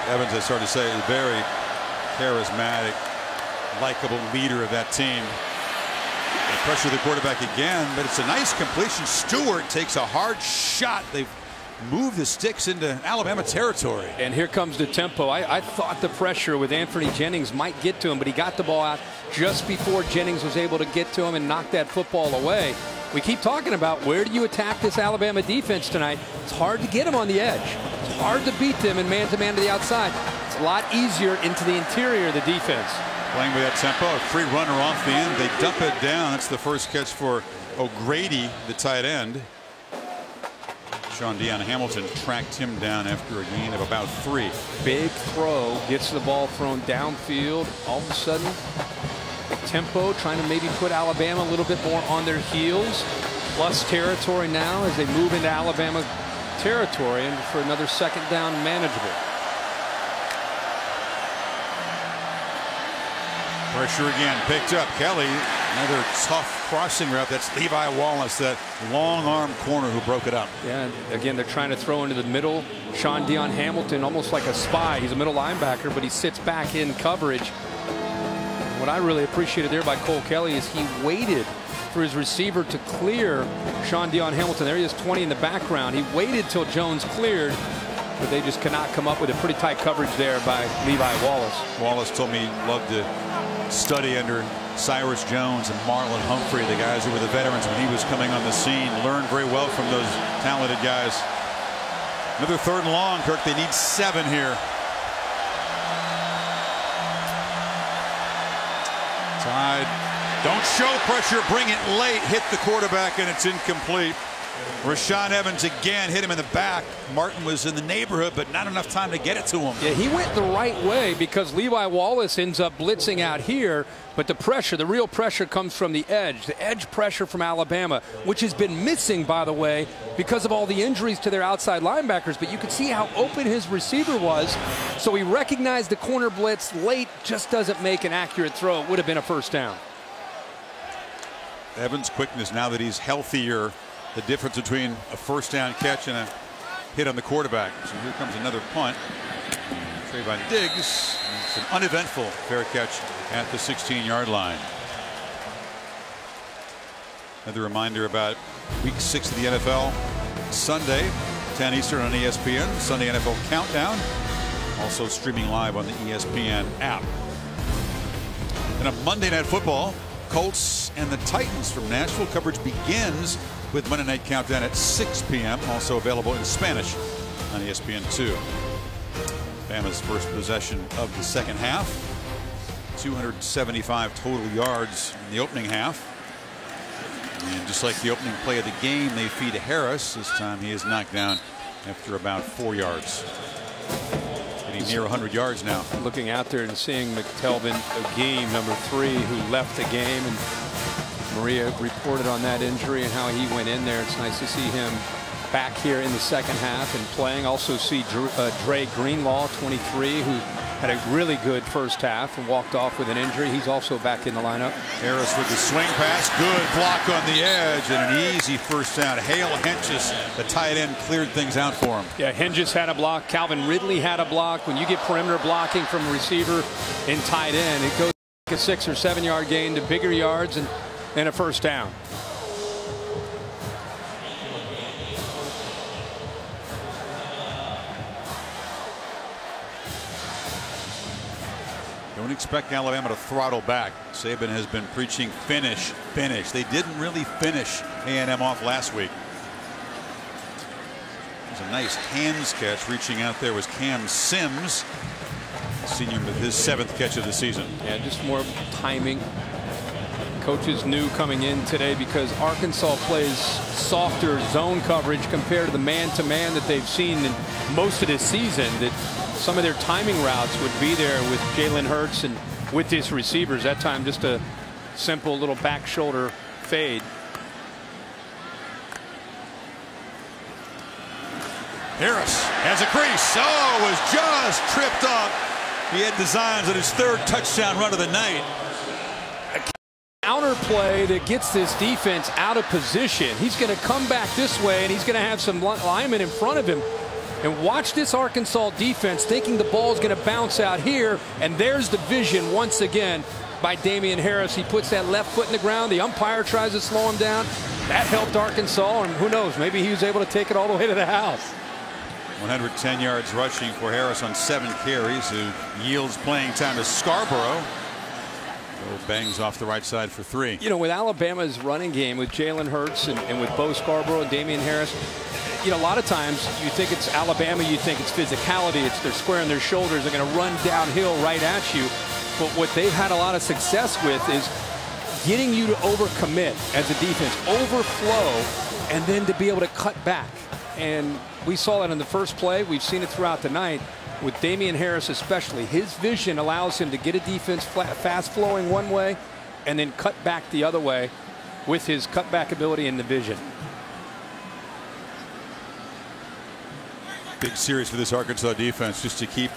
Evans, I started to say, is a very charismatic, likable leader of that team. They pressure the quarterback again, but it's a nice completion. Stewart takes a hard shot. They've moved the sticks into Alabama territory. And here comes the tempo. I thought the pressure with Anthony Jennings might get to him, but he got the ball out just before Jennings was able to get to him and knock that football away. We keep talking about where do you attack this Alabama defense tonight. It's hard to get them on the edge. It's hard to beat them in man-to-man to the outside. It's a lot easier into the interior of the defense. Playing with that tempo, a free runner off the end. They dump it down. That's the first catch for O'Grady, the tight end. Sean Deion Hamilton tracked him down after a gain of about 3. Big throw, gets the ball thrown downfield. All of a sudden, tempo, trying to maybe put Alabama a little bit more on their heels. Plus territory now as they move into Alabama territory, and for another second down, manageable. Pressure again, picked up. Kelly, another tough crossing route. That's Levi Wallace, that long arm corner who broke it up. Yeah, again, they're trying to throw into the middle. Sean Deion Hamilton, almost like a spy. He's a middle linebacker, but he sits back in coverage. What I really appreciated there by Cole Kelly is he waited for his receiver to clear Sean Deion Hamilton. There he is, 20 in the background. He waited till Jones cleared, but they just cannot come up with a pretty tight coverage there by Levi Wallace. Wallace told me he loved to study under Cyrus Jones and Marlon Humphrey, the guys who were the veterans when he was coming on the scene. Learned very well from those talented guys. Another 3rd and long, Kirk. They need 7 here. Tide. Don't show pressure. Bring it late. Hit the quarterback, and it's incomplete. Rashaan Evans again hit him in the back. Martin was in the neighborhood, but not enough time to get it to him. Yeah, he went the right way because Levi Wallace ends up blitzing out here, but the pressure, the real pressure comes from the edge pressure from Alabama, which has been missing, by the way, because of all the injuries to their outside linebackers. But you could see how open his receiver was, so he recognized the corner blitz late, just doesn't make an accurate throw. It would have been a first down. Evans' quickness now that he's healthier. The difference between a first down catch and a hit on the quarterback. So here comes another punt. Trayvon Diggs. It's an uneventful fair catch at the 16-yard line. Another reminder about week 6 of the NFL. Sunday, 10 Eastern on ESPN. Sunday NFL Countdown. Also streaming live on the ESPN app. And on Monday Night Football, Colts and the Titans from Nashville. Coverage begins with Monday Night Countdown at 6 p.m. Also available in Spanish on ESPN2. Bama's first possession of the second half. 275 total yards in the opening half. And just like the opening play of the game, they feed Harris. This time he is knocked down after about 4 yards. Getting near 100 yards now. Looking out there and seeing McTelvin, a game number 3, who left the game, and Maria reported on that injury and how he went in there. It's nice to see him back here in the second half and playing. Also see Dre Greenlaw, 23, who had a really good first half and walked off with an injury. He's also back in the lineup. Harris with the swing pass. Good block on the edge and an easy first down. Hale Hentges, the tight end, cleared things out for him. Yeah, Hentges had a block. Calvin Ridley had a block. When you get perimeter blocking from a receiver and tight end, it goes a 6 or 7 yard gain to bigger yards and a first down. Don't expect Alabama to throttle back. Saban has been preaching finish, finish. They didn't really finish A&M off last week. It was a nice hands catch. Reaching out there was Cam Sims, senior, with his 7th catch of the season. Yeah, just more timing. Coaches knew coming in today because Arkansas plays softer zone coverage compared to the man-to-man that they've seen in most of this season, that some of their timing routes would be there with Jalen Hurts and with his receivers. That time just a simple little back shoulder fade. Harris has a crease. Oh, was just tripped up. He had designs on his third touchdown run of the night. Counter play that gets this defense out of position. He's going to come back this way, and he's going to have some linemen in front of him. And watch this Arkansas defense thinking the ball is going to bounce out here, and there's the vision once again by Damien Harris. He puts that left foot in the ground. The umpire tries to slow him down. That helped Arkansas, and who knows, maybe he was able to take it all the way to the house. 110 yards rushing for Harris on 7 carries, who yields playing time to Scarborough. Bangs off the right side for 3. You know, with Alabama's running game, with Jalen Hurts and with Bo Scarborough and Damien Harris, you know, a lot of times you think it's Alabama, you think it's physicality, it's they're squaring their shoulders, they're going to run downhill right at you. But what they've had a lot of success with is getting you to overcommit as a defense, overflow, and then to be able to cut back. And we saw that in the first play. We've seen it throughout the night. With Damien Harris especially, his vision allows him to get a defense fast flowing one way and then cut back the other way with his cutback ability and the vision. Big series for this Arkansas defense just to keep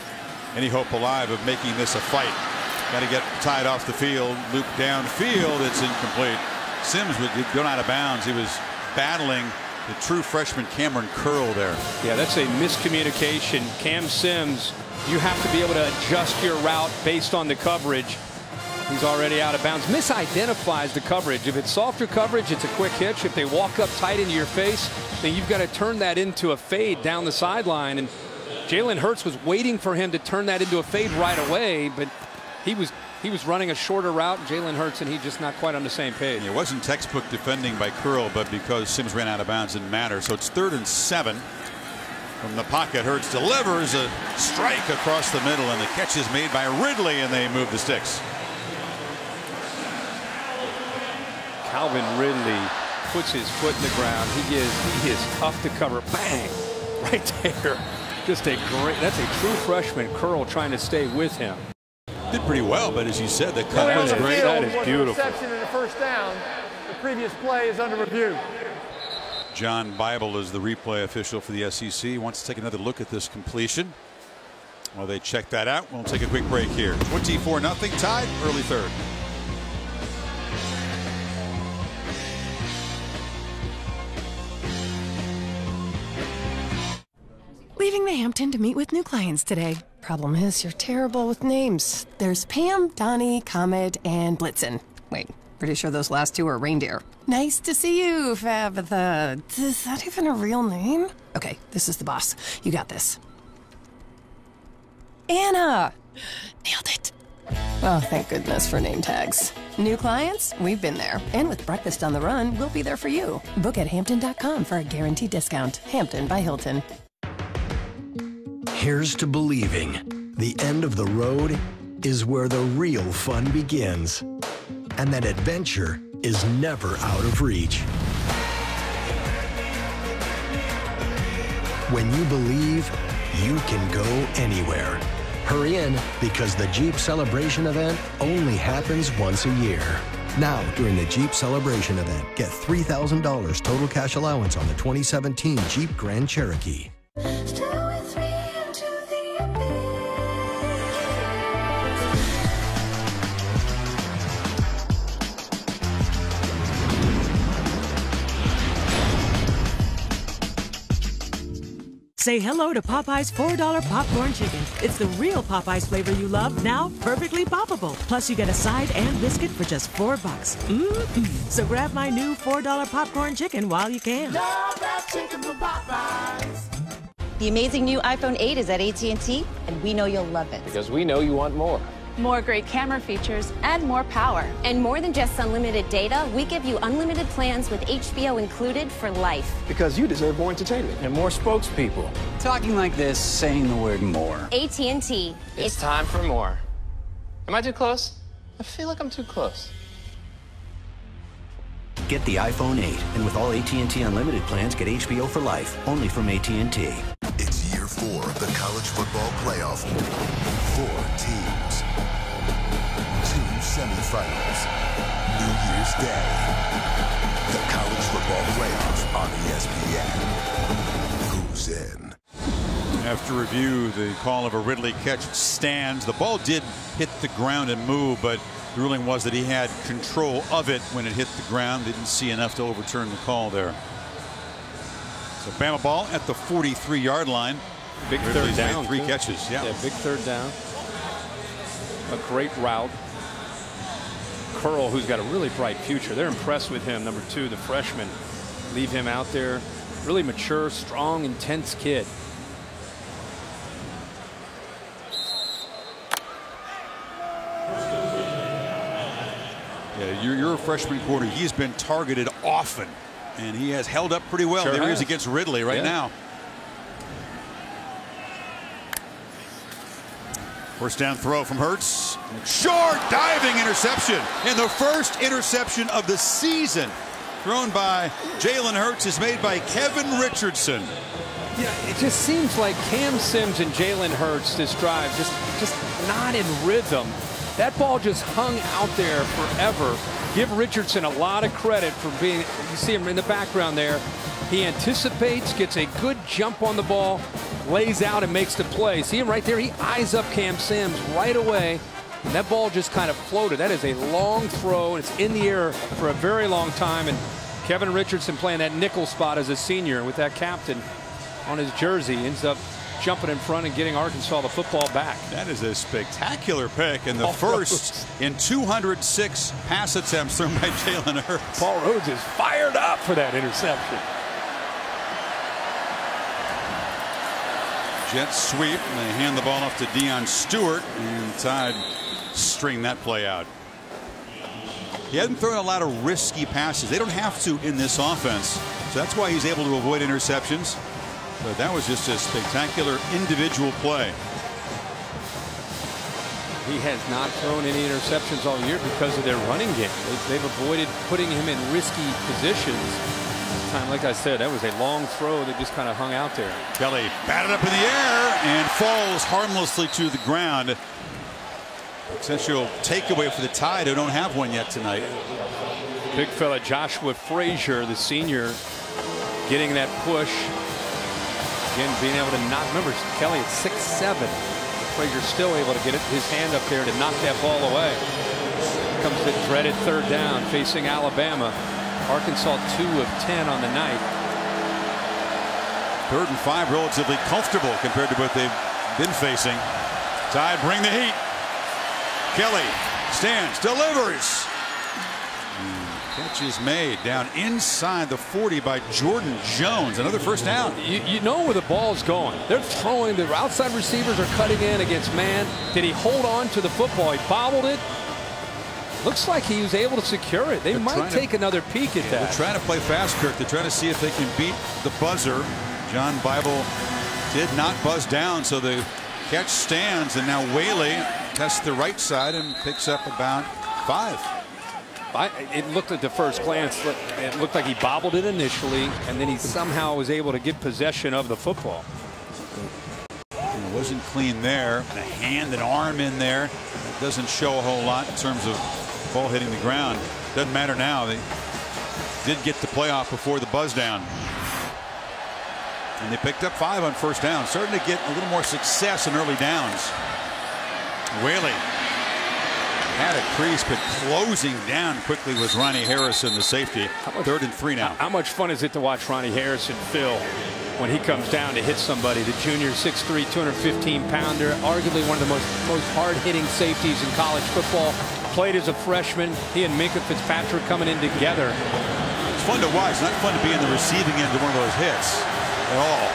any hope alive of making this a fight. Got to get tied off the field, loop downfield. It's incomplete. Sims would go out of bounds. He was battling the true freshman Cameron Curl there. Yeah, that's a miscommunication. Cam Sims, you have to be able to adjust your route based on the coverage. He's already out of bounds. Misidentifies the coverage. If it's softer coverage, it's a quick hitch. If they walk up tight into your face, then you've got to turn that into a fade down the sideline. And Jalen Hurts was waiting for him to turn that into a fade right away, but he was running a shorter route, Jalen Hurts, and he just not quite on the same page. It wasn't textbook defending by Curl, but because Sims ran out of bounds, didn't matter. So it's 3rd and 7 from the pocket. Hurts delivers a strike across the middle, and the catch is made by Ridley, and they move the sticks. Calvin Ridley puts his foot in the ground. He is tough to cover. Bang! Right there. Just a great, that's a true freshman. Curl trying to stay with him. Did pretty well, but as you said, the cut was great. That is beautiful. Interception in the first down. The previous play is under review. John Bible is the replay official for the SEC. He wants to take another look at this completion. While they check that out, we'll take a quick break here. 24-0 tied, early 3rd. Leaving the Hampton to meet with new clients today. Problem is, you're terrible with names. There's Pam, Donnie, Comet, and Blitzen. Wait, pretty sure those last 2 are reindeer. Nice to see you, Fabitha. Is that even a real name? Okay, this is the boss. You got this. Anna! Nailed it. Oh, thank goodness for name tags. New clients? We've been there. And with breakfast on the run, we'll be there for you. Book at Hampton.com for a guaranteed discount. Hampton by Hilton. Here's to believing the end of the road is where the real fun begins, and that adventure is never out of reach. When you believe, you can go anywhere. Hurry in, because the Jeep Celebration event only happens once a year. Now, during the Jeep Celebration event, get $3,000 total cash allowance on the 2017 Jeep Grand Cherokee. Say hello to Popeye's $4 popcorn chicken. It's the real Popeye's flavor you love, now perfectly poppable. Plus, you get a side and biscuit for just $4. So grab my new $4 popcorn chicken while you can. Love that chicken from Popeyes. The amazing new iPhone 8 is at AT&T, and we know you'll love it. Because we know you want more. More great camera features and more power. And more than just unlimited data, we give you unlimited plans with HBO included for life. Because you deserve more entertainment. And more spokespeople. Talking like this, saying the word more. AT&T. It's time for more. Am I too close? I feel like I'm too close. Get the iPhone 8, and with all AT&T Unlimited plans, get HBO for life, only from AT&T. It's year 4 of the college football playoff. 4 teams. 2 semifinals. New Year's Day. The college football playoff on ESPN. Who's in? After review, the call of a Ridley catch stands. The ball did hit the ground and move, but the ruling was that he had control of it when it hit the ground. Didn't see enough to overturn the call there. So Bama ball at the 43-yard line. Big Ridley's third down. Made 3 catches. Yeah, big third down. A great route. Curl, who's got a really bright future. They're impressed with him. Number 2, the freshman. Leave him out there. Really mature, strong, intense kid. Yeah, you're a freshman quarter. He's been targeted often, and he has held up pretty well. Sure there he is has. against Ridley right now. First down throw from Hurts. Short diving interception. And the first interception of the season thrown by Jalen Hurts is made by Kevin Richardson. Yeah, it just seems like Cam Sims and Jalen Hurts this drive just not in rhythm. That ball just hung out there forever. Give Richardson a lot of credit for being, you see him in the background there. He anticipates, gets a good jump on the ball, lays out and makes the play. See him right there? He eyes up Cam Sims right away. And that ball just kind of floated. That is a long throw. It's in the air for a very long time. And Kevin Richardson playing that nickel spot as a senior with that captain on his jersey ends up jumping in front and getting Arkansas the football back. That is a spectacular pick, and the first in 206 pass attempts thrown by Jalen Hurts. Paul Rhodes is fired up for that interception. Jet sweep, and they hand the ball off to Deion Stewart, and Tide string that play out. He hasn't thrown a lot of risky passes. They don't have to in this offense, so that's why he's able to avoid interceptions. But that was just a spectacular individual play. He has not thrown any interceptions all year because of their running game. They've avoided putting him in risky positions. This time, like I said, that was a long throw that just kind of hung out there. Kelly batted up in the air and falls harmlessly to the ground. Potential takeaway for the Tide, who don't have one yet tonight. Big fella Joshua Frazier, the senior, getting that push. Again, being able to knock, remember, Kelly at 6'7". Frazier still able to get his hand up there to knock that ball away. Here comes the dreaded third down facing Alabama. Arkansas 2 of 10 on the night. 3rd and 5, relatively comfortable compared to what they've been facing. Tide bring the heat. Kelly stands, delivers. Catch is made down inside the 40 by Jordan Jones. Another first down. You know where the ball's going. They're throwing. The outside receivers are cutting in against man. Did he hold on to the football? He bobbled it. Looks like he was able to secure it. They might take another peek at that. They're trying to play fast, Kirk. They're trying to see if they can beat the buzzer. John Bible did not buzz down, so the catch stands, and now Whaley tests the right side and picks up about 5. It looked at the first glance, it looked like he bobbled it initially, and then he somehow was able to get possession of the football. It wasn't clean there. A hand and arm in there. It doesn't show a whole lot in terms of ball hitting the ground. Doesn't matter now. They did get the playoff before the buzz down. And they picked up 5 on first down. Starting to get a little more success in early downs. Whaley had a crease, but closing down quickly was Ronnie Harrison, the safety. 3rd and 3 now. How much fun is it to watch Ronnie Harrison fill when he comes down to hit somebody? The junior, 6'3", 215-pounder, arguably one of the most hard-hitting safeties in college football. Played as a freshman. He and Minkah Fitzpatrick coming in together. It's fun to watch. Not fun to be in the receiving end of one of those hits at all.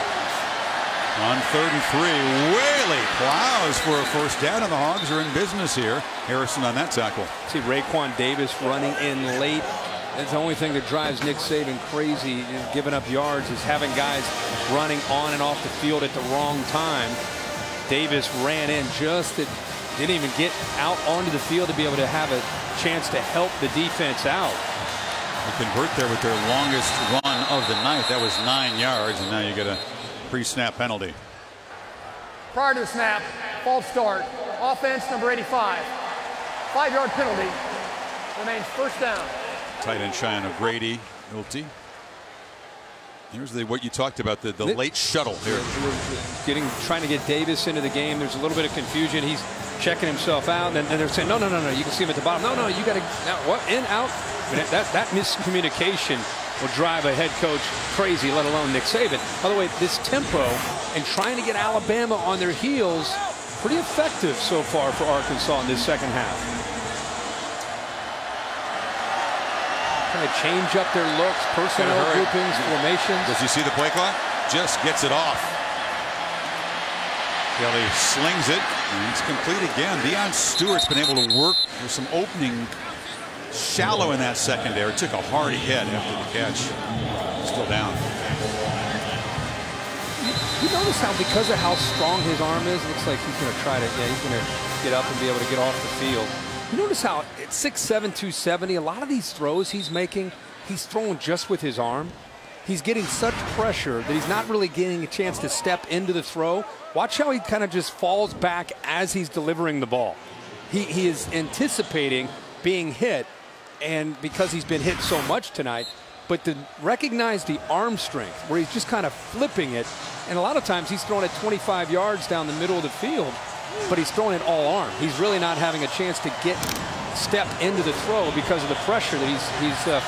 On 3rd and 3, Whaley plows for a first down, and the Hogs are in business here. Harrison on that tackle. See Raekwon Davis running in late. That's the only thing that drives Nick Saban crazy, giving up yards, is having guys running on and off the field at the wrong time. Davis ran in didn't even get out onto the field to be able to have a chance to help the defense out. They convert there with their longest run of the night. That was 9 yards, and now you get a pre-snap penalty. Prior to the snap, false start. Offense number 85. 5-yard penalty. Remains first down. Tight end Cheyenne O'Grady, guilty. Here's what you talked about, the late shuttle here. Trying to get Davis into the game. There's a little bit of confusion. He's checking himself out, and they're saying, no. You can see him at the bottom. No, you got to, what, in, out? I mean, that miscommunication will drive a head coach crazy, let alone Nick Saban. By the way, this tempo and trying to get Alabama on their heels, pretty effective so far for Arkansas in this second half. Trying to change up their looks, personnel groupings, formations. Does he see the play clock? Just gets it off. Kelly slings it, and it's complete again. Deion Stewart's been able to work with some opening shallow in that secondary. Took a hard hit after the catch. Still down. You notice how, because of how strong his arm is, it looks like he's going to try to, he's going to get up and be able to get off the field. You notice how at 6'7", 270, a lot of these throws he's making, he's throwing just with his arm. He's getting such pressure that he's not really getting a chance to step into the throw. Watch how he kind of just falls back as he's delivering the ball. He is anticipating being hit, and because he's been hit so much tonight, but to recognize the arm strength where he's just kind of flipping it, and a lot of times he's throwing it 25 yards down the middle of the field, but he's throwing it all arm. He's really not having a chance to step into the throw because of the pressure that he's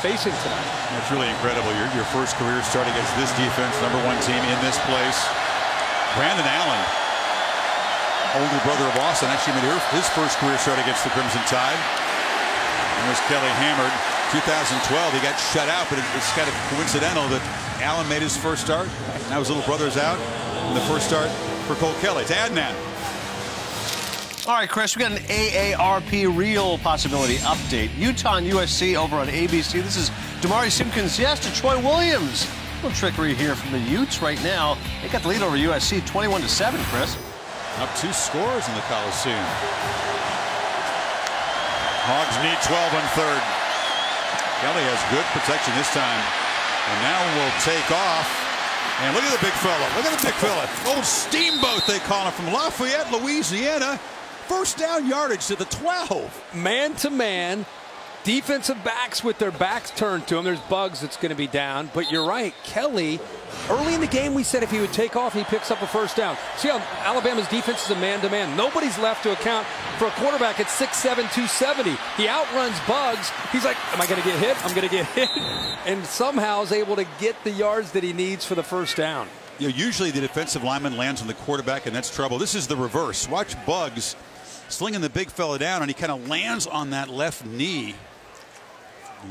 facing tonight. That's really incredible. Your first career start against this defense, #1 team in this place. Brandon Allen, older brother of Austin, actually made his first career start against the Crimson Tide. And there's Kelly Hammered. 2012, he got shut out, but it's kind of coincidental that Allen made his first start. Now his little brother's out in the first start for Cole Kelly. To Adnan. All right, Chris, we got an AARP real possibility update. Utah and USC over on ABC. This is Damari Simpkins, yes, to Troy Williams. A little trickery here from the Utes right now. They got the lead over USC 21-7, Chris. Up 2 scores in the Coliseum. Hogs need 12 on third. Kelly has good protection this time. And now will take off. And look at the big fella. Look at the big fella. Old Steamboat, they call him, from Lafayette, Louisiana. First down yardage to the 12. Man-to-man. Defensive backs with their backs turned to him. There's Bugs that's going to be down. But you're right. Kelly, early in the game, we said if he would take off, he picks up a first down. See how Alabama's defense is a man-to-man. Nobody's left to account for a quarterback at 6'7", 270. He outruns Bugs. He's like, am I going to get hit? I'm going to get hit. And somehow is able to get the yards that he needs for the first down. You know, usually the defensive lineman lands on the quarterback, and that's trouble. This is the reverse. Watch Bugs slinging the big fella down, and he kind of lands on that left knee.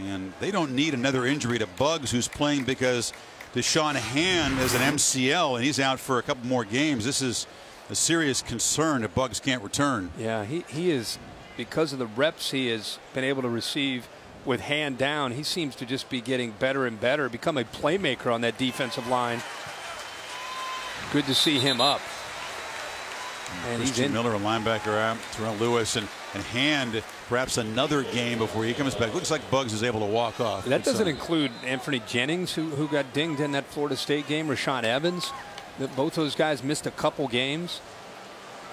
And they don't need another injury to Bugs, who's playing because Deshaun Hand is an MCL, and he's out for a couple more games. This is a serious concern if Bugs can't return. Yeah, he is, because of the reps he has been able to receive with Hand down, he seems to just be getting better and better, become a playmaker on that defensive line. Good to see him up. And Christian Miller, a linebacker, out. Terrell Lewis and Hand, perhaps another game before he comes back. Looks like Bugs is able to walk off. That doesn't include Anthony Jennings, who got dinged in that Florida State game, Rashaan Evans. Both those guys missed a couple games.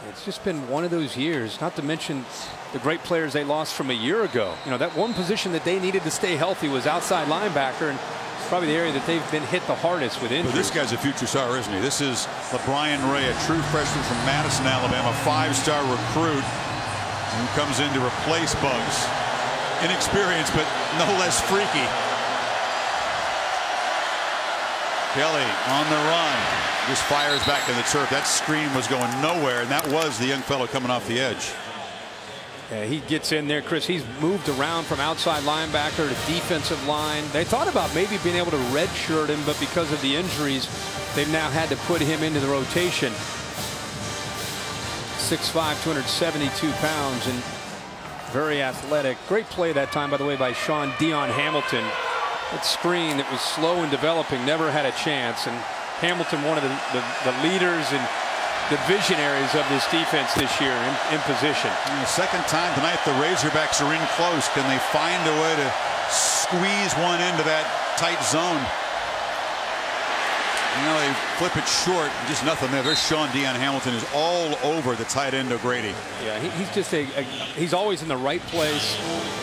It's just been one of those years, not to mention the great players they lost from a year ago. You know, that one position that they needed to stay healthy was outside linebacker, and it's probably the area that they've been hit the hardest with injuries. Well, this guy's a future star, isn't he? This is LeBrian Ray, a true freshman from Madison, Alabama, 5-star recruit who comes in to replace Bugs. Inexperienced, but no less freaky. Kelly on the run, just fires back in the turf. That screen was going nowhere, and that was the young fellow coming off the edge. Yeah, he gets in there, Chris. He's moved around from outside linebacker to defensive line. They thought about maybe being able to redshirt him, but because of the injuries, they've now had to put him into the rotation. 6'5", 272 pounds, and very athletic. Great play that time, by the way, by Sean Dion Hamilton. That screen that was slow in developing, never had a chance. And Hamilton, one of the leaders and the visionaries of this defense this year in position. And the second time tonight the Razorbacks are in close. Can they find a way to squeeze one into that tight zone? You know, they flip it short, just nothing there. There's Sean Dion Hamilton is all over the tight end O'Grady. Yeah, he's just he's always in the right place,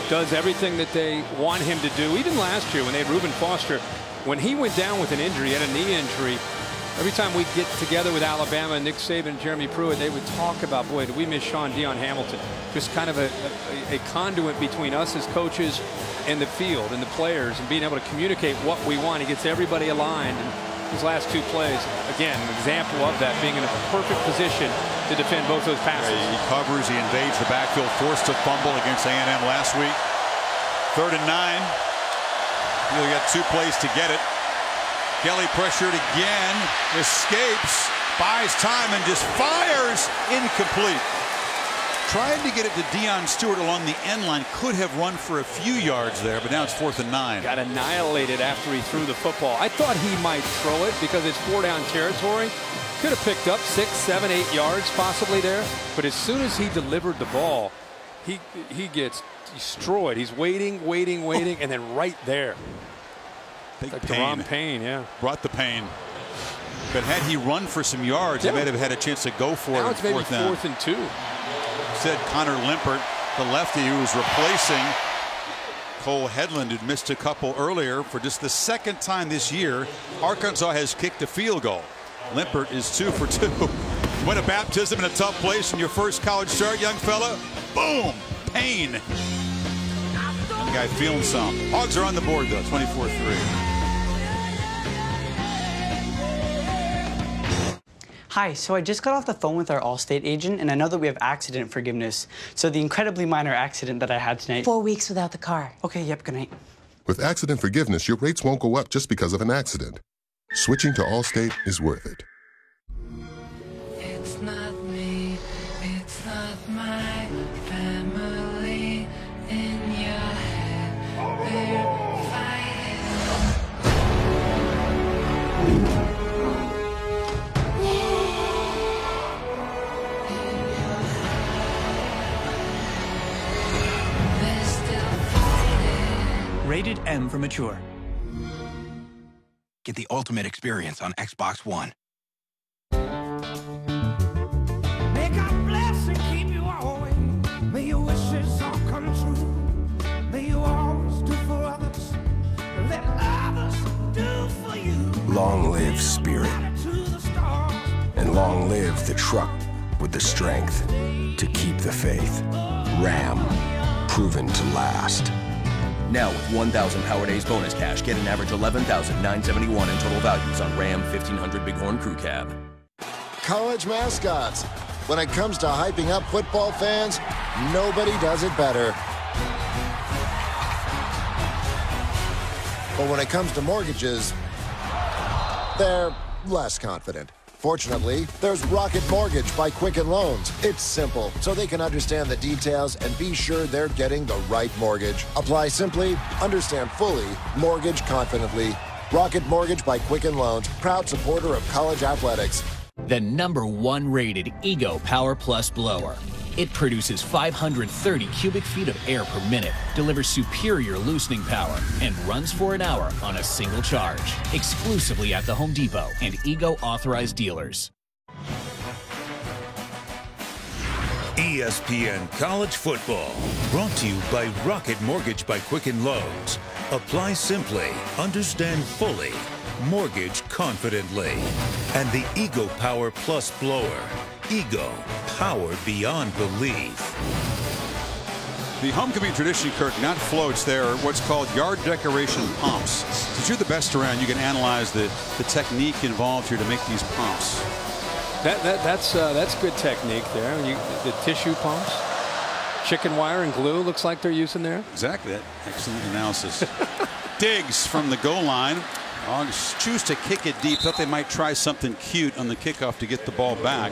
does everything that they want him to do. Even last year when they had Reuben Foster, when he went down with an injury, he had a knee injury, every time we'd get together with Alabama, Nick Saban and Jeremy Pruitt, they would talk about, boy, did we miss Sean Dion Hamilton. Just kind of a conduit between us as coaches and the field and the players and being able to communicate what we want. He gets everybody aligned. And his last 2 plays, again, an example of that, being in a perfect position to defend both those passes. He covers, he invades the backfield, forced a fumble against A&M last week. 3rd and 9. He only got 2 plays to get it. Kelly pressured again, escapes, buys time, and just fires incomplete. Trying to get it to Deion Stewart along the end line. Could have run for a few yards there, but now it's 4th and 9. Got annihilated after he threw the football. I thought he might throw it because it's 4-down territory. Could have picked up 6, 7, 8 yards possibly there. But as soon as he delivered the ball, he gets destroyed. He's waiting, and then right there. Big like pain. Daron Payne, yeah. Brought the pain. But had he run for some yards, he might have had a chance to go for it. Now it's maybe 4th and 2. Said Connor Limpert, the lefty who was replacing Cole Headland, who'd missed a couple earlier. For just the 2nd time this year, Arkansas has kicked a field goal. Limpert is 2 for 2. Win a baptism in a tough place in your first college start, young fella. Boom! Pain. Young guy feeling some. Hogs are on the board, though, 24-3. Hi, so I just got off the phone with our Allstate agent, and I know that we have accident forgiveness. So the incredibly minor accident that I had tonight. 4 weeks without the car. Okay, yep, good night. With accident forgiveness, your rates won't go up just because of an accident. Switching to Allstate is worth it. It's not me, it's not my family in your head. They're fighting. Rated M for mature. Get the ultimate experience on Xbox One. May God bless and keep you always. May your wishes all come true. May you always do for others. Let others do for you. Long live Spirit. And long live the truck with the strength to keep the faith. Ram, proven to last. Now with 1,000 Power Days bonus cash, get an average $11,971 in total values on Ram 1500 Bighorn Crew Cab. College mascots. When it comes to hyping up football fans, nobody does it better. But when it comes to mortgages, they're less confident. Fortunately, there's Rocket Mortgage by Quicken Loans. It's simple, so they can understand the details and be sure they're getting the right mortgage. Apply simply, understand fully, mortgage confidently. Rocket Mortgage by Quicken Loans, proud supporter of college athletics. The #1 rated Ego Power Plus blower. It produces 530 cubic feet of air per minute, delivers superior loosening power, and runs for an hour on a single charge. Exclusively at the Home Depot and Ego authorized dealers. ESPN College Football, brought to you by Rocket Mortgage by Quicken Loans. Apply simply, understand fully, mortgage confidently. And the Ego Power Plus blower. Ego, power beyond belief. The homecoming tradition, Kirk, not floats. They're what's called yard decoration pumps. Since you're the best around, you can analyze the technique involved here to make these pumps. That's good technique there. The tissue pumps, chicken wire and glue looks like they're using there. Exactly. Excellent analysis. Diggs from the goal line. Hogs choose to kick it deep. Thought they might try something cute on the kickoff to get the ball back.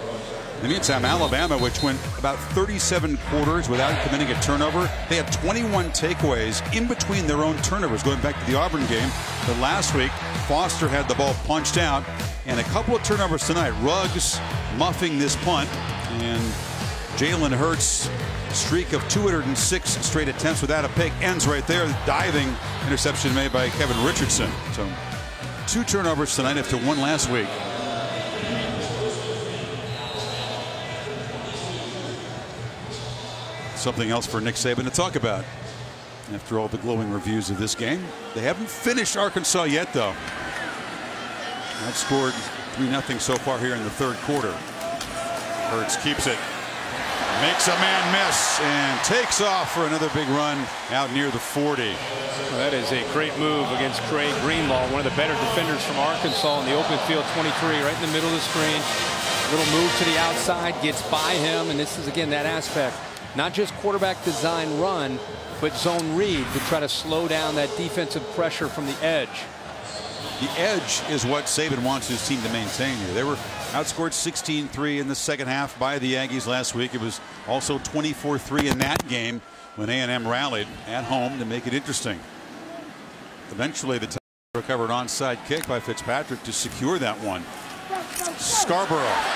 In the meantime, Alabama, which went about 37 quarters without committing a turnover, they had 21 takeaways in between their own turnovers, going back to the Auburn game. But last week, Foster had the ball punched out, and a couple of turnovers tonight. Ruggs muffing this punt, and Jalen Hurts' streak of 206 straight attempts without a pick ends right there. Diving interception made by Kevin Richardson. So 2 turnovers tonight after 1 last week. Something else for Nick Saban to talk about after all the glowing reviews of this game. They haven't finished Arkansas yet, though. Outscored 3-0 so far here in the 3rd quarter. Hurts keeps it, makes a man miss, and takes off for another big run out near the 40. Well, that is a great move against Trey Greenlaw, one of the better defenders from Arkansas in the open field. 23 right in the middle of the screen. A little move to the outside, gets by him, and this is again that aspect. Not just quarterback design run, but zone read to try to slow down that defensive pressure from the edge. The edge is what Saban wants his team to maintain here. They were outscored 16-3 in the second half by the Aggies last week. It was also 24-3 in that game when A&M rallied at home to make it interesting. Eventually, the Tigers recovered onside kick by Fitzpatrick to secure that one. Scarborough.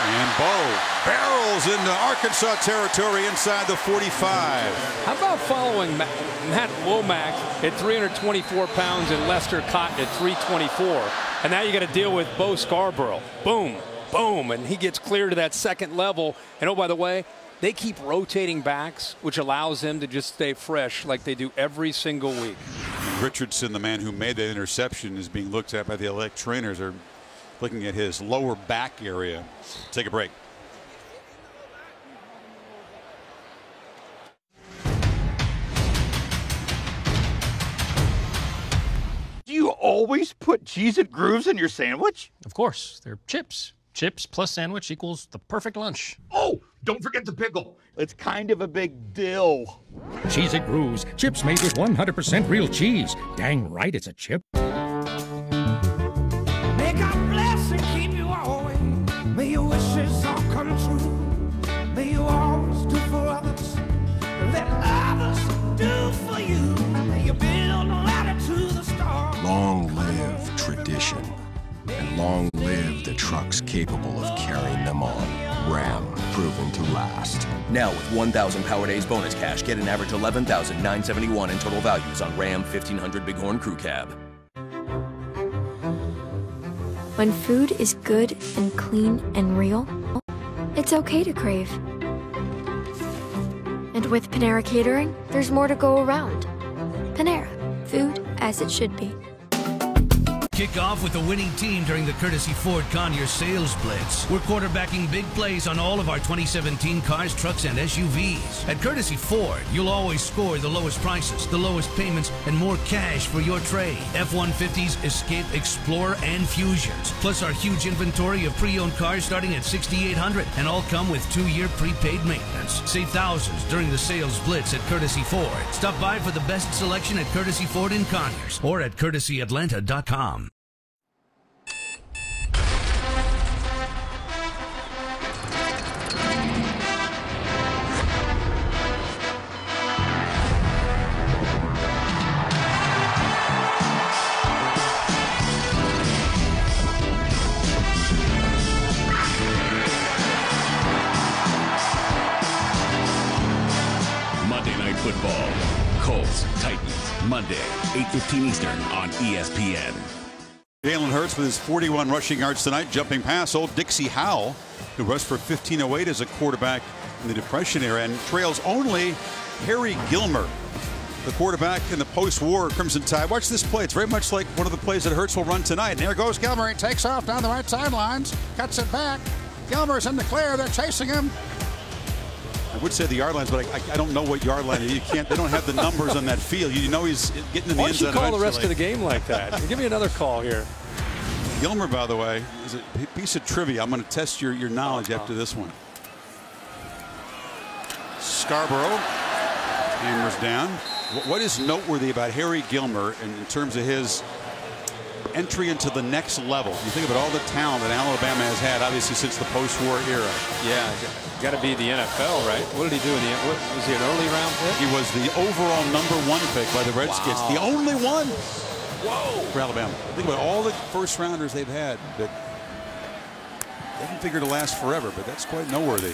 And Bo barrels into Arkansas territory inside the 45. How about following Matt Womack at 324 pounds and Lester Cotton at 324? And now you got to deal with Bo Scarborough. Boom, boom, and he gets clear to that 2nd level. And oh, by the way, they keep rotating backs, which allows them to just stay fresh like they do every single week. And Richardson, the man who made that interception, is being looked at by the elect trainers. Are looking at his lower back area. Take a break. Do you always put Cheez-It Grooves in your sandwich? Of course. They're chips. Chips plus sandwich equals the perfect lunch. Oh, don't forget the pickle. It's kind of a big deal. Cheez-It Grooves. Chips made with 100% real cheese. Dang right it's a chip. May God bless and keep you always. May your wishes all come true. May you always do for others. Let others do for you. May you build a ladder to the stars. Long live tradition. And long live the trucks capable of carrying them on. Ram, proven to last. Now with 1,000 Power Days bonus cash, get an average $11,971 in total values on Ram 1500 Bighorn Crew Cab. When food is good and clean and real, it's okay to crave. And with Panera Catering, there's more to go around. Panera, food as it should be. Kick off with the winning team during the Courtesy Ford Conyers Sales Blitz. We're quarterbacking big plays on all of our 2017 cars, trucks, and SUVs. At Courtesy Ford, you'll always score the lowest prices, the lowest payments, and more cash for your trade. F-150s, Escape, Explorer, and Fusions. Plus our huge inventory of pre-owned cars starting at $6,800, and all come with 2-year prepaid maintenance. Save thousands during the Sales Blitz at Courtesy Ford. Stop by for the best selection at Courtesy Ford in Conyers or at CourtesyAtlanta.com. Football. Colts, Titans, Monday, 8:15 Eastern on ESPN. Jalen Hurts with his 41 rushing yards tonight. Jumping past old Dixie Howell, who rushed for 1508 as a quarterback in the Depression era, and trails only Harry Gilmer, the quarterback in the post-war Crimson Tide. Watch this play. It's very much like one of the plays that Hurts will run tonight. And there goes Gilmer. He takes off down the right sidelines, cuts it back. Gilmer's in the clear. They're chasing him. I would say the yard lines, but I don't know what yard line. You can't. They don't have the numbers on that field. You know he's getting in the end zone. Why don't you call the rest of the game like that? Give me another call here. Gilmer, by the way, is a piece of trivia. I'm going to test your knowledge after this one. Scarborough hammers down. What is noteworthy about Harry Gilmer in terms of his entry into the next level. You think about all the talent that Alabama has had, obviously, since the post-war era. Yeah, got to be the NFL, right? What did he do in the end? Was he an early round pick? He was the overall #1 pick by the Redskins. Wow. The only one. Whoa. For Alabama. Think about all the first rounders they've had that they haven't figured to last forever, but that's quite noteworthy.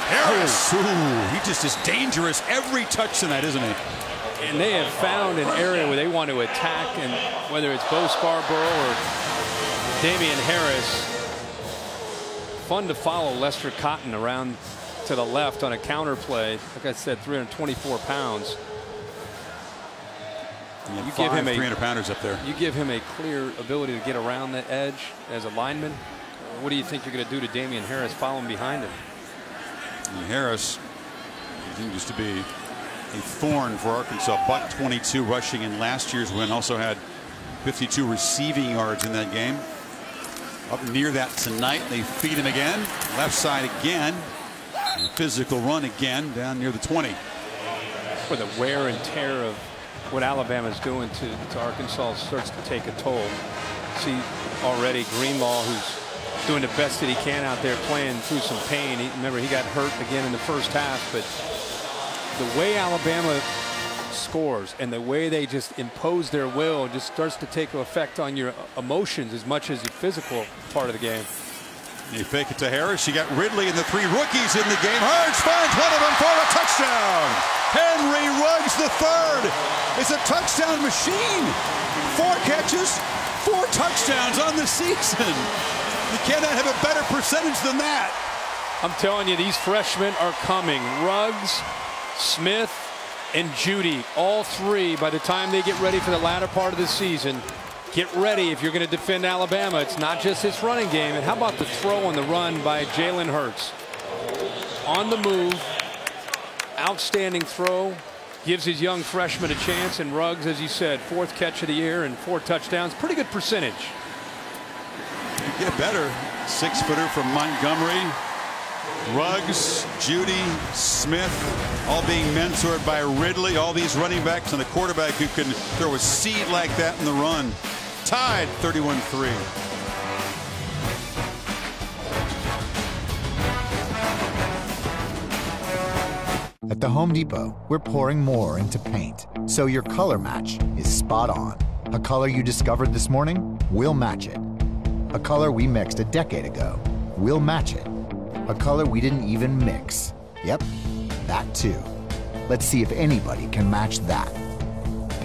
Harris. Ooh, he just is dangerous every touch tonight, isn't he? And they have found an area where they want to attack, and whether it's Bo Scarborough or Damian Harris, fun to follow Lester Cotton around to the left on a counter play. Like I said, 324 pounds. You give him 300-pounders up there. You give him a clear ability to get around the edge as a lineman. What do you think you're going to do to Damian Harris following behind him? And Harris continues to be a thorn for Arkansas. #22 rushing in last year's win. Also had 52 receiving yards in that game. Up near that tonight. They feed him again. Left side again. And a physical run again down near the 20. For the wear and tear of what Alabama's doing to Arkansas starts to take a toll. See already Greenlaw, who's doing the best that he can out there, playing through some pain. Remember, he got hurt again in the first half, but the way Alabama scores and the way they just impose their will just starts to take effect on your emotions as much as the physical part of the game. You fake it to Harris. You got Ridley and the 3 rookies in the game. Hurts finds one of them for a touchdown. Henry Ruggs III is a touchdown machine. 4 catches, 4 touchdowns on the season. You cannot have a better percentage than that. I'm telling you, these freshmen are coming. Ruggs, Smith, and Judy, all 3, by the time they get ready for the latter part of the season, get ready if you're going to defend Alabama. It's not just his running game. And how about the throw on the run by Jalen Hurts? On the move, outstanding throw, gives his young freshman a chance. And Ruggs, as you said, 4th catch of the year and 4 touchdowns. Pretty good percentage. You get better. 6-footer from Montgomery. Ruggs, Judy, Smith, all being mentored by Ridley. All these running backs and a quarterback who can throw a seed like that in the run. Tied 31-3. At the Home Depot, we're pouring more into paint, so your color match is spot on. A color you discovered this morning, we'll match it. A color we mixed a decade ago, we'll match it. A color we didn't even mix. Yep, that too. Let's see if anybody can match that.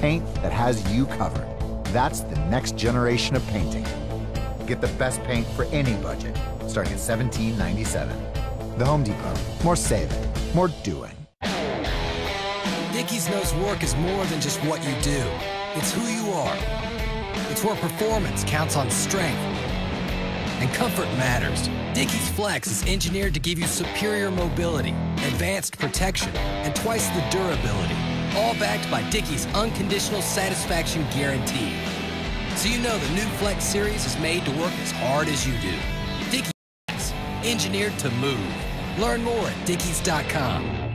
Paint that has you covered. That's the next generation of painting. Get the best paint for any budget, starting at $17.97. The Home Depot. More saving, more doing. Dickies knows work is more than just what you do. It's who you are. It's where performance counts on strength. And comfort matters. Dickies Flex is engineered to give you superior mobility, advanced protection, and twice the durability. All backed by Dickies' unconditional satisfaction guarantee. So you know the new Flex series is made to work as hard as you do. Dickies Flex, engineered to move. Learn more at Dickies.com.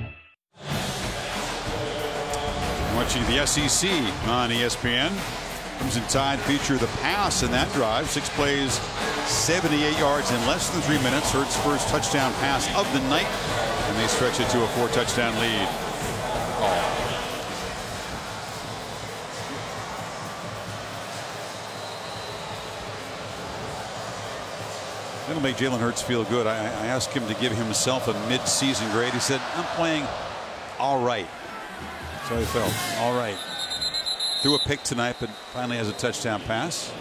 Watching the SEC on ESPN. Crimson Tide feature the pass in that drive. 6 plays, 78 yards in less than 3 minutes. Hurts' first touchdown pass of the night, and they stretch it to a 4-touchdown lead. It'll make Jalen Hurts feel good. I asked him to give himself a mid-season grade. He said, I'm playing all right. That's how he felt. All right. Threw a pick tonight, but finally has a touchdown pass.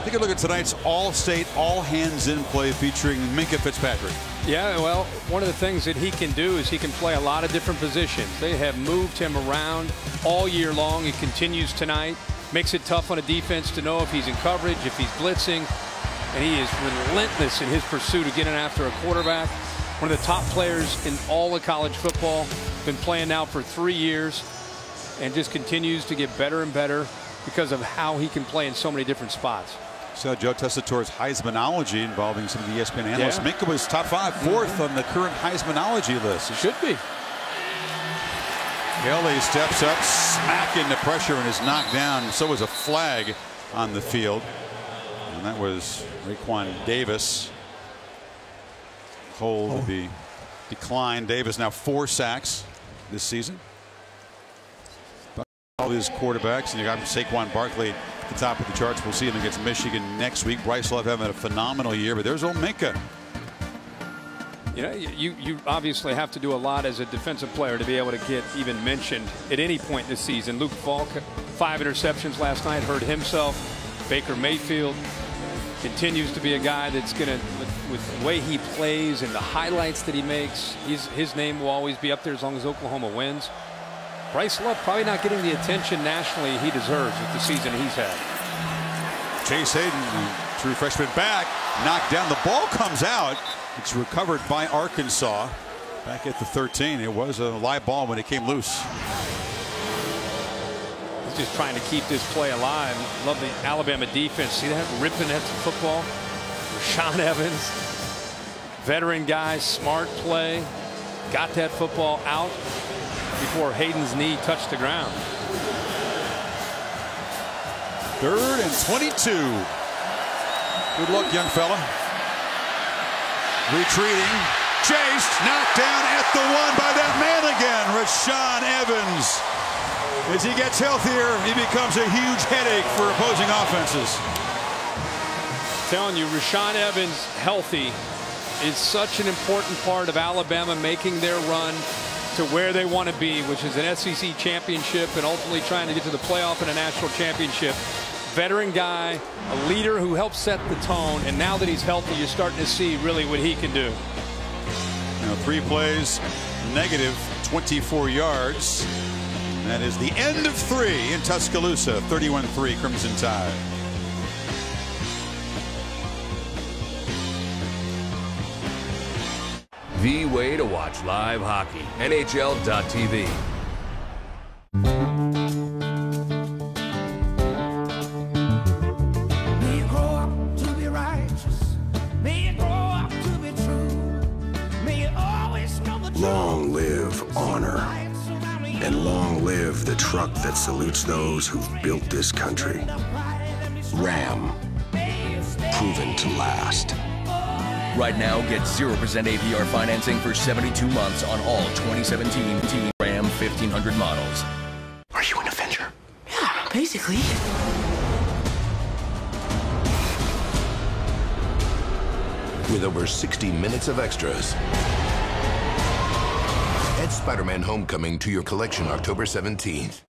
Take a look at tonight's all-state, all-hands-in play featuring Minkah Fitzpatrick. Yeah, well, one of the things that he can do is he can play a lot of different positions. They have moved him around all year long. He continues tonight. Makes it tough on a defense to know if he's in coverage, if he's blitzing. And he is relentless in his pursuit of getting after a quarterback. One of the top players in all of college football. Been playing now for 3 years. And just continues to get better and better because of how he can play in so many different spots. So Joe Tessitore's Heismanology involving some of the ESPN analysts. Minkah was top 5, 4th on the current Heismanology list. Should be. Kelly steps up, smack into pressure, and is knocked down. So was a flag on the field. And that was Raekwon Davis. Hold will be declined. Davis now 4 sacks this season. All these quarterbacks, and you got Saquon Barkley at the top of the charts. We'll see him against Michigan next week. Bryce Love having a phenomenal year, but there's old Minkah. You know, you obviously have to do a lot as a defensive player to be able to get even mentioned at any point this season. Luke Falk, 5 interceptions last night, hurt himself. Baker Mayfield continues to be a guy that's going to, with the way he plays and the highlights that he makes, his name will always be up there as long as Oklahoma wins. Bryce Love probably not getting the attention nationally he deserves with the season he's had. Chase Hayden, true freshman back, knocked down. The ball comes out. It's recovered by Arkansas back at the 13. It was a live ball when it came loose. He's just trying to keep this play alive. Love the Alabama defense. See that? Ripping at the football. Rashaan Evans, veteran guy, smart play. Got that football out before Hayden's knee touched the ground. 3rd and 22. Good luck, young fella. Retreating, chased, knocked down at the 1 by that man again, Rashaan Evans. As he gets healthier, he becomes a huge headache for opposing offenses. Telling you, Rashaan Evans healthy is such an important part of Alabama making their run to where they want to be, which is an SEC championship and ultimately trying to get to the playoff and a national championship. Veteran guy, a leader who helps set the tone, and now that he's healthy, you're starting to see really what he can do. Now 3 plays, negative 24 yards. That is the end of 3 in Tuscaloosa. 31-3 Crimson Tide. The way to watch live hockey. NHL.tv. Long live honor, and long live the truck that salutes those who've built this country. Ram, proven to last. Right now, get 0% APR financing for 72 months on all 2017 Ram 1500 models. Are you an Avenger? Yeah, basically. With over 60 minutes of extras. Add Spider-Man Homecoming to your collection October 17th.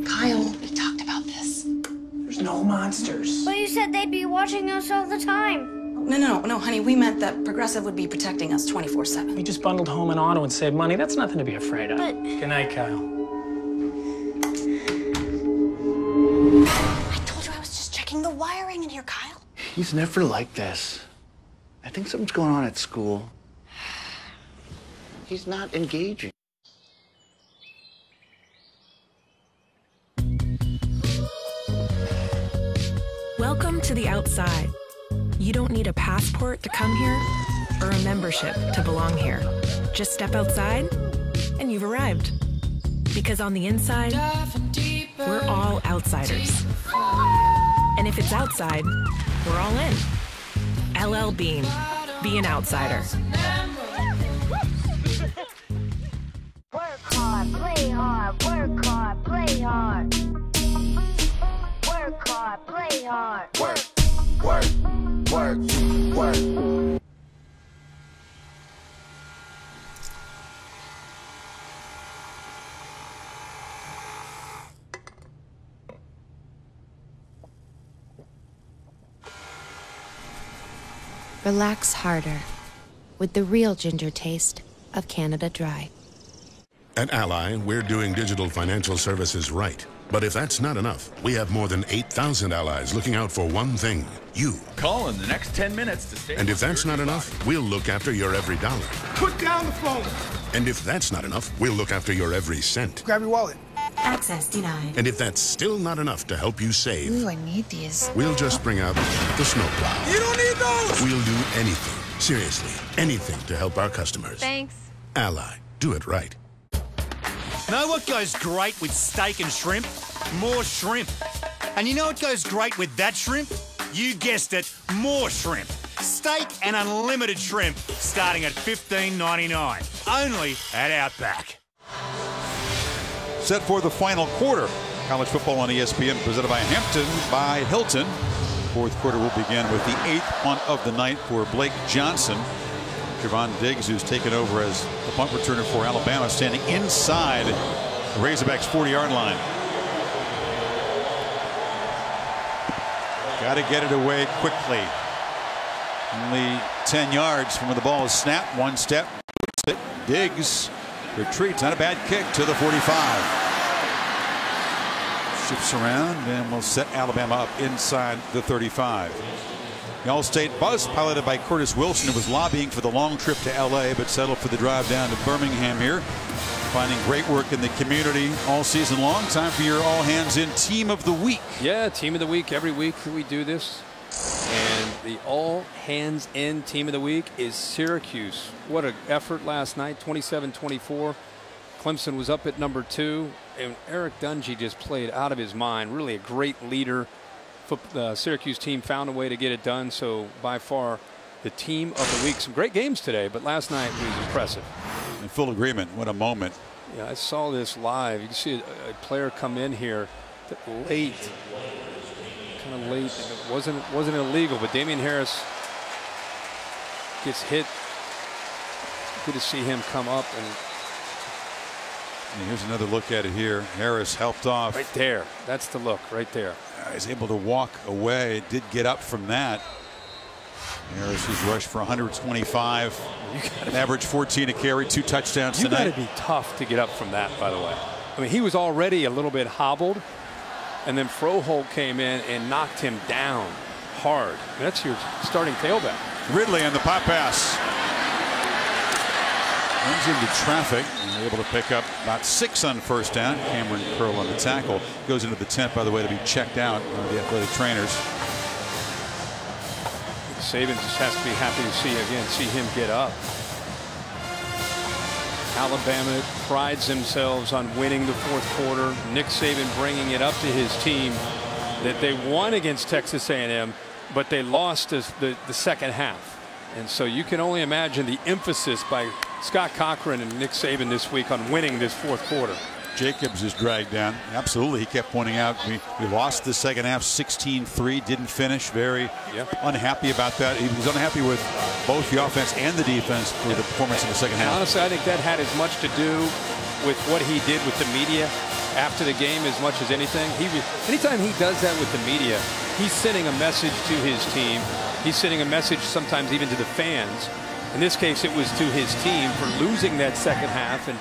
Kyle, we talked about this. There's no monsters. But you said they'd be watching us all the time. No, honey. We meant that Progressive would be protecting us 24/7. We just bundled home and auto and saved money. That's nothing to be afraid of. But... Good night, Kyle. I told you I was just checking the wiring in here, Kyle. He's never like this. I think something's going on at school. He's not engaging. Welcome to the outside. You don't need a passport to come here or a membership to belong here. Just step outside and you've arrived. Because on the inside, we're all outsiders. And if it's outside, we're all in. LL Bean, be an outsider. Work hard, play hard, work hard, play hard. Work hard, play hard. Work, work, work. Relax harder with the real ginger taste of Canada Dry. At Ally, we're doing digital financial services right. But if that's not enough, we have more than 8,000 allies looking out for one thing, you. Call in the next 10 minutes to stay. And if that's not enough, we'll look after your every dollar. Put down the phone. And if that's not enough, we'll look after your every cent. Grab your wallet. Access denied. And if that's still not enough to help you save, Ooh, I need these. we'll just bring out the snowplow. You don't need those. We'll do anything, seriously, anything to help our customers. Thanks. Ally. Do it right. Know what goes great with steak and shrimp? More shrimp. And you know what goes great with that shrimp? You guessed it, more shrimp. Steak and unlimited shrimp starting at $15.99. Only at Outback. Set for the final quarter. College football on ESPN presented by Hampton by Hilton. Fourth quarter will begin with the 8th punt of the night for Blake Johnson. Javon Diggs, who's taken over as the punt returner for Alabama, standing inside the Razorbacks' 40-yard line. Got to get it away quickly. Only 10 yards from where the ball is snapped. One step. Diggs retreats on a bad kick to the 45. Shifts around and will set Alabama up inside the 35. The All-State bus, piloted by Curtis Wilson, who was lobbying for the long trip to LA but settled for the drive down to Birmingham here. Finding great work in the community all season long. Time for your All Hands In Team of the Week. Yeah, Team of the Week every week we do this. And the All Hands In Team of the Week is Syracuse. What an effort last night, 27-24. Clemson was up at number 2, and Eric Dungey just played out of his mind. Really a great leader. The Syracuse team found a way to get it done, so by far the Team of the Week. Some great games today, but last night was impressive. In full agreement. What a moment. Yeah, I saw this live. You can see a player come in here late, kind of late. It wasn't illegal, but Damian Harris gets hit. Good to see him come up. And here's another look at it here. Harris helped off. Right there. That's the look right there. He's able to walk away. Did get up from that. Harris has rushed for 125. An average 14 a carry, 2 touchdowns tonight. You got to be tough to get up from that, by the way. I mean, he was already a little bit hobbled, and then Froholt came in and knocked him down hard. That's your starting tailback. Ridley on the pop pass. Runs into traffic and able to pick up about 6 on first down. Cameron Curl on the tackle. Goes into the tent, by the way, to be checked out by the athletic trainers. Saban just has to be happy to see him get up. Alabama prides themselves on winning the fourth quarter. Nick Saban bringing it up to his team that they won against Texas A&M, but they lost the second half. And so you can only imagine the emphasis by Scott Cochran and Nick Saban this week on winning this fourth quarter. Jacobs is dragged down. Absolutely. He kept pointing out we lost the second half 16-3, didn't finish. Very unhappy about that. He was unhappy with both the offense and the defense for the performance in the second half. Honestly, I think that had as much to do with what he did with the media after the game as much as anything. Anytime he does that with the media, he's sending a message to his team. He's sending a message sometimes even to the fans. In this case, it was to his team for losing that second half, and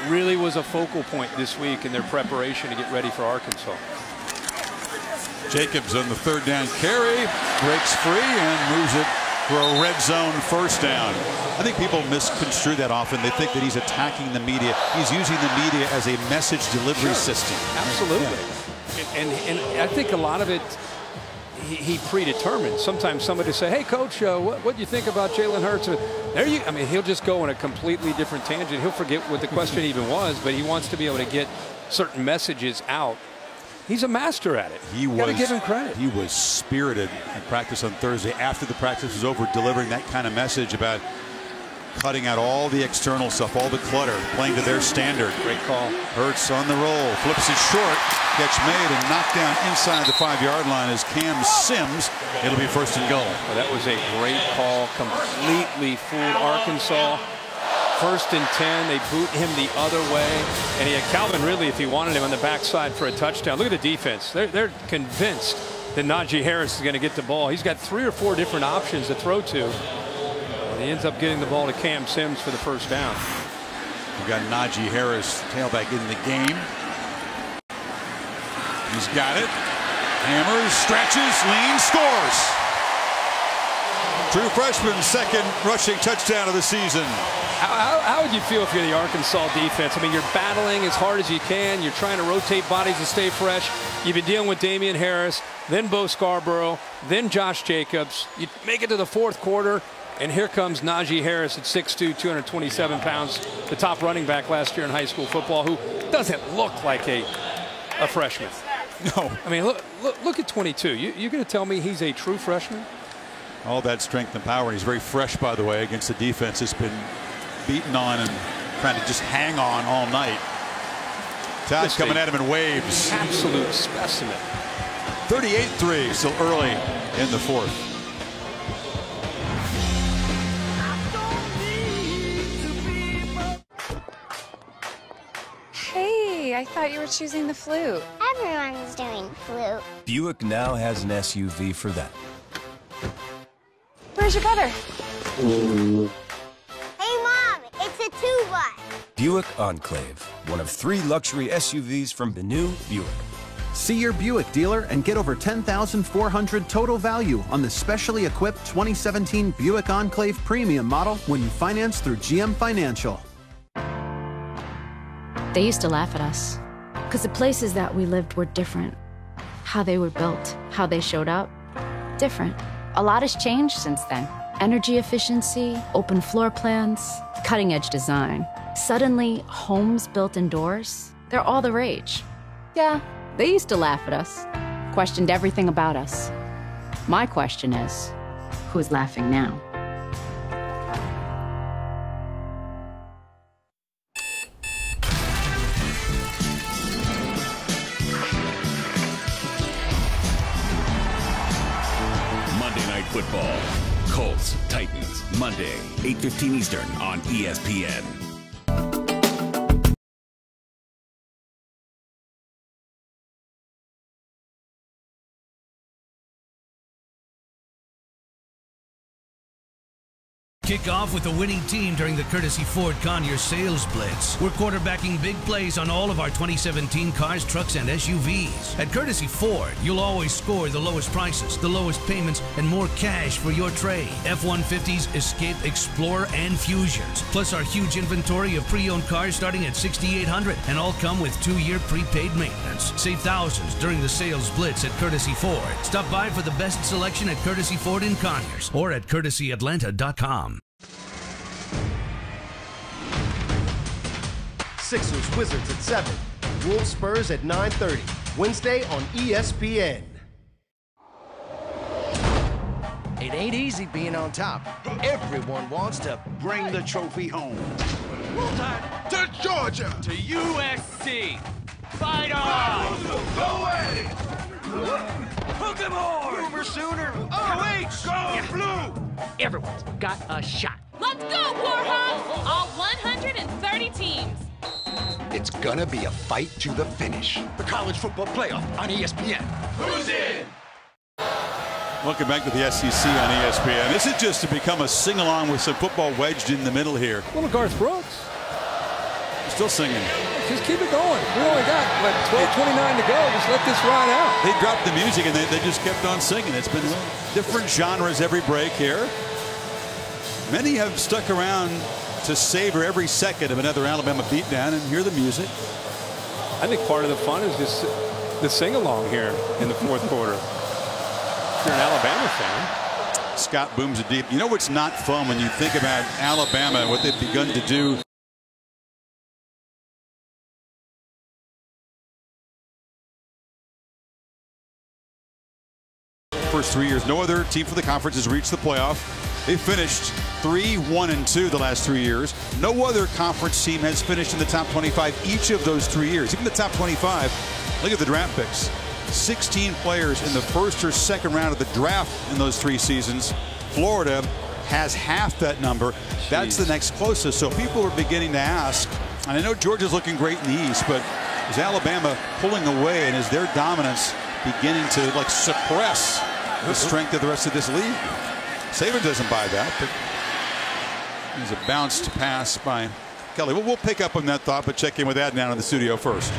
really was a focal point this week in their preparation to get ready for Arkansas. Jacobs on the third down carry, breaks free and moves it for a red zone first down. I think people misconstrue that often. They think that he's attacking the media. He's using the media as a message delivery system. Absolutely. Yeah. And I think a lot of it he predetermined. Sometimes somebody say, hey coach, what do you think about Jalen Hurts? I mean, he'll just go in a completely different tangent. He'll forget what the question even was, but he wants to be able to get certain messages out. He's a master at it. You got to give him credit. He was spirited at practice on Thursday after the practice was over, delivering that kind of message about cutting out all the external stuff, all the clutter, playing to their standard. Great call. Hurts on the roll, flips it short, catch made and knocked down inside the 5-yard line is Cam Sims. It'll be first and goal. Well, that was a great call. Completely fooled Arkansas. First and 10, they boot him the other way, and he had Calvin Ridley if he wanted him on the backside for a touchdown. Look at the defense. They're convinced that Najee Harris is going to get the ball. He's got 3 or 4 different options to throw to. And he ends up getting the ball to Cam Sims for the first down. We've got Najee Harris, tailback in the game. He's got it. Hammers, stretches, leans, scores. True freshman, second rushing touchdown of the season. How would you feel if you're the Arkansas defense? I mean, you're battling as hard as you can. You're trying to rotate bodies to stay fresh. You've been dealing with Damian Harris, then Bo Scarborough, then Josh Jacobs. You make it to the fourth quarter, And here comes Najee Harris at 6'2", 227 pounds, the top running back last year in high school football, who doesn't look like a freshman. No. I mean, look at 22. You're going to tell me he's a true freshman? All that strength and power. He's very fresh, by the way, against the defense that's been beaten on and trying to just hang on all night. Todd's coming at him in waves. Absolute specimen. 38-3, still early in the fourth. Hey, I thought you were choosing the flute. Everyone's doing flute. Buick now has an SUV for that. Where's your brother? Hey, Mom, it's a tuba. Buick Enclave, one of 3 luxury SUVs from the new Buick. See your Buick dealer and get over $10,400 total value on the specially equipped 2017 Buick Enclave Premium model when you finance through GM Financial. They used to laugh at us, because the places that we lived were different. How they were built, how they showed up, different. A lot has changed since then. Energy efficiency, open floor plans, cutting-edge design. Suddenly, homes built indoors, they're all the rage. Yeah, they used to laugh at us, questioned everything about us. My question is, who's laughing now? Football. Colts, Titans, Monday, 8:15 Eastern on ESPN. Kick off with the winning team during the Courtesy Ford Conyers Sales Blitz. We're quarterbacking big plays on all of our 2017 cars, trucks, and SUVs. At Courtesy Ford, you'll always score the lowest prices, the lowest payments, and more cash for your trade. F-150s, Escape, Explorer, and Fusions. Plus our huge inventory of pre-owned cars starting at $6,800, and all come with 2-year prepaid maintenance. Save thousands during the Sales Blitz at Courtesy Ford. Stop by for the best selection at Courtesy Ford in Conyers or at CourtesyAtlanta.com. Sixers Wizards at 7. Wolves Spurs at 9:30. Wednesday on ESPN. It ain't easy being on top. Everyone wants to bring the trophy home. To Georgia. To USC. Fight on! Go at it! Hook 'em hard! Boomer Sooner! OH! Go blue! Everyone's got a shot. Let's go, Warhawks! All 130 teams. It's gonna be a fight to the finish. The college football playoff on ESPN. Who's in? Welcome back to the SEC on ESPN. This is just to become a sing-along with some football wedged in the middle here. Little Garth Brooks. Still singing. Just keep it going. We only got, like, 12:29 to go. Just let this ride out. They dropped the music, and they just kept on singing. It's been different genres every break here. Many have stuck around to savor every second of another Alabama beatdown and hear the music. I think part of the fun is just the sing-along here in the fourth quarter. If you're an Alabama fan. Scott booms it deep. You know what's not fun when you think about Alabama and what they've begun to do? First 3 years, no other team for the conference has reached the playoff. They finished 3-1-2 the last 3 years. No other conference team has finished in the top 25 each of those 3 years. Even the top 25, look at the draft picks. 16 players in the first or second round of the draft in those 3 seasons. Florida has half that number. That's the next closest. So people are beginning to ask, and I know Georgia's looking great in the East, but is Alabama pulling away, and is their dominance beginning to like suppress the strength of the rest of this league? Saban doesn't buy that, but there's a bounced pass by Kelly. Well, we'll pick up on that thought, but check in with Adnan in the studio first.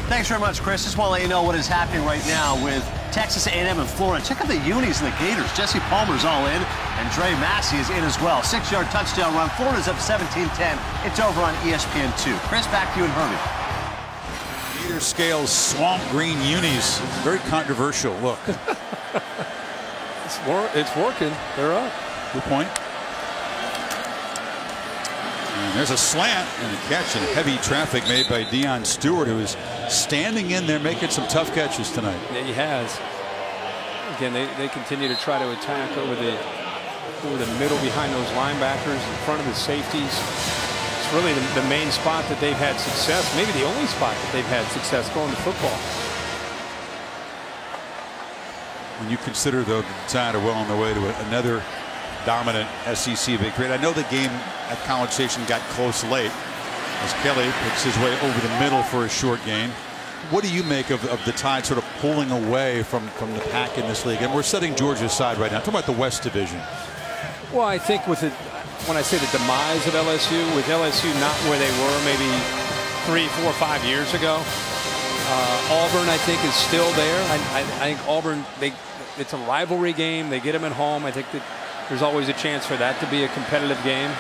Thanks very much, Chris. Just want to let you know what is happening right now with Texas A&M and Florida. Check out the unis and the Gators. Jesse Palmer's all in, and Dre Massey is in as well. 6-yard touchdown run. Florida's up 17-10. It's over on ESPN2. Chris, back to you and Herbie. Peter Scales swamp green unis. Very controversial look. It's working. They're up. Good point. There's a slant and a catch and heavy traffic made by Deion Stewart, who is standing in there making some tough catches tonight. Yeah, he has. Again, they continue to try to attack over the middle behind those linebackers, in front of the safeties. It's really the main spot that they've had success, maybe the only spot that they've had success throwing the football. When you consider, though, the Tide are well on their way to another dominant SEC victory. And I know the game at College Station got close late as Kelly picks his way over the middle for a short gain. What do you make of the Tide sort of pulling away from the pack in this league? And we're setting Georgia aside right now. Talking about the West Division. Well, I think with it, when I say the demise of LSU, with LSU not where they were maybe 3, 4, 5 years ago, Auburn, I think, is still there. I think Auburn, it's a rivalry game. They get them at home. I think that there's always a chance for that to be a competitive game.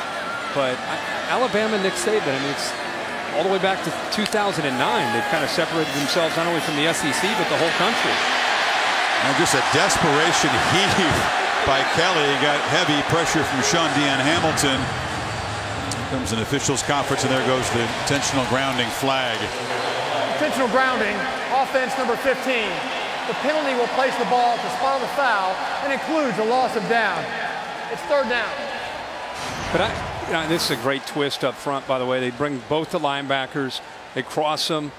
But Alabama, Nick Saban, I mean, it's all the way back to 2009. They've kind of separated themselves not only from the SEC, but the whole country. And just a desperation heave by Kelly. Got heavy pressure from Sean Dion Hamilton. Here comes an officials conference, and there goes the intentional grounding flag. Intentional grounding, offense number 15. The penalty will place the ball at the spot of the foul and includes a loss of down. It's 3rd down. But this is a great twist up front, by the way. They bring both the linebackers, they cross them,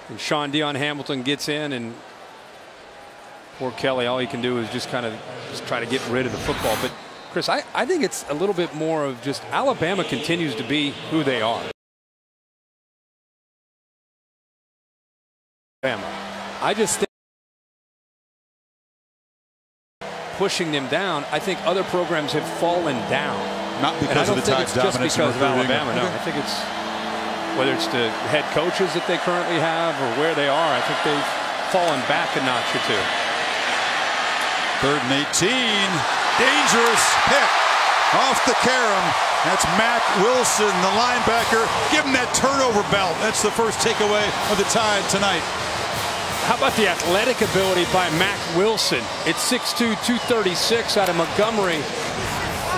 and Sean Dion Hamilton gets in, and poor Kelly, all he can do is just kind of try to get rid of the football. But Chris, I think it's a little bit more of just Alabama continues to be who they are. I just think pushing them down, I think other programs have fallen down. Not because of the Tide's dominance. Just because of Alabama, no. I think it's whether it's the head coaches that they currently have or where they are. I think they've fallen back a notch or two. 3rd and 18. Dangerous pick off the carom. That's Mack Wilson, the linebacker. Give him that turnover belt. That's the first takeaway of the Tide tonight. How about the athletic ability by Mack Wilson? It's 6'2", 236 out of Montgomery,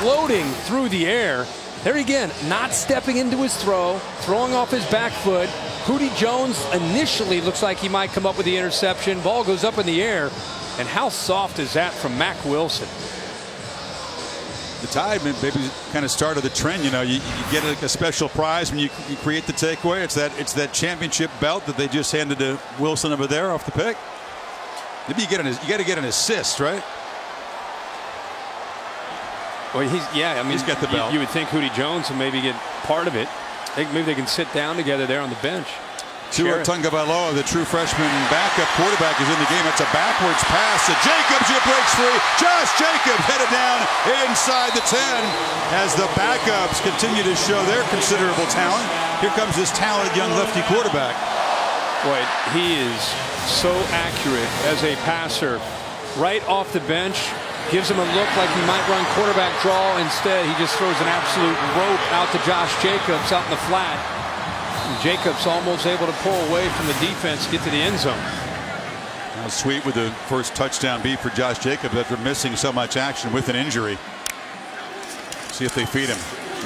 floating through the air. There again, not stepping into his throw, throwing off his back foot. Hootie Jones initially looks like he might come up with the interception. Ball goes up in the air. And how soft is that from Mack Wilson? The Tide maybe kind of started the trend. You know, you get a special prize when you create the takeaway. It's that championship belt that they just handed to Wilson over there off the pick. Maybe you got to get an assist, right? Well, I mean, he's got the belt. You would think Hootie Jones would maybe get part of it. Maybe they can sit down together there on the bench. Tua Tagovailoa, the true freshman backup quarterback, is in the game. It's a backwards pass to Jacobs, who breaks free. Josh Jacobs headed down inside the 10 as the backups continue to show their considerable talent. Here comes this talented young lefty quarterback. Boy, he is so accurate as a passer. Right off the bench, gives him a look like he might run quarterback draw. Instead, he just throws an absolute rope out to Josh Jacobs out in the flat. Jacobs almost able to pull away from the defense, get to the end zone. How sweet with the first touchdown be for Josh Jacobs after missing so much action with an injury. See if they feed him.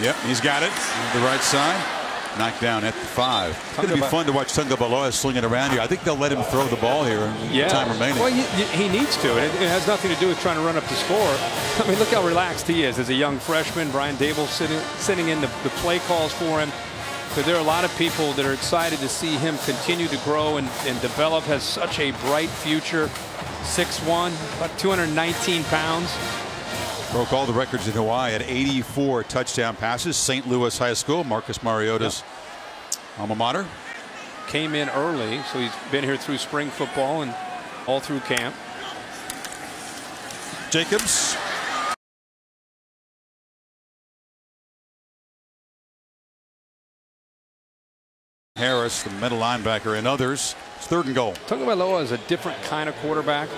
Yep, he's got it. On the right side. Knocked down at the 5. It's going to be fun to watch Tagovailoa sling it around here. I think they'll let him throw the ball here in time remaining. Well, he needs to. It has nothing to do with trying to run up the score. I mean, look how relaxed he is as a young freshman. Brian Dable sitting in the play calls for him. So there are a lot of people that are excited to see him continue to grow and develop. Has such a bright future. 6'1", about 219 pounds. Broke all the records in Hawaii at 84 touchdown passes. St. Louis High School, Marcus Mariota's alma mater. Came in early, so he's been here through spring football and all through camp. Jacobs. Harris, the middle linebacker, and others. It's 3rd and goal. Tagovailoa is a different kind of quarterback.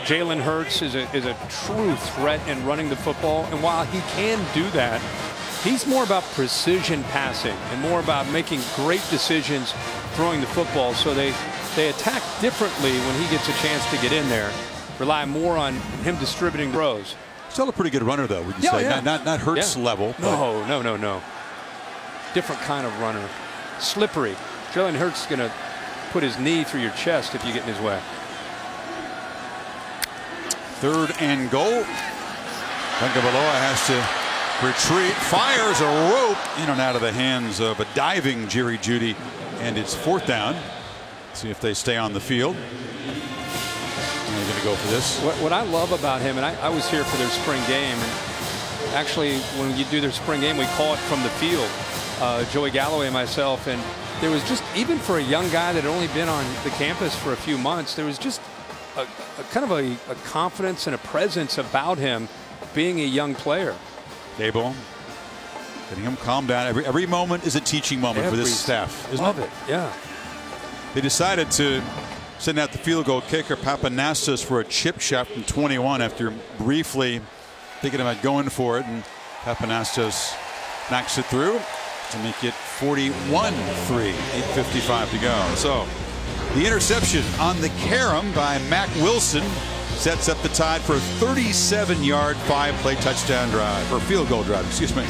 Jalen Hurts is a true threat in running the football, and while he can do that, he's more about precision passing and more about making great decisions throwing the football. So they attack differently when he gets a chance to get in there. Rely more on him distributing throws. Still a pretty good runner, though, would you say? Yeah. Not Hurts level. No. different kind of runner. Slippery. Jalen Hurts is going to put his knee through your chest if you get in his way. 3rd and goal. Tagovailoa has to retreat, fires a rope in and out of the hands of a diving Jerry Jeudy, and it's 4th down. See if they stay on the field. And they're going to go for this. What I love about him, and I was here for their spring game, and actually when you do their spring game, we call it from the field. Joey Galloway and myself, and there was just, even for a young guy that had only been on the campus for a few months, there was just a kind of a confidence and a presence about him being a young player. Dable getting him calmed down. Every moment is a teaching moment for this staff, isn't it? Yeah. They decided to send out the field goal kicker Papanastos for a chip shot from 21 after briefly thinking about going for it, and Papanastos knocks it through to make it 41-3. 8:55 to go. So the interception on the carom by Mack Wilson sets up the tide for a 37-yard 5-play touchdown drive, or field goal drive, excuse me.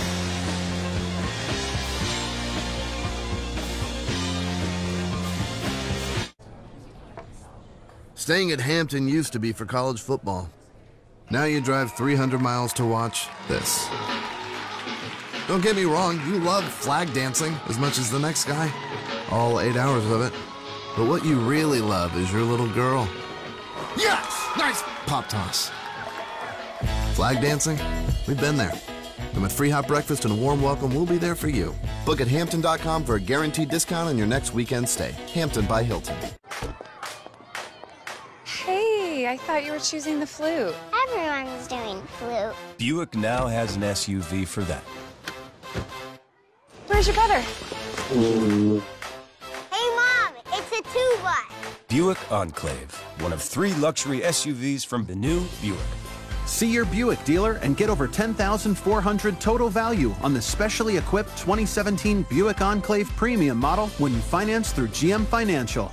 Staying at Hampton used to be for college football. Now you drive 300 miles to watch this. Don't get me wrong, you love flag dancing as much as the next guy. All 8 hours of it. But what you really love is your little girl. Yes! Nice pop toss. Flag dancing? We've been there. And with free hot breakfast and a warm welcome, we'll be there for you. Book at Hampton.com for a guaranteed discount on your next weekend stay. Hampton by Hilton. Hey, I thought you were choosing the flute. Everyone's doing flute. Buick now has an SUV for that. Where's your brother? Hey, Mom, it's a tuba. Buick Enclave, one of 3 luxury SUVs from the new Buick. See your Buick dealer and get over $10,400 total value on the specially equipped 2017 Buick Enclave Premium model when you finance through GM Financial.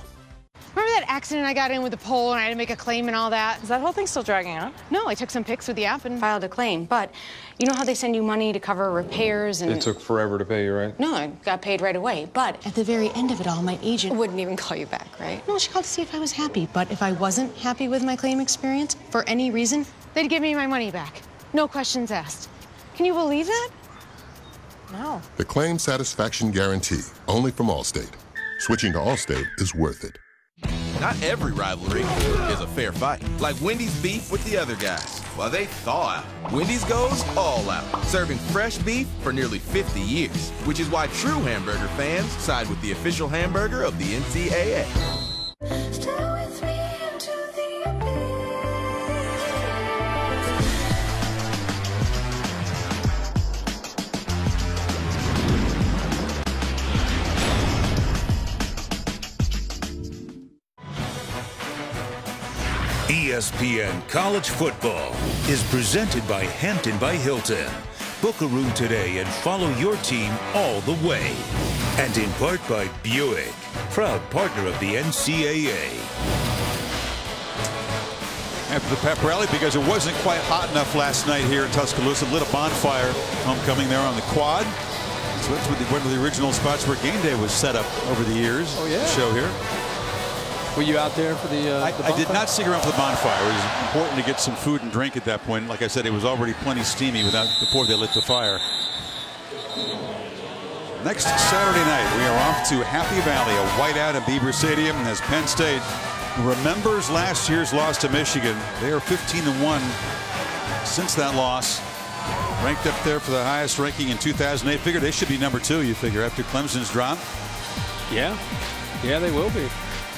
Remember that accident I got in with the pole and I had to make a claim and all that? Is that whole thing still dragging on? No, I took some pics with the app and filed a claim. But you know how they send you money to cover repairs and... It took forever to pay you, right? No, I got paid right away. But at the very end of it all, my agent wouldn't even call you back, right? No, she called to see if I was happy. But if I wasn't happy with my claim experience, for any reason, they'd give me my money back. No questions asked. Can you believe that? No. The Claim Satisfaction Guarantee, only from Allstate. Switching to Allstate is worth it. Not every rivalry is a fair fight. Like Wendy's beef with the other guys. While they thaw out, Wendy's goes all out, serving fresh beef for nearly 50 years, which is why true hamburger fans side with the official hamburger of the NCAA. ESPN College Football is presented by Hampton by Hilton. Book a room today and follow your team all the way. And in part by Buick, proud partner of the NCAA. After the pep rally, because it wasn't quite hot enough last night here in Tuscaloosa, lit a bonfire homecoming there on the quad. So that's one of the original spots where game day was set up over the years. Oh, yeah. The show here. Were you out there for the I did not stick around for the bonfire. It was important to get some food and drink at that point. Like I said, it was already plenty steamy before they lit the fire. Next Saturday night, we are off to Happy Valley, a whiteout at Beaver Stadium, as Penn State remembers last year's loss to Michigan. They are 15-1 since that loss. Ranked up there for the highest ranking in 2008. Figured they should be number 2, you figure, after Clemson's drop. Yeah, they will be.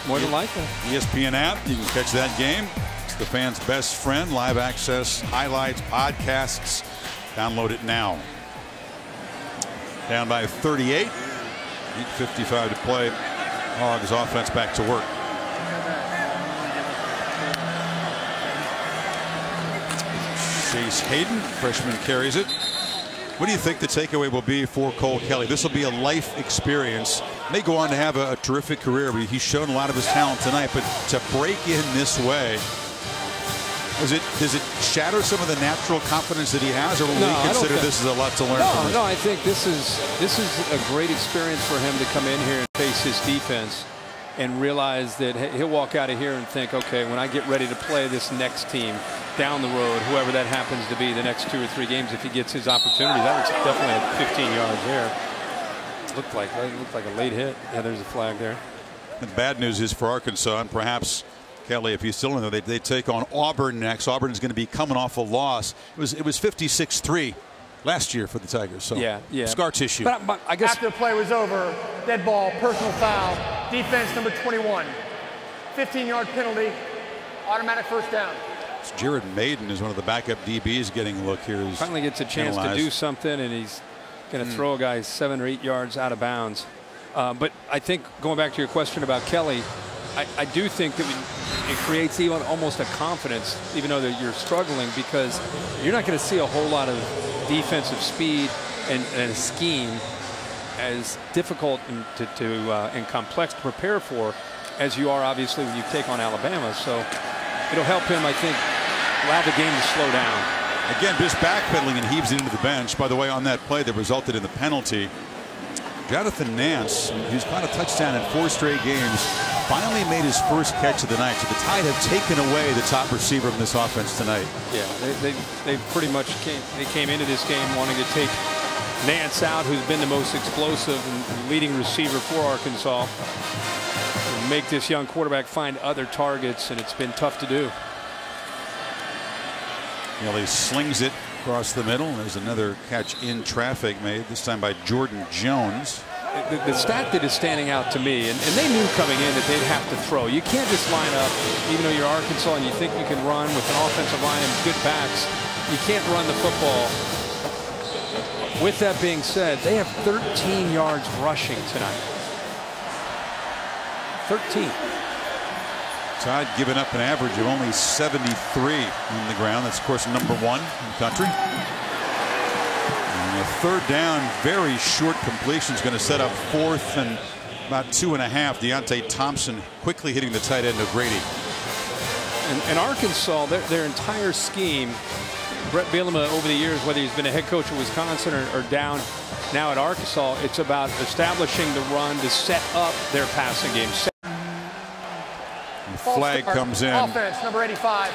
More than likely. ESPN app, you can catch that game. It's the fan's best friend. Live access, highlights, podcasts. Download it now. Down by 38. 8:55 to play. Hogs offense back to work. Chase Hayden, freshman, carries it. What do you think the takeaway will be for Cole Kelly? This will be a life experience. May go on to have a terrific career, but he's shown a lot of his talent tonight. But to break in this way Does it shatter some of the natural confidence that he has, or will No, we consider this is a lot to learn? No, I think this is a great experience for him to come in here and face his defense and realize that he'll walk out of here and think, okay, when I get ready to play this next team down the road, whoever that happens to be, the next 2 or 3 games, if he gets his opportunity, that was definitely at 15 yards there. Looked like a late hit. Yeah, there's a flag there. The bad news is for Arkansas, and perhaps Kelly, if he's still in there, they take on Auburn next. Auburn is going to be coming off a loss. It was 56-3 last year for the Tigers. So yeah. Scar tissue. But I guess after the play was over, dead ball, personal foul, defense number 21, 15-yard penalty, automatic first down. Jared Maiden is one of the backup DBs getting a look here. He's finally gets a chance to do something, and he's going to throw a guy 7 or 8 yards out of bounds. But I think going back to your question about Kelly, I do think that it creates even almost a confidence, even though that you're struggling, because you're not going to see a whole lot of defensive speed and a scheme as difficult and complex to prepare for as you are obviously when you take on Alabama. So it'll help him, I think, allow the game to slow down. Again, just backpedaling and heaves it into the bench. By the way, on that play that resulted in the penalty, Jonathan Nance, who's caught a touchdown in 4 straight games, finally made his first catch of the night. So the Tide have taken away the top receiver from this offense tonight. Yeah, they pretty much came into this game wanting to take Nance out, who's been the most explosive and leading receiver for Arkansas, and make this young quarterback find other targets, and it's been tough to do. He slings it across the middle. There's another catch in traffic made, this time by Jordan Jones. The stat that is standing out to me, and they knew coming in that they'd have to throw. You can't just line up, even though you're Arkansas and you think you can run with an offensive line and good backs. You can't run the football. With that being said, they have 13 yards rushing tonight. 13. Tide giving up an average of only 73 on the ground. That's, of course, #1 in the country. And a third down, very short completion is going to set up 4th and about 2.5. Deontay Thompson quickly hitting the tight end O'Grady. And Arkansas, their entire scheme, Brett Bielema over the years, whether he's been a head coach at Wisconsin or down now at Arkansas, it's about establishing the run to set up their passing game. Flag comes in. Offense, number 85.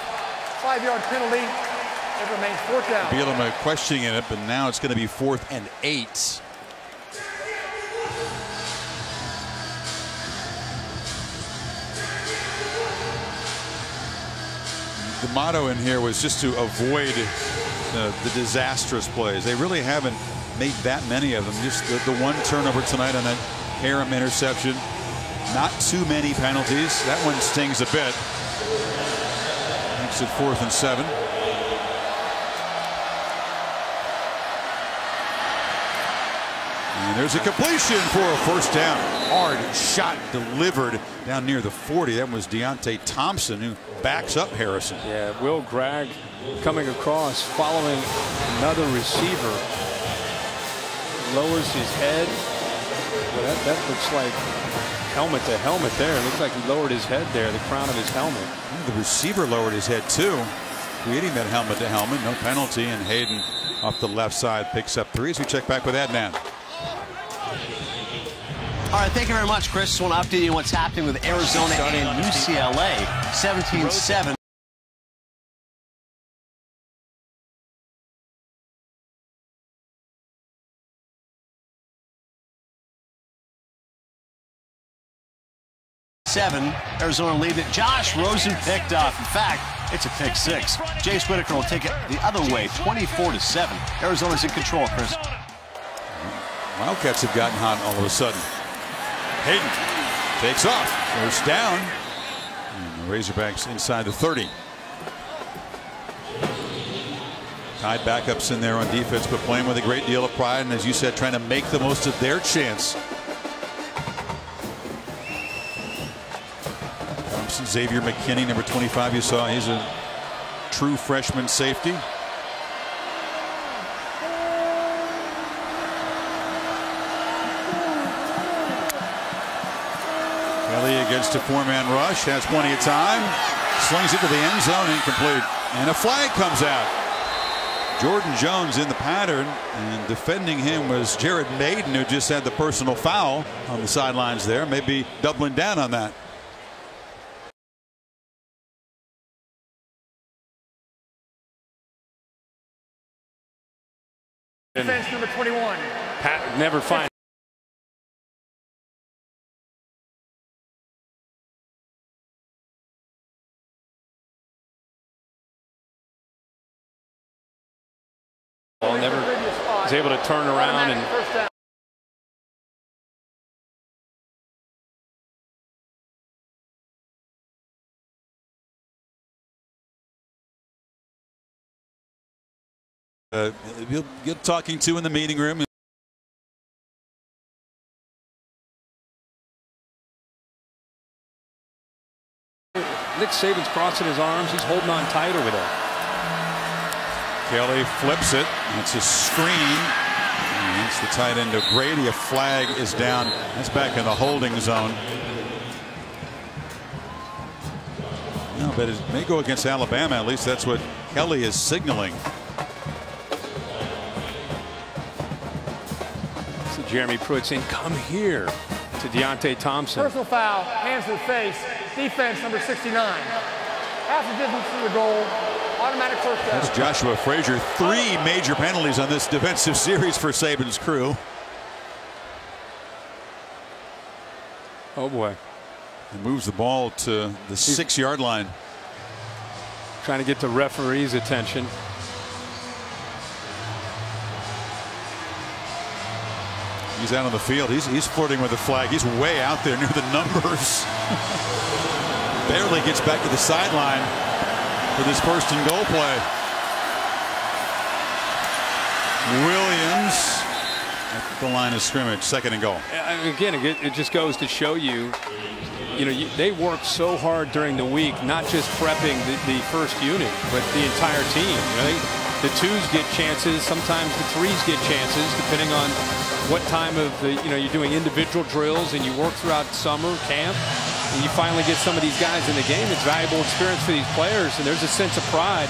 5-yard penalty. It remains 4th down. Bielema questioning it, but now it's going to be 4th and 8. The motto in here was just to avoid the disastrous plays. They really haven't made that many of them. Just the one turnover tonight on that Harum interception. Not too many penalties. That one stings a bit. Makes it 4th and 7. And there's a completion for a first down. Hard shot delivered down near the 40. That was Deontay Thompson, who backs up Harrison. Yeah, Will Gragg coming across, following another receiver. Lowers his head. Well, that looks like helmet to helmet there. It looks like he lowered his head there, the crown of his helmet. The receiver lowered his head too, creating that helmet to helmet. No penalty, and Hayden off the left side picks up 3 as we check back with Adnan. All right, thank you very much, Chris. Just want to update you on what's happening with Arizona and UCLA. 17-7. Arizona leading it. Josh Rosen picked off. In fact, it's a pick 6. Jace Whitaker will take it the other way, 24-7. Arizona's in control, Chris. Wildcats have gotten hot all of a sudden. Hayden takes off. First down. And the Razorbacks inside the 30. Tide backups in there on defense, but playing with a great deal of pride, and as you said, trying to make the most of their chance. Xavier McKinney, number 25, you saw. He's a true freshman safety. Kelly against a 4-man rush, has plenty of time. Slings it to the end zone, incomplete. And a flag comes out. Jordan Jones in the pattern, and defending him was Jared Maiden, who just had the personal foul on the sidelines there. Maybe doubling down on that. Defense number 21. Pat never finds. Ball never is able to turn around and you'll get talking to in the meeting room. Nick Saban's crossing his arms. He's holding on tight over there. Kelly flips it. It's a screen. And it's the tight end of Grady. A flag is down. That's back in the holding zone. No, but it may go against Alabama. At least that's what Kelly is signaling. So Jeremy Pruitt saying, "Come here," to Deontay Thompson. Personal foul, hands to the face. Defense number 69. Half the distance to the goal. Automatic first down. That's Joshua Frazier. 3 major penalties on this defensive series for Saban's crew. Oh boy. He moves the ball to the 6-yard line. Trying to get the referee's attention. He's out on the field. He's flirting with the flag. He's way out there near the numbers. Barely gets back to the sideline for this first and goal play. Williams at the line of scrimmage, 2nd and goal. Again, it just goes to show you, they work so hard during the week, not just prepping the first unit, but the entire team. The 2s get chances, sometimes the 3s get chances, depending on what time of the, you're doing individual drills and you work throughout summer camp, and you finally get some of these guys in the game. It's valuable experience for these players, and there's a sense of pride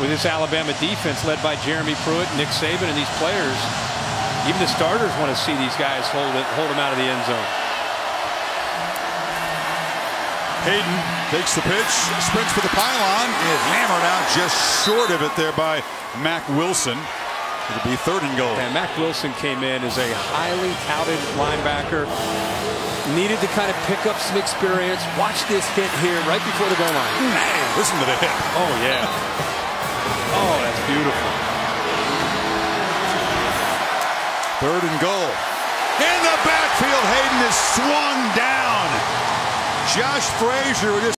with this Alabama defense led by Jeremy Pruitt, Nick Saban, and these players. Even the starters want to see these guys hold them out of the end zone. Hayden takes the pitch, sprints for the pylon, is hammered out just short of it there by Mack Wilson. It'll be 3rd and goal. And Mack Wilson came in as a highly touted linebacker. Needed to kind of pick up some experience. Watch this hit here right before the goal line. Man, listen to the hit. Oh, yeah. Oh, that's beautiful. 3rd and goal. In the backfield, Hayden is swung down. Josh Frazier just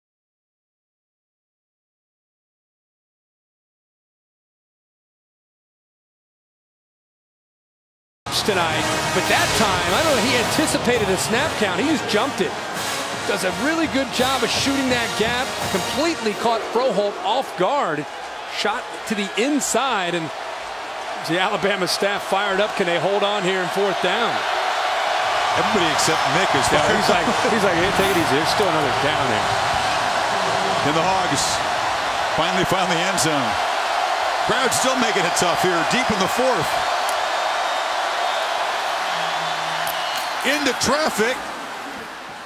tonight, but that time, I don't know, he anticipated a snap count. He just jumped it. Does a really good job of shooting that gap. Completely caught Froholt off guard. Shot to the inside, and the Alabama staff fired up. Can they hold on here in 4th down? Everybody except Nick is fired. He's like, hey, take it easy. There's still another down there. And the Hogs finally found the end zone. Crowd still making it tough here, deep in the 4th. Into traffic.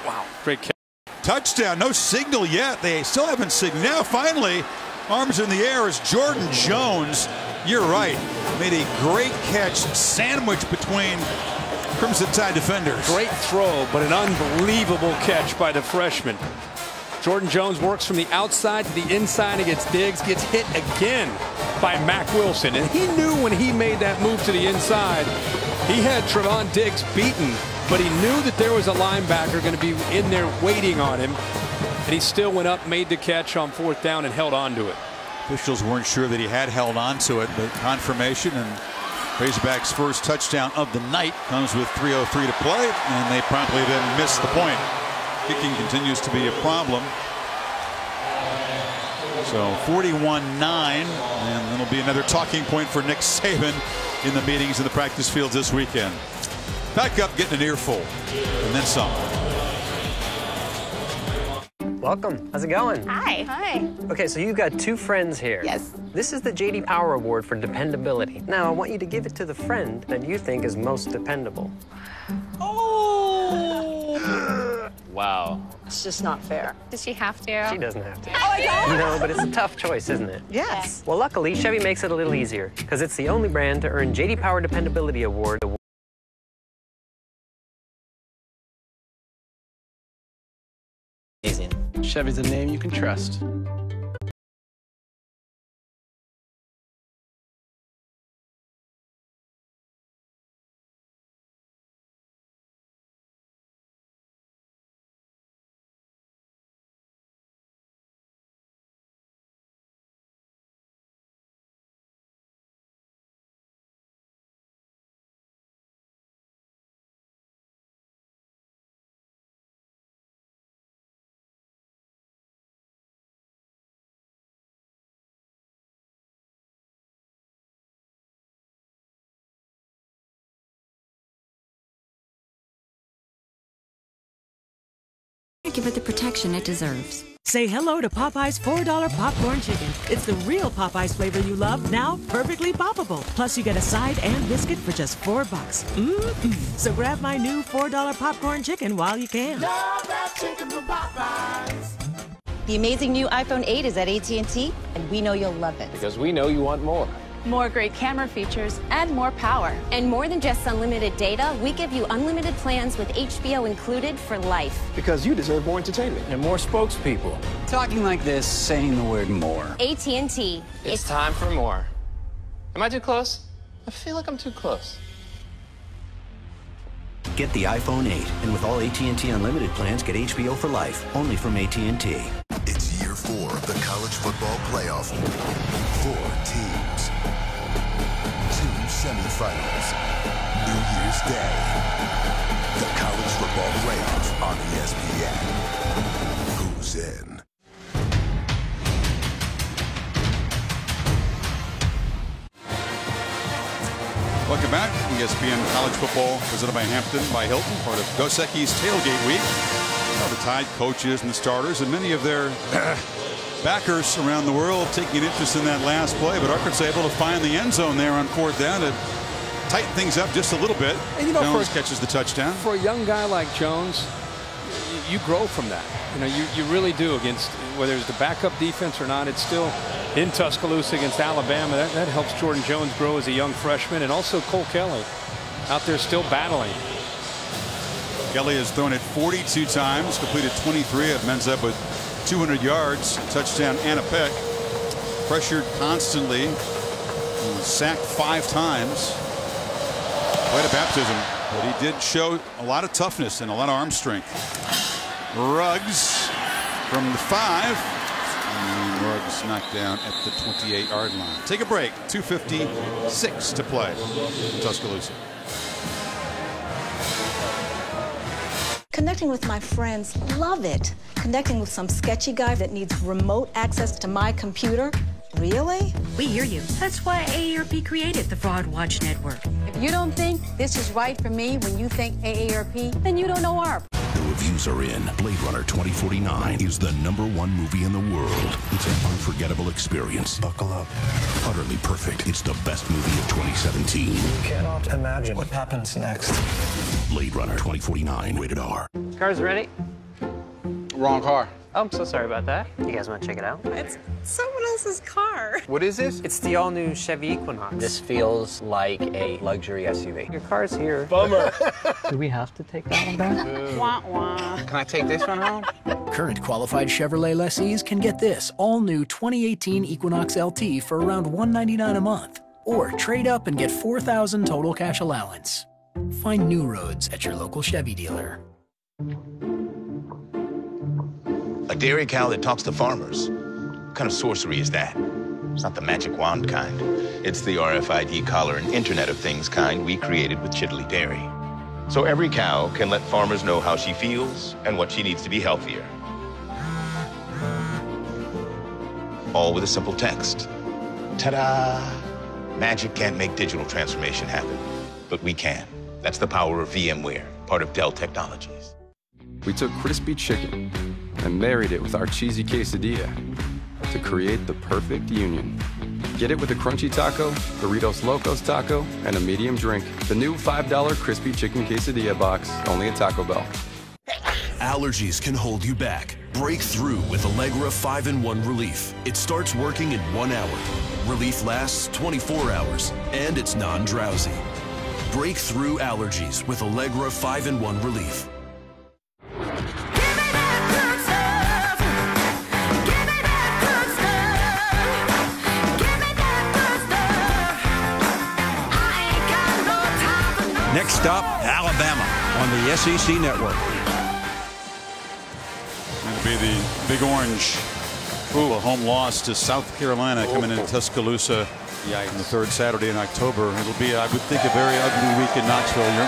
Wow, great catch. Touchdown, no signal yet. They still haven't signaled. Now finally, arms in the air is Jordan Jones. You're right, made a great catch, sandwiched between Crimson Tide defenders. Great throw, but an unbelievable catch by the freshman. Jordan Jones works from the outside to the inside and gets Diggs, gets hit again by Mack Wilson. And he knew when he made that move to the inside, he had Trevon Diggs beaten, but he knew that there was a linebacker going to be in there waiting on him. And he still went up, made the catch on 4th down, and held on to it. Officials weren't sure that he had held on to it, but confirmation, and Razorbacks' first touchdown of the night comes with 3:03 to play, and they promptly then miss the point. Kicking continues to be a problem. So 41-9, and it'll be another talking point for Nick Saban in the meetings in the practice fields this weekend. Back up, getting an earful, and then some. Welcome. How's it going? Hi. Hi. Okay, so you've got two friends here. Yes. This is the J.D. Power Award for dependability. Now, I want you to give it to the friend that you think is most dependable. Oh! Wow. It's just not fair. Does she have to? She doesn't have to. Oh, I don't? No, but it's a tough choice, isn't it? Yes. Well, luckily, Chevy makes it a little easier, because it's the only brand to earn J.D. Power Dependability Award. Amazing. Chevy's a name you can trust. Give it the protection it deserves. Say hello to Popeye's $4 popcorn chicken. It's the real Popeye's flavor you love, now perfectly poppable. Plus, you get a side and biscuit for just $4. So grab my new $4 popcorn chicken while you can. Love that chicken from Popeyes. The amazing new iPhone 8 is at AT&T, and we know you'll love it. Because we know you want more. More great camera features and more power. And more than just unlimited data, we give you unlimited plans with HBO included for life. Because you deserve more entertainment and more spokespeople. Talking like this, saying the word more. AT&T. It's time for more. Am I too close? I feel like I'm too close. Get the iPhone 8, and with all AT&T Unlimited plans, get HBO for life, only from AT&T. It's year 4 of the college football playoff. 4 teams. 2 semifinals. New Year's Day. The college football playoff on ESPN. Who's in? Welcome back. ESPN College Football presented by Hampton by Hilton, part of Dos Equis Tailgate Week. Well, the Tide coaches and the starters and many of their backers around the world taking interest in that last play, but Arkansas able to find the end zone there on 4th down to tighten things up just a little bit. And you know, Jones catches the touchdown. For a young guy like Jones, you grow from that. You know, you really do against, whether it's the backup defense or not. It's still in Tuscaloosa against Alabama. That helps Jordan Jones grow as a young freshman, and also Cole Kelly out there still battling. Kelly has thrown it 42 times, completed 23. It ends up with 200 yards, touchdown and a pick. Pressured constantly, sacked 5 times. Quite a baptism, but he did show a lot of toughness and a lot of arm strength. Ruggs from the 5. And Ruggs knocked down at the 28-yard line. Take a break. 2:56 to play in Tuscaloosa. Connecting with my friends, love it. Connecting with some sketchy guy that needs remote access to my computer, really? We hear you. That's why AARP created the Fraud Watch Network. If you don't think this is right for me when you think AARP, then you don't know ARP. The reviews are in. Blade Runner 2049 is the #1 movie in the world. It's an unforgettable experience. Buckle up. Utterly perfect. It's the best movie of 2017. You cannot imagine what happens next. Blade Runner 2049, rated R. Car's ready? Wrong car. Oh, I'm so sorry about that. You guys want to check it out? It's someone else's car. What is this? It's the all-new Chevy Equinox. This feels like a luxury SUV. Your car's here. Bummer. Do we have to take that one back? Wah, wah. Can I take this one home? Current qualified Chevrolet lessees can get this all-new 2018 Equinox LT for around $199 a month. Or trade up and get $4,000 total cash allowance. Find new roads at your local Chevy dealer. A dairy cow that talks to farmers. What kind of sorcery is that? It's not the magic wand kind. It's the RFID collar and Internet of Things kind we created with Chitley Dairy. So every cow can let farmers know how she feels and what she needs to be healthier. All with a simple text. Ta-da! Magic can't make digital transformation happen, but we can. That's the power of VMware, part of Dell Technologies. We took crispy chicken, and married it with our cheesy quesadilla to create the perfect union. Get it with a crunchy taco, Doritos Locos taco, and a medium drink. The new $5 crispy chicken quesadilla box, only at Taco Bell. Allergies can hold you back. Break through with Allegra 5-in-1 Relief. It starts working in 1 hour. Relief lasts 24 hours, and it's non-drowsy. Break through allergies with Allegra 5-in-1 Relief. Next stop, Alabama on the SEC Network. It'll be the Big Orange. Ooh, a home loss to South Carolina coming into Tuscaloosa on the third Saturday in October. It'll be, I would think, a very ugly week in Knoxville. Your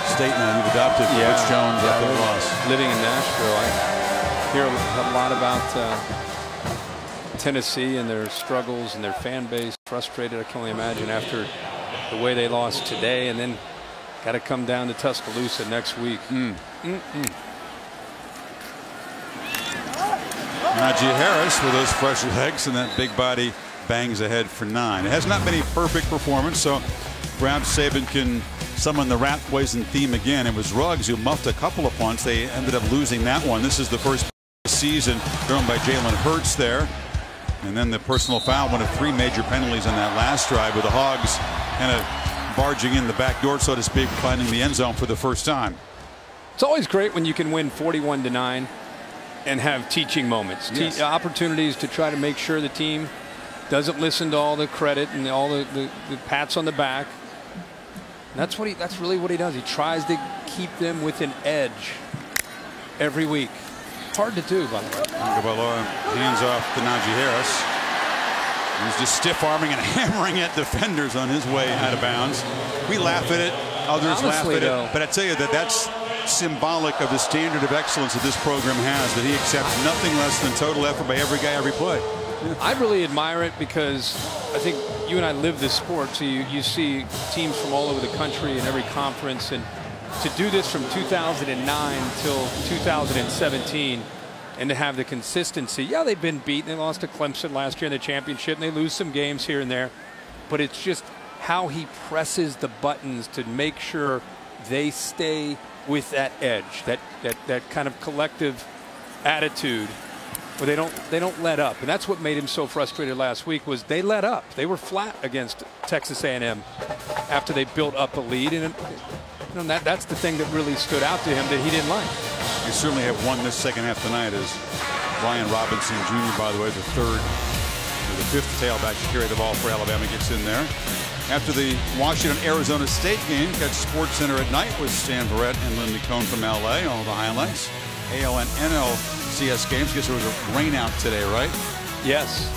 state now you've adopted for Rich Jones after the loss. Living in Nashville, I hear a lot about Tennessee and their struggles and their fan base. Frustrated, I can only imagine, after the way they lost today, and then got to come down to Tuscaloosa next week. Najee Harris with those fresh legs, and that big body bangs ahead for 9. It has not been a perfect performance, so perhaps Saban can summon the rat poison theme again. It was Ruggs who muffed a couple of punts. They ended up losing that one. This is the first season thrown by Jalen Hurts there. And then the personal foul, one of 3 major penalties on that last drive, with the Hogs kind of barging in the back door, so to speak, finding the end zone for the first time. It's always great when you can win 41-9 and have teaching moments, Yes. opportunities to try to make sure the team doesn't listen to all the credit and all the pats on the back. And that's really what he does. He tries to keep them with an edge every week. Hard to do, by the way. Tagovailoa hands off to Najee Harris. He's just stiff-arming and hammering at defenders on his way out of bounds. We laugh at it. Others laugh at it. But I tell you that's symbolic of the standard of excellence that this program has, that he accepts nothing less than total effort by every guy, every play. I really admire it because I think you and I live this sport, so you see teams from all over the country in every conference, and to do this from 2009 till 2017 and to have the consistency. Yeah, they've been beaten. They lost to Clemson last year in the championship, and they lose some games here and there, but it's just how he presses the buttons to make sure they stay with that edge, that kind of collective attitude where they don't let up. And that's what made him so frustrated last week, was they let up. They were flat against Texas A&M after they built up a lead, and that's the thing that really stood out to him that he didn't like. You certainly have won this second half tonight as Brian Robinson Jr., by the way, the fifth tailback to carry the ball for Alabama, gets in there. After the Washington-Arizona State game, catch SportsCenter at night with Stan Verrett and Lindy Cohn from L.A. All the highlights. AL and NLCS games. Guess there was a rain out today, right? Yes.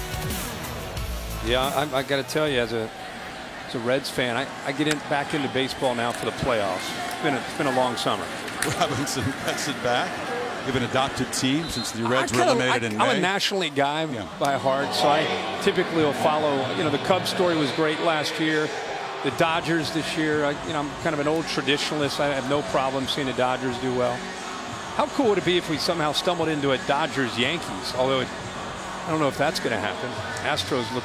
Yeah, I got to tell you, as a Reds fan, I get back into baseball now for the playoffs. It's been a long summer. Robinson gets it back. You have an adopted team since the Reds were eliminated in May. I'm a National League guy by heart, so I typically will follow. The Cubs story was great last year. The Dodgers this year, I'm kind of an old traditionalist. I have no problem seeing the Dodgers do well. How cool would it be if we somehow stumbled into a Dodgers-Yankees? Although I don't know if that's going to happen. Astros look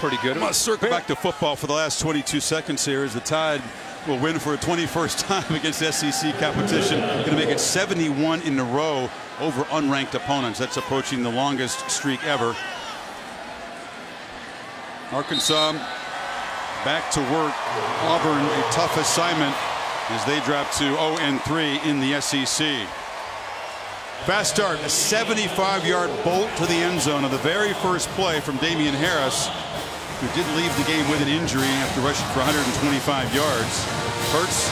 pretty good. I'm going to circle back to football for the last 22 seconds here as the Tide will win for a 21st time against SEC competition. Going to make it 71 in a row over unranked opponents. That's approaching the longest streak ever. Arkansas back to work. Auburn, a tough assignment as they drop to 0-3 in the SEC. Fast start, a 75-yard bolt to the end zone of the very first play from Damian Harris, who did leave the game with an injury after rushing for 125 yards. Hurts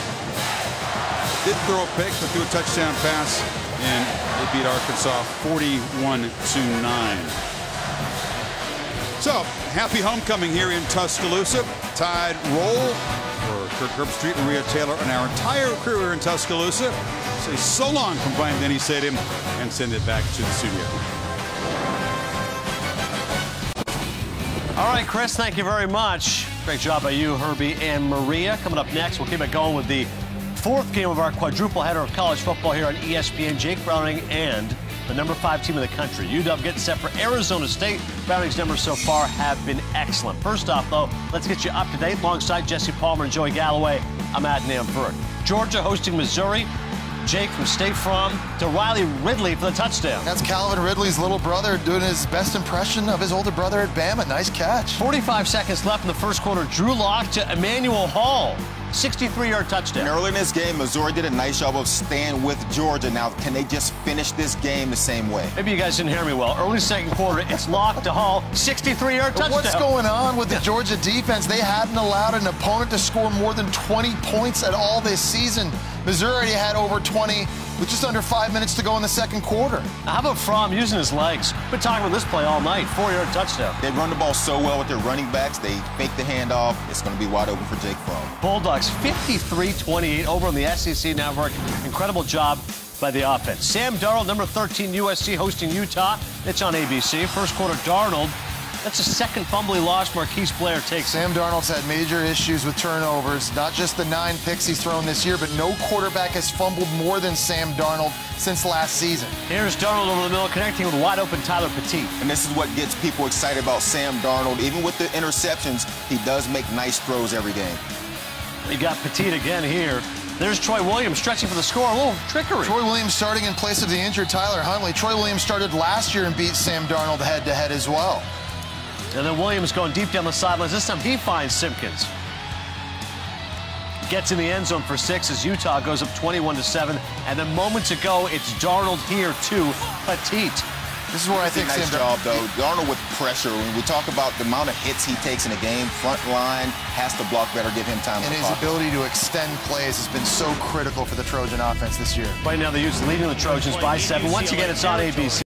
did throw a pick, but threw a touchdown pass, and they beat Arkansas 41-9. So, happy homecoming here in Tuscaloosa. Tide roll for Kirk Herbstreit, Maria Taylor, and our entire crew here in Tuscaloosa. Say so long from Bryant-Denny Stadium and send it back to the studio. All right, Chris, thank you very much. Great job by you, Herbie, and Maria. Coming up next, we'll keep it going with the fourth game of our quadruple header of college football here on ESPN. Jake Browning and the number 5 team in the country, UW, getting set for Arizona State. Browning's numbers so far have been excellent. First off, though, let's get you up to date alongside Jesse Palmer and Joey Galloway. I'm Adnan Burke. Georgia hosting Missouri. Jake from State Farm to Riley Ridley for the touchdown. That's Calvin Ridley's little brother doing his best impression of his older brother at Bama. Nice catch. 45 seconds left in the first quarter. Drew Lock to Emmanuel Hall. 63-yard touchdown. And early in this game, Missouri did a nice job of staying with Georgia. Now, can they just finish this game the same way? Maybe you guys didn't hear me well. Early second quarter, it's Lock to Hall. 63-yard touchdown. What's going on with the Georgia defense? They hadn't allowed an opponent to score more than 20 points at all this season. Missouri had over 20 with just under 5 minutes to go in the second quarter. How about Fromm using his legs? Been talking about this play all night. 4-yard touchdown. They run the ball so well with their running backs. They fake the handoff. It's going to be wide open for Jake Fromm. Bulldogs 53-28 over on the SEC Network. Incredible job by the offense. Sam Darnold, number 13 USC, hosting Utah. It's on ABC. First quarter, Darnold. That's the second fumble he lost. Marquise Blair takes. Sam Darnold's had major issues with turnovers. Not just the 9 picks he's thrown this year, but no quarterback has fumbled more than Sam Darnold since last season. Here's Darnold over the middle, connecting with wide open Tyler Petit. And this is what gets people excited about Sam Darnold. Even with the interceptions, he does make nice throws every game. You got Petit again here. There's Troy Williams stretching for the score. A little trickery. Troy Williams starting in place of the injured Tyler Huntley. Troy Williams started last year and beat Sam Darnold head-to-head as well. And then Williams going deep down the sidelines. This time he finds Simpkins. Gets in the end zone for 6 as Utah goes up 21-7. And then moments ago, it's Darnold here to Petit. This is where I think nice job, though. Darnold with pressure. When we talk about the amount of hits he takes in a game, front line has to block better, give him time. And his ability to extend plays has been so critical for the Trojan offense this year. Right now, the Utes leading the Trojans by 7. Once again, it's on ABC.